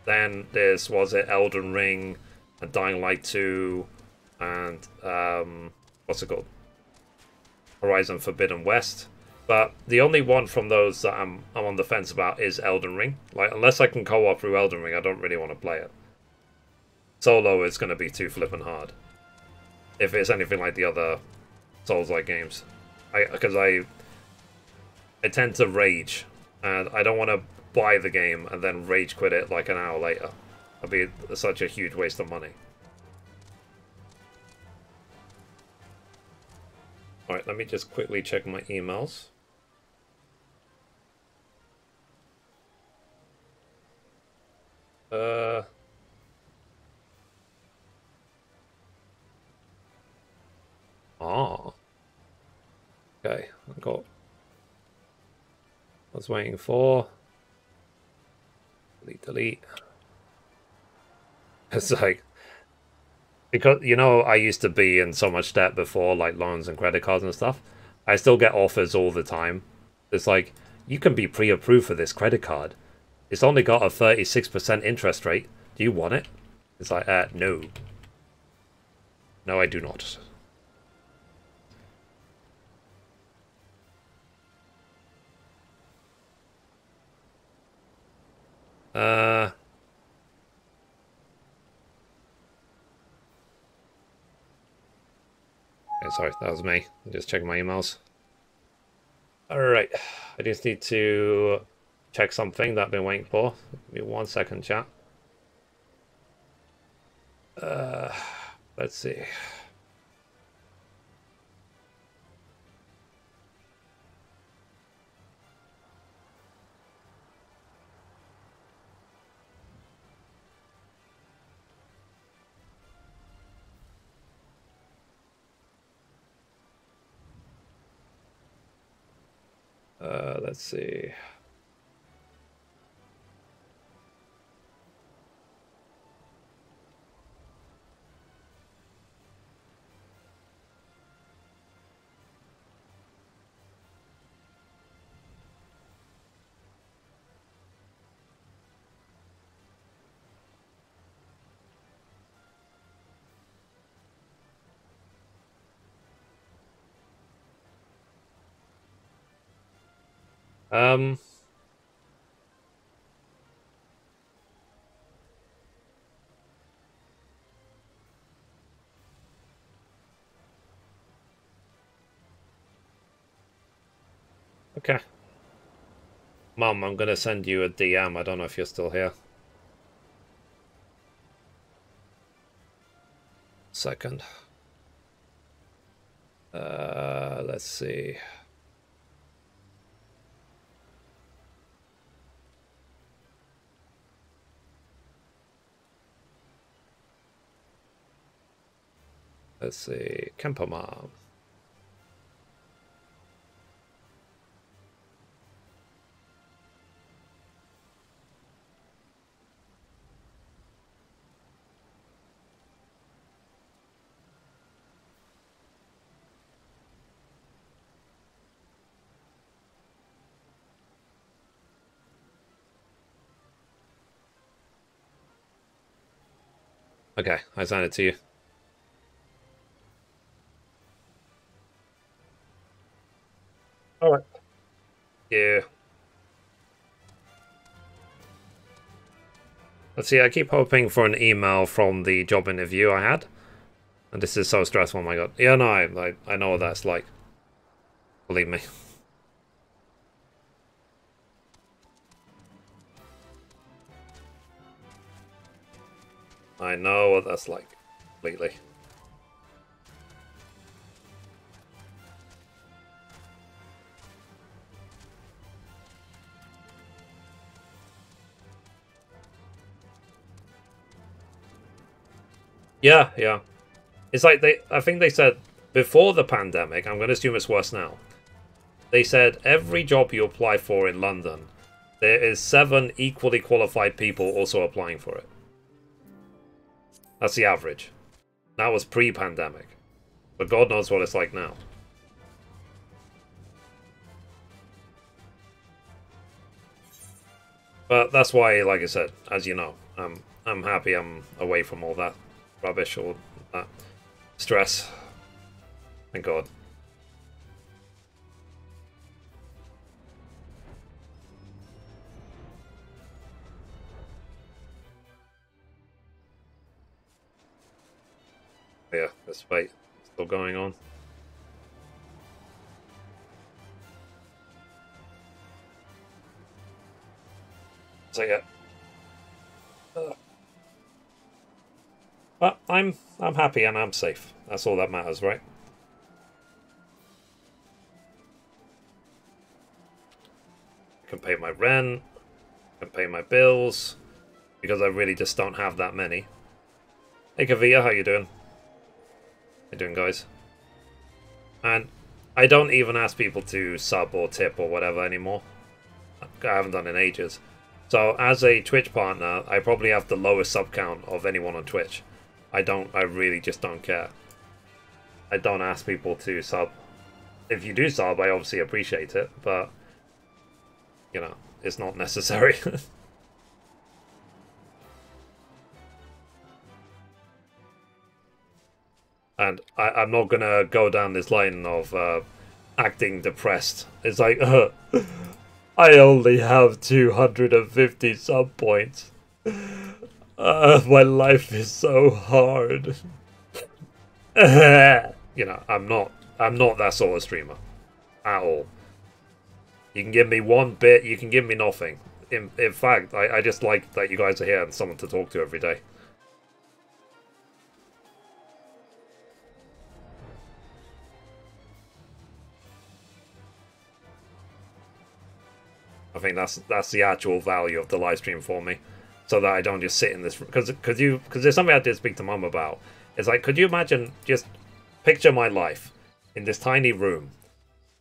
then there's, was it Elden Ring and Dying Light 2 and what's it called? Horizon Forbidden West. But the only one from those that I'm on the fence about is Elden Ring. Like, unless I can co-op through Elden Ring, I don't really want to play it. Solo is going to be too flippin' hard. If it's anything like the other Souls-like games. Because I tend to rage. And I don't want to buy the game and then rage quit it like an hour later. That'd be such a huge waste of money. Alright, let me just quickly check my emails. Okay, I got... I was waiting for... Delete. It's like... Because, you know, I used to be in so much debt before, like loans and credit cards and stuff. I still get offers all the time. It's like, you can be pre-approved for this credit card. It's only got a 36% interest rate. Do you want it? It's like, no. No, I do not. Okay, sorry, that was me. I'm just checking my emails. Alright, I just need to check something that I've been waiting for. Give me 1 second, chat. Let's see. Let's see. Okay. Mom, I'm gonna send you a DM. I don't know if you're still here. Second. Let's see. Let's see. Kempo Mom. Okay, I sent it to you. Alright. Yeah. Let's see, I keep hoping for an email from the job interview I had. And this is so stressful, oh my god. Yeah, no, I know what that's like. Believe me. I know what that's like. Completely. Yeah, yeah. It's like I think they said before the pandemic, I'm going to assume it's worse now. They said every job you apply for in London, there is 7 equally qualified people also applying for it. That's the average. That was pre-pandemic. But God knows what it's like now. But that's why, like I said, as you know, I'm happy I'm away from all that rubbish or that stress. Thank God. Yeah, this fight still going on. So yeah. But I'm happy and I'm safe. That's all that matters, right? I can pay my rent, I can pay my bills, because I really just don't have that many. Hey Kavia, how you doing? How you doing, guys? And I don't even ask people to sub or tip or whatever anymore. I haven't done in ages. So as a Twitch partner, I probably have the lowest sub count of anyone on Twitch. I really just don't care. I don't ask people to sub. If you do sub, I obviously appreciate it, but you know, it's not necessary. And I'm not gonna go down this line of acting depressed. It's like, I only have 250 sub points. My life is so hard. You know, I'm not that sort of streamer at all. You can give me 1 bit, you can give me nothing. In fact, I just like that you guys are here and someone to talk to every day. I think that's the actual value of the live stream for me, so that I don't just sit in this, because there's something I did speak to Mum about. It's like, could you imagine, just picture my life in this tiny room.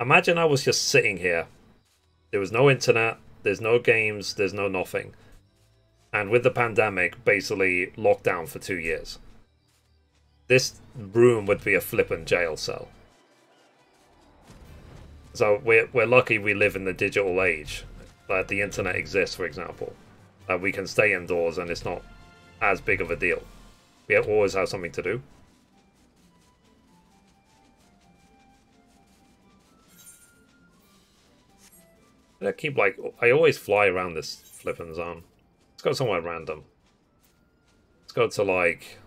Imagine I was just sitting here. There was no internet, there's no games, there's no nothing. And with the pandemic, basically locked down for 2 years. This room would be a flippin' jail cell. So we're lucky we live in the digital age. That the internet exists, for example. That we can stay indoors and it's not as big of a deal. We always have something to do. I always fly around this flippin' zone. Let's go somewhere random. Let's go to like...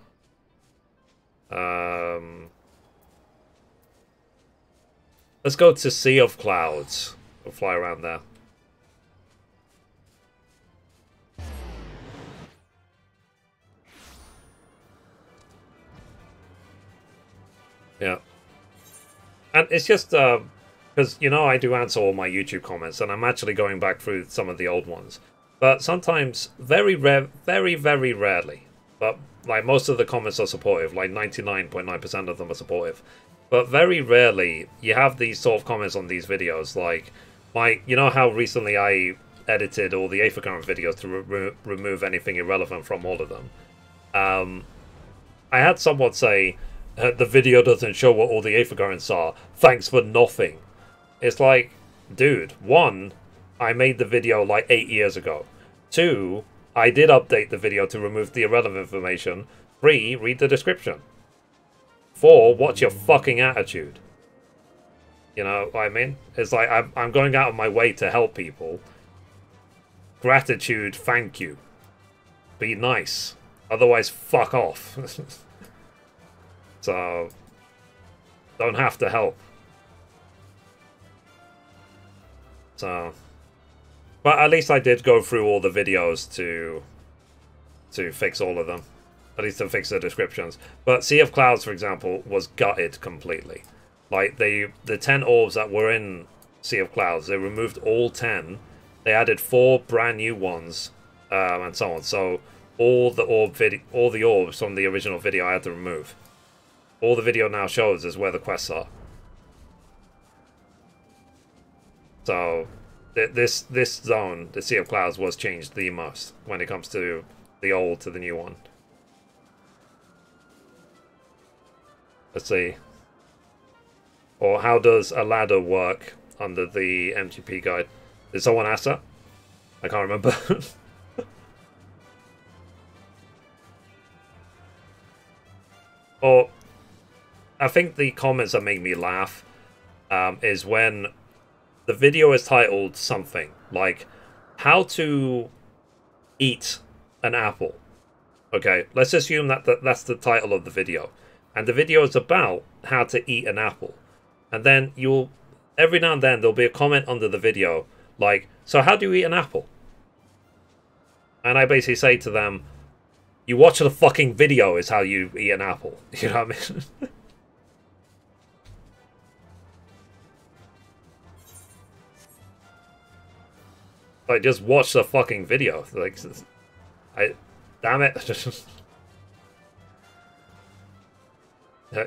let's go to Sea of Clouds. We'll fly around there. Yeah. And it's just, because, you know, I do answer all my YouTube comments, and I'm actually going back through some of the old ones. But sometimes, very rarely, but, like, most of the comments are supportive, like 99.9% of them are supportive. But very rarely, you have these sort of comments on these videos, like, you know how recently I edited all the FFXIV videos to remove anything irrelevant from all of them? I had someone say, the video doesn't show what all the FFXIVs are. Thanks for nothing. It's like, dude, 1, I made the video like 8 years ago. 2, I did update the video to remove the irrelevant information. 3, read the description. 4, watch your fucking attitude. You know what I mean? It's like, I'm going out of my way to help people. Gratitude, thank you. Be nice. Otherwise, fuck off. So, don't have to help. So, but at least I did go through all the videos to fix all of them. At least to fix the descriptions. But Sea of Clouds, for example, was gutted completely. Like, the 10 orbs that were in Sea of Clouds, they removed all 10. They added 4 brand new ones, and so on. So, all the orbs from the original video I had to remove. All the video now shows is where the quests are. So, this zone, the Sea of Clouds, was changed the most when it comes to the old to the new one. Let's see. Or how does a ladder work under the MGP guide? Did someone ask that? I can't remember. Or, I think the comments that make me laugh is when the video is titled something like how to eat an apple. Okay, let's assume that that's the title of the video. And the video is about how to eat an apple. And then every now and then there'll be a comment under the video like, so how do you eat an apple? And I basically say to them, you watch the fucking video is how you eat an apple. You know what I mean? Like, just watch the fucking video. Like, damn it.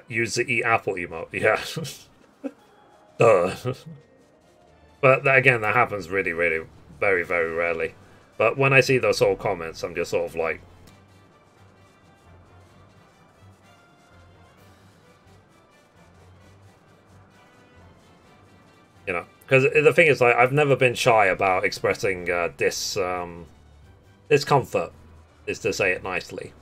Use the eat apple emote. Yeah. Duh. But again, that happens really, really, very, very rarely. But when I see those sort of comments, I'm just sort of like, you know, because the thing is, like, I've never been shy about expressing discomfort, is to say it nicely.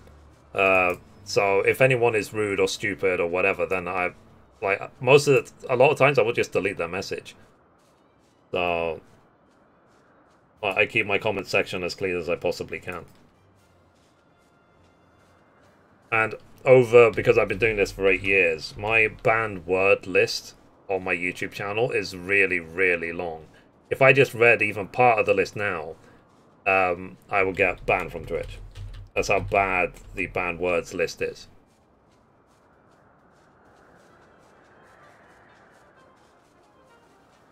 So if anyone is rude or stupid or whatever, then a lot of times I will just delete their message. So I keep my comment section as clean as I possibly can. And because I've been doing this for 8 years, my banned word list on my YouTube channel is really, really long. If I just read even part of the list now, I will get banned from Twitch. That's how bad the banned words list is.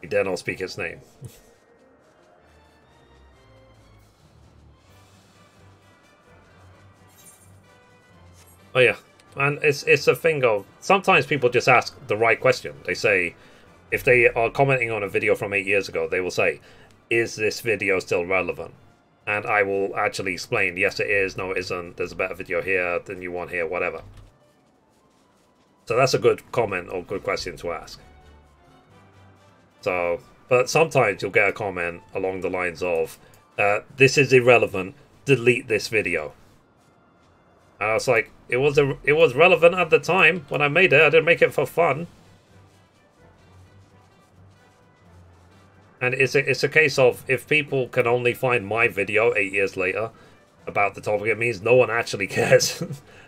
You dare not speak its name. Oh yeah, and it's a thing of, sometimes people just ask the right question. They say, if they are commenting on a video from 8 years ago, they will say, is this video still relevant? And I will actually explain, yes it is, no it isn't, there's a better video here, the new one here, whatever. So that's a good comment or good question to ask. So, but sometimes you'll get a comment along the lines of, this is irrelevant, delete this video. And I was like, it was relevant at the time when I made it. I didn't make it for fun. And it's a case of, if people can only find my video 8 years later about the topic, it means no one actually cares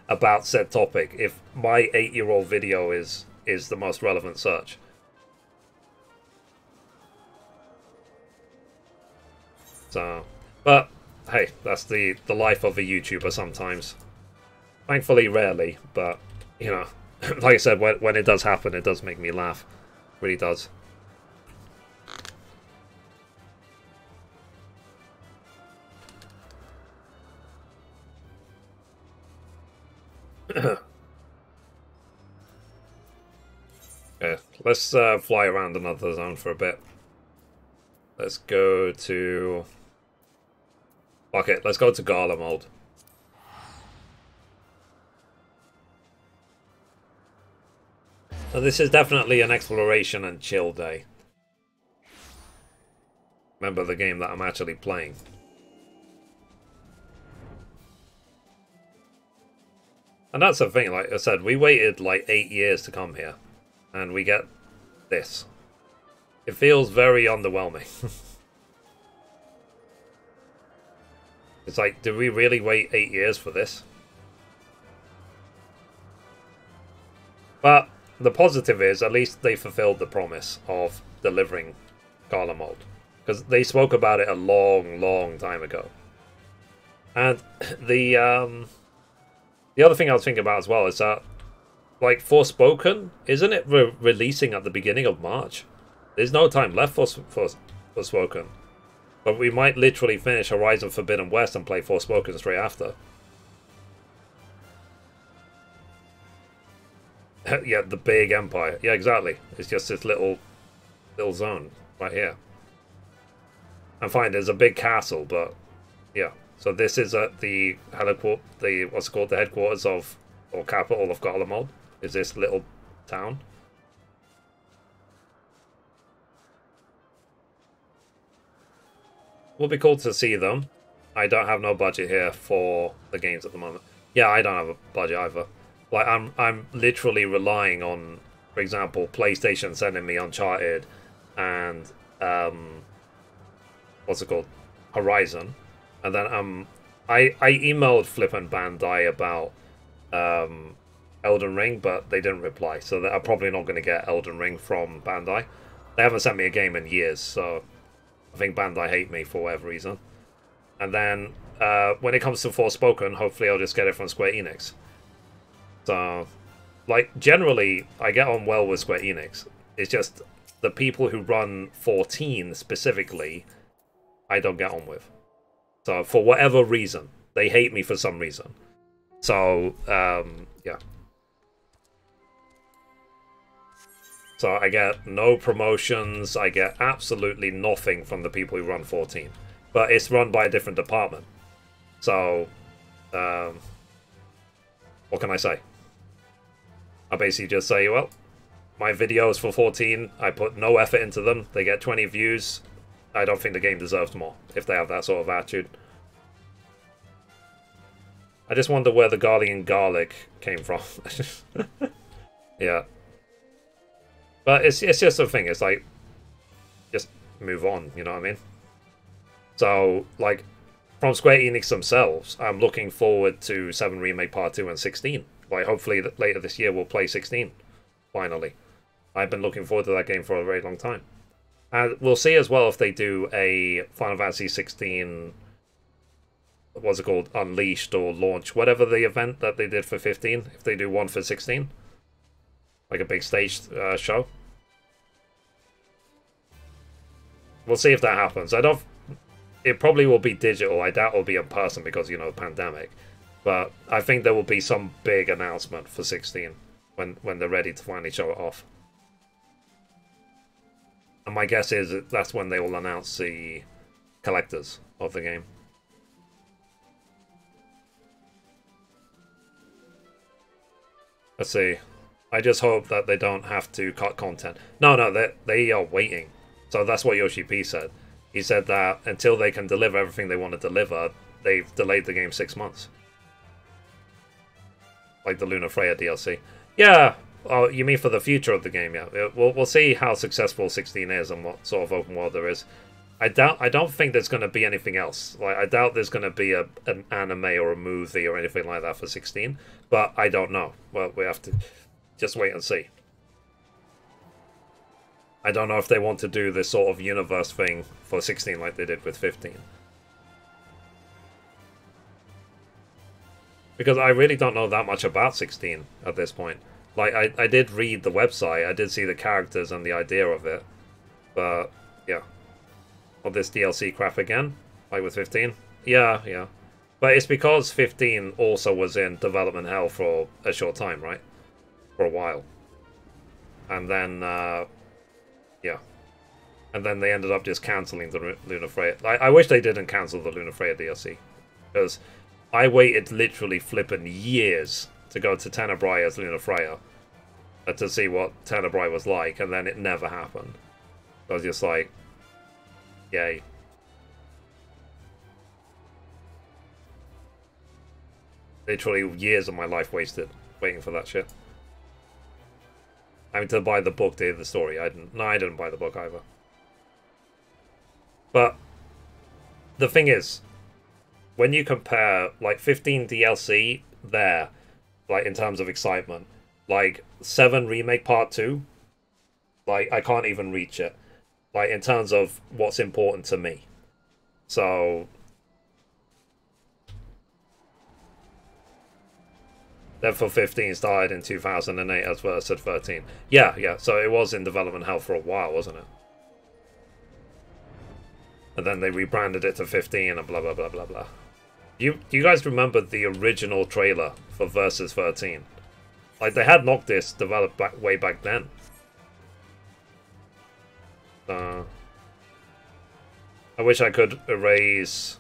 about said topic. If my 8-year-old video is the most relevant search. So, but hey, that's the life of a YouTuber sometimes. Thankfully, rarely, but, you know, like I said, when it does happen, it does make me laugh. It really does. Okay, let's fly around another zone for a bit. Let's go to... Okay, let's go to Gala mode. So this is definitely an exploration and chill day. Remember the game that I'm actually playing. And that's the thing, like I said, we waited like 8 years to come here. And we get this. It feels very underwhelming. It's like, did we really wait 8 years for this? But the positive is, at least they fulfilled the promise of delivering Garlemald. Because they spoke about it a long, long time ago. And the other thing I was thinking about as well is that, like, Forspoken, isn't it releasing at the beginning of March? There's no time left for Forspoken. But we might literally finish Horizon Forbidden West and play Forspoken straight after. Yeah, the big empire. Yeah, exactly. It's just this little zone right here. And fine, there's a big castle, but yeah. So this is at the what's it called, the headquarters of, or capital of Garlemald. Is this little town? Will be cool to see them. I don't have no budget here for the games at the moment. Yeah, I don't have a budget either. Like, I'm literally relying on, for example, PlayStation sending me Uncharted and what's it called, Horizon, and then I emailed Flippin' Bandai about Elden Ring, but they didn't reply, so I'm probably not going to get Elden Ring from Bandai. They haven't sent me a game in years, so I think Bandai hate me for whatever reason. And then when it comes to Forspoken, hopefully I'll just get it from Square Enix. So, like, generally, I get on well with Square Enix. It's just the people who run 14 specifically, I don't get on with. So, for whatever reason, they hate me for some reason. So, yeah. So, I get no promotions, I get absolutely nothing from the people who run 14. But it's run by a different department. So, what can I say? I basically just say, well, my videos for 14, I put no effort into them. They get 20 views. I don't think the game deserves more, if they have that sort of attitude. I just wonder where the Guardian Garlic came from. Yeah. But it's just a thing. It's like, just move on, you know what I mean? So, like, from Square Enix themselves, I'm looking forward to 7 Remake Part 2 and 16. Like, hopefully later this year we'll play 16, finally. I've been looking forward to that game for a very long time. And we'll see as well if they do a Final Fantasy XVI, what's it called, Unleashed or Launch, whatever the event that they did for 15, if they do one for 16. Like a big stage show. We'll see if that happens. It probably will be digital. I doubt it'll be in person because, you know, pandemic. But I think there will be some big announcement for 16 when they're ready to finally show it off. And my guess is that that's when they will announce the collectors of the game. Let's see. I just hope that they don't have to cut content. No, they are waiting. So that's what Yoshi P said. He said that until they can deliver everything they want to deliver, they've delayed the game 6 months. Like the Luna Freya DLC. Yeah, oh, you mean for the future of the game, yeah. We'll see how successful 16 is and what sort of open world there is. I don't think there's going to be anything else. Like, I doubt there's going to be an anime or a movie or anything like that for 16. But I don't know. Well, we have to just wait and see. I don't know if they want to do this sort of universe thing for 16 like they did with 15. Because I really don't know that much about 16 at this point. Like, I did read the website, I did see the characters and the idea of it. But, yeah. Or this DLC crap again? Like with 15? Yeah. But it's because 15 also was in development hell for a short time, right? For a while. And then, yeah. And then they ended up just cancelling the Luna Freya. I wish they didn't cancel the Luna Freya DLC. Because I waited literally flipping years to go to Tenebrae as Luna Freya. To see what Tenebrae was like, and then it never happened. I was just like, yay. literally years of my life wasted waiting for that shit. Having to buy the book to hear the story. I didn't buy the book either. But the thing is, when you compare like 15 DLC there, like in terms of excitement, like 7 Remake Part 2, like I can't even reach it. Like in terms of what's important to me. So Deadpool 15 started in 2008 as versus 13. Yeah, so it was in development hell for a while, wasn't it? And then they rebranded it to 15 and blah, blah, blah, blah, blah. Do you guys remember the original trailer for Versus 13? Like, they had Noctis developed way back then. I wish I could erase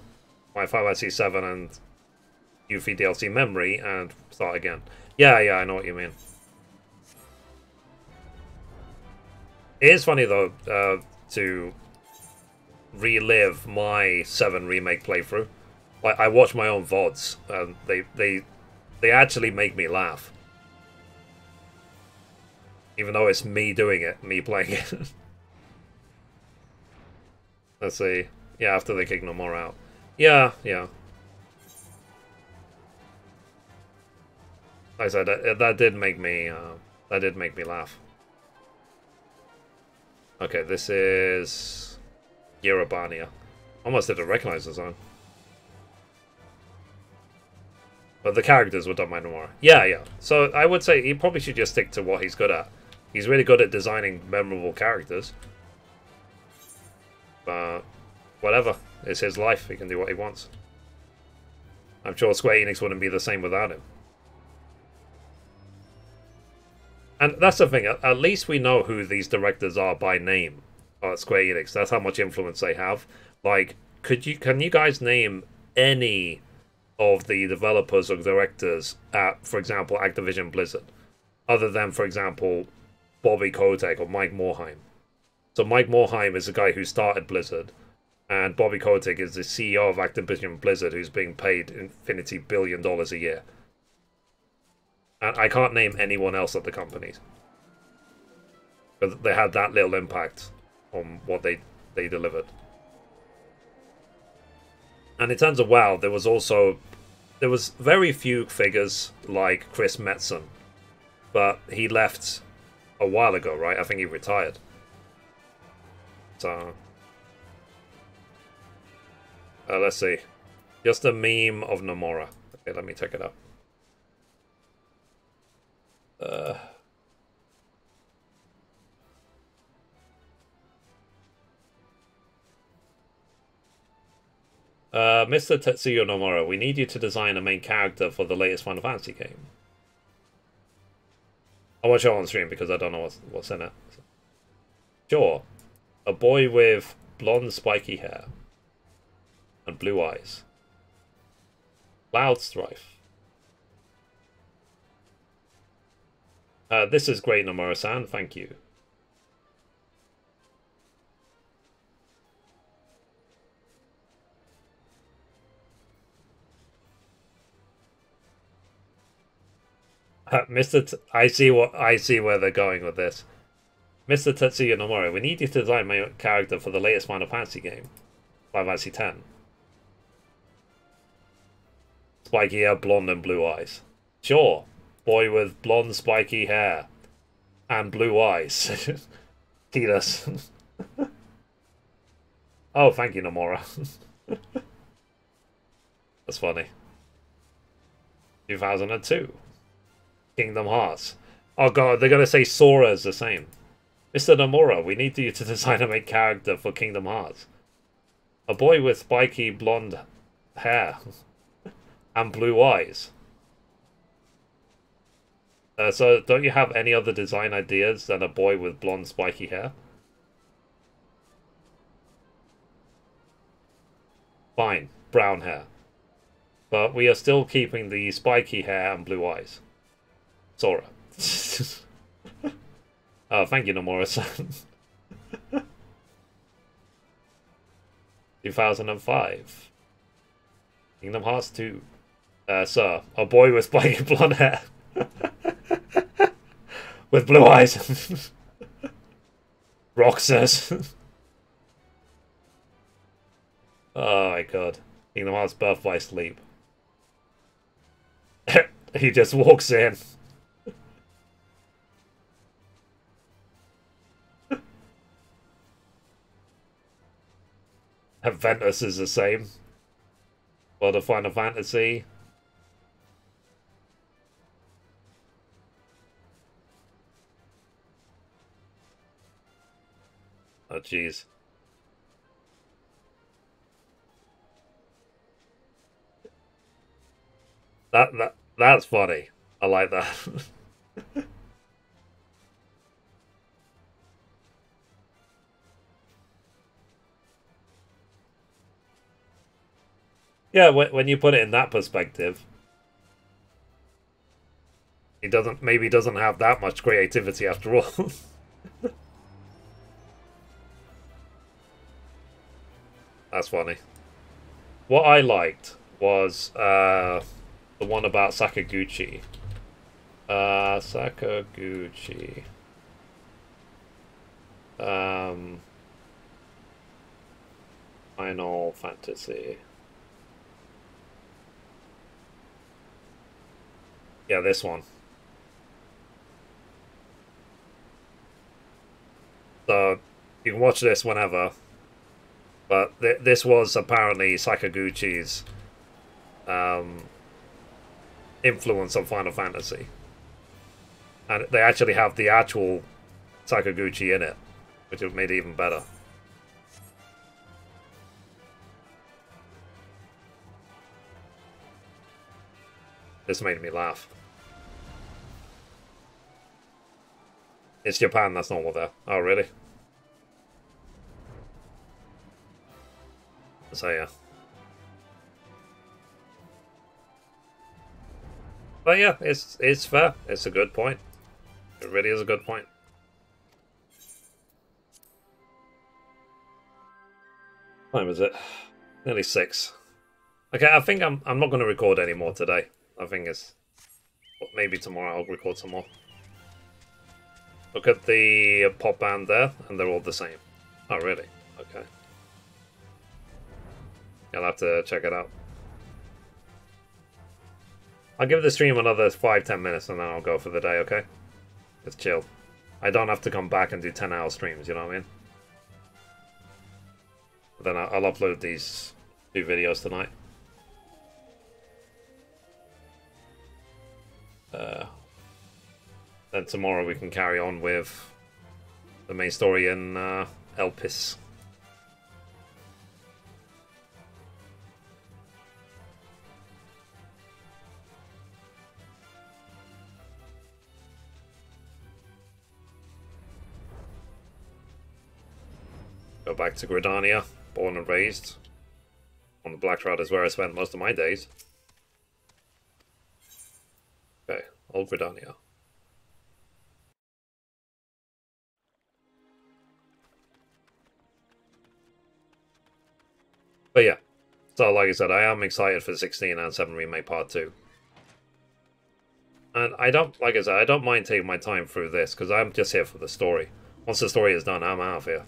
my Final Fantasy XIV and Yuffie DLC memory and start again. Yeah, I know what you mean. It is funny though to relive my 7 remake playthrough. Like I watch my own VODs and they actually make me laugh. Even though it's me doing it, me playing it. Let's see. Yeah, after they kick Nomura out. Yeah. Like I said, that did make me laugh. Okay, this is Yerobania. Almost didn't recognize the song. But the characters were done by Nomura. Yeah. So I would say he probably should just stick to what he's good at. He's really good at designing memorable characters. But whatever, it's his life. He can do what he wants. I'm sure Square Enix wouldn't be the same without him. And that's the thing. At least we know who these directors are by name at Square Enix. That's how much influence they have. Like, can you guys name any of the developers or directors at, for example, Activision Blizzard, other than, for example, Bobby Kotick or Mike Morhaime? So Mike Morhaime is the guy who started Blizzard, and Bobby Kotick is the CEO of Activision Blizzard, who's being paid infinity billion dollars a year. And I can't name anyone else at the companies, but they had that little impact on what they delivered. And in terms of WoW, there was very few figures like Chris Metzen, but he left a while ago, right? I think he retired. So let's see. Just a meme of Nomura. Okay, let me check it out. Mr. Tetsuya Nomura, we need you to design a main character for the latest Final Fantasy game. I won't show it on stream because I don't know what's in it. Sure. A boy with blonde spiky hair and blue eyes. Cloud Strife. This is great, Nomura-san. Thank you. I see where they're going with this. Mr. Tetsuya Nomura, we need you to design my character for the latest Final Fantasy game, Final Fantasy X. Spiky hair, blonde and blue eyes. Sure. Boy with blonde spiky hair and blue eyes. Tidus. Oh, thank you, Nomura. That's funny. 2002. Kingdom Hearts. Oh god, they're gonna say Sora is the same. Mr. Nomura, we need you to design a main character for Kingdom Hearts. A boy with spiky blonde hair and blue eyes. So, don't you have any other design ideas than a boy with blonde spiky hair? Fine, brown hair. But we are still keeping the spiky hair and blue eyes. Sora. Oh, thank you, Nomura-san. 2005. Kingdom Hearts 2. Sir, a boy with spiky blonde hair. With blue eyes. Roxas. Oh my god. Kingdom Hearts birth by sleep. He just walks in. Ventus is the same. For the Final Fantasy. Oh jeez. That's funny. I like that. Yeah, when you put it in that perspective, he doesn't have that much creativity after all. That's funny. What I liked was the one about Sakaguchi. Sakaguchi. Final Fantasy. Yeah, this one. So, you can watch this whenever. But this was apparently Sakaguchi's influence on Final Fantasy. And they actually have the actual Sakaguchi in it, which made it even better. This made me laugh. It's Japan, that's normal there. Oh, really? So, yeah. But yeah, it's fair. It's a good point. It really is a good point. What time is it? Nearly 6. Okay, I think I'm not going to record any more today. I think it's... maybe tomorrow I'll record some more. Look at the pop band there, and they're all the same. Oh, really? Okay. I'll have to check it out. I'll give the stream another 5-10 minutes and then I'll go for the day, okay? Just chill. I don't have to come back and do 10-hour streams, you know what I mean? But then I'll upload these 2 videos tonight. Then tomorrow we can carry on with the main story in Elpis. Go back to Gridania, born and raised. On the Black Shroud is where I spent most of my days. Okay, old Gridania. But yeah, so like I said, I am excited for 16 and 7 Remake Part 2. And I don't, like I said, I don't mind taking my time through this, because I'm just here for the story. Once the story is done, I'm out of here.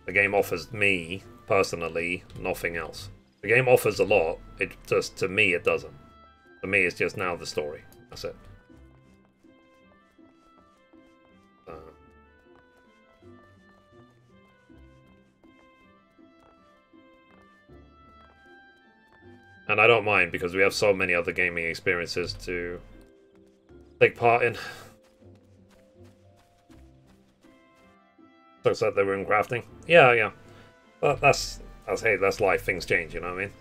The game offers me, personally, nothing else. The game offers a lot, it just, to me, it doesn't. For me, it's just now the story. That's it. And I don't mind, because we have so many other gaming experiences to take part in. Looks like they were in crafting. Yeah, yeah. But that's hey, that's life. Things change, you know what I mean?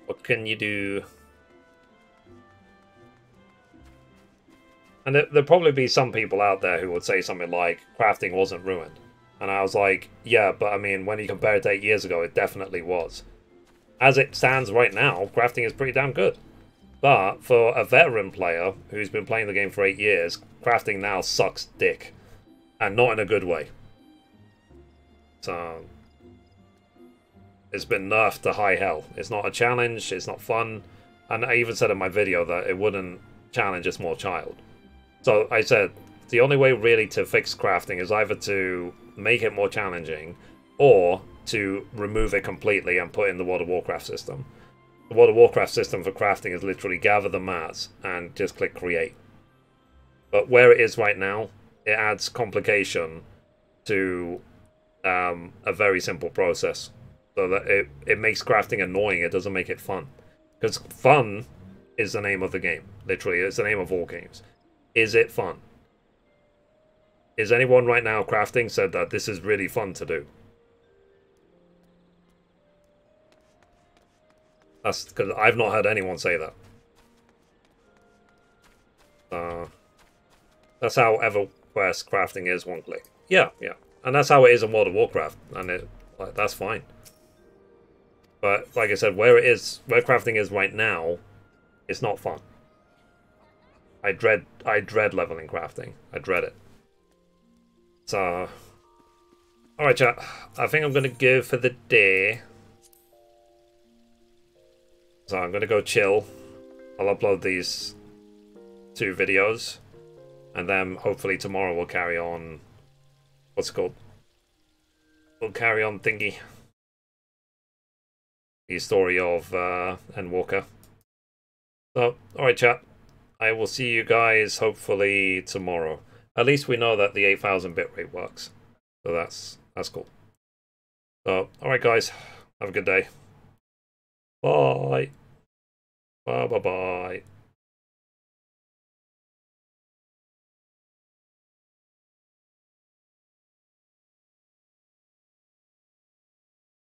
What can you do? And there'll probably be some people out there who would say something like, crafting wasn't ruined. And I was like, yeah, but I mean, when you compare it to 8 years ago, it definitely was. As it stands right now, crafting is pretty damn good. But for a veteran player who's been playing the game for 8 years, crafting now sucks dick. And not in a good way. So it's been nerfed to high hell. It's not a challenge, it's not fun. And I even said in my video that it wouldn't challenge a small child. So I said, the only way really to fix crafting is either to make it more challenging or to remove it completely and put in the World of Warcraft system. The World of Warcraft system for crafting is literally gather the mats and just click create. But where it is right now, it adds complication to a very simple process. So that it makes crafting annoying, it doesn't make it fun. Because fun is the name of the game. Literally, it's the name of all games. Is it fun? Is anyone right now crafting said that this is really fun to do? That's because I've not heard anyone say that. That's how EverQuest crafting is, one click. Yeah, yeah. And that's how it is in World of Warcraft. And that's fine. But like I said, where crafting is right now, it's not fun. I dread leveling crafting. I dread it. So, alright chat, I think I'm going to go for the day. So I'm going to go chill. I'll upload these 2 videos. And then hopefully tomorrow we'll carry on, what's it called? We'll carry on thingy. The story of Endwalker. So, alright chat, I will see you guys hopefully tomorrow. At least we know that the 8000 bitrate works. So that's cool. So, alright guys, have a good day. Bye. Bye bye bye.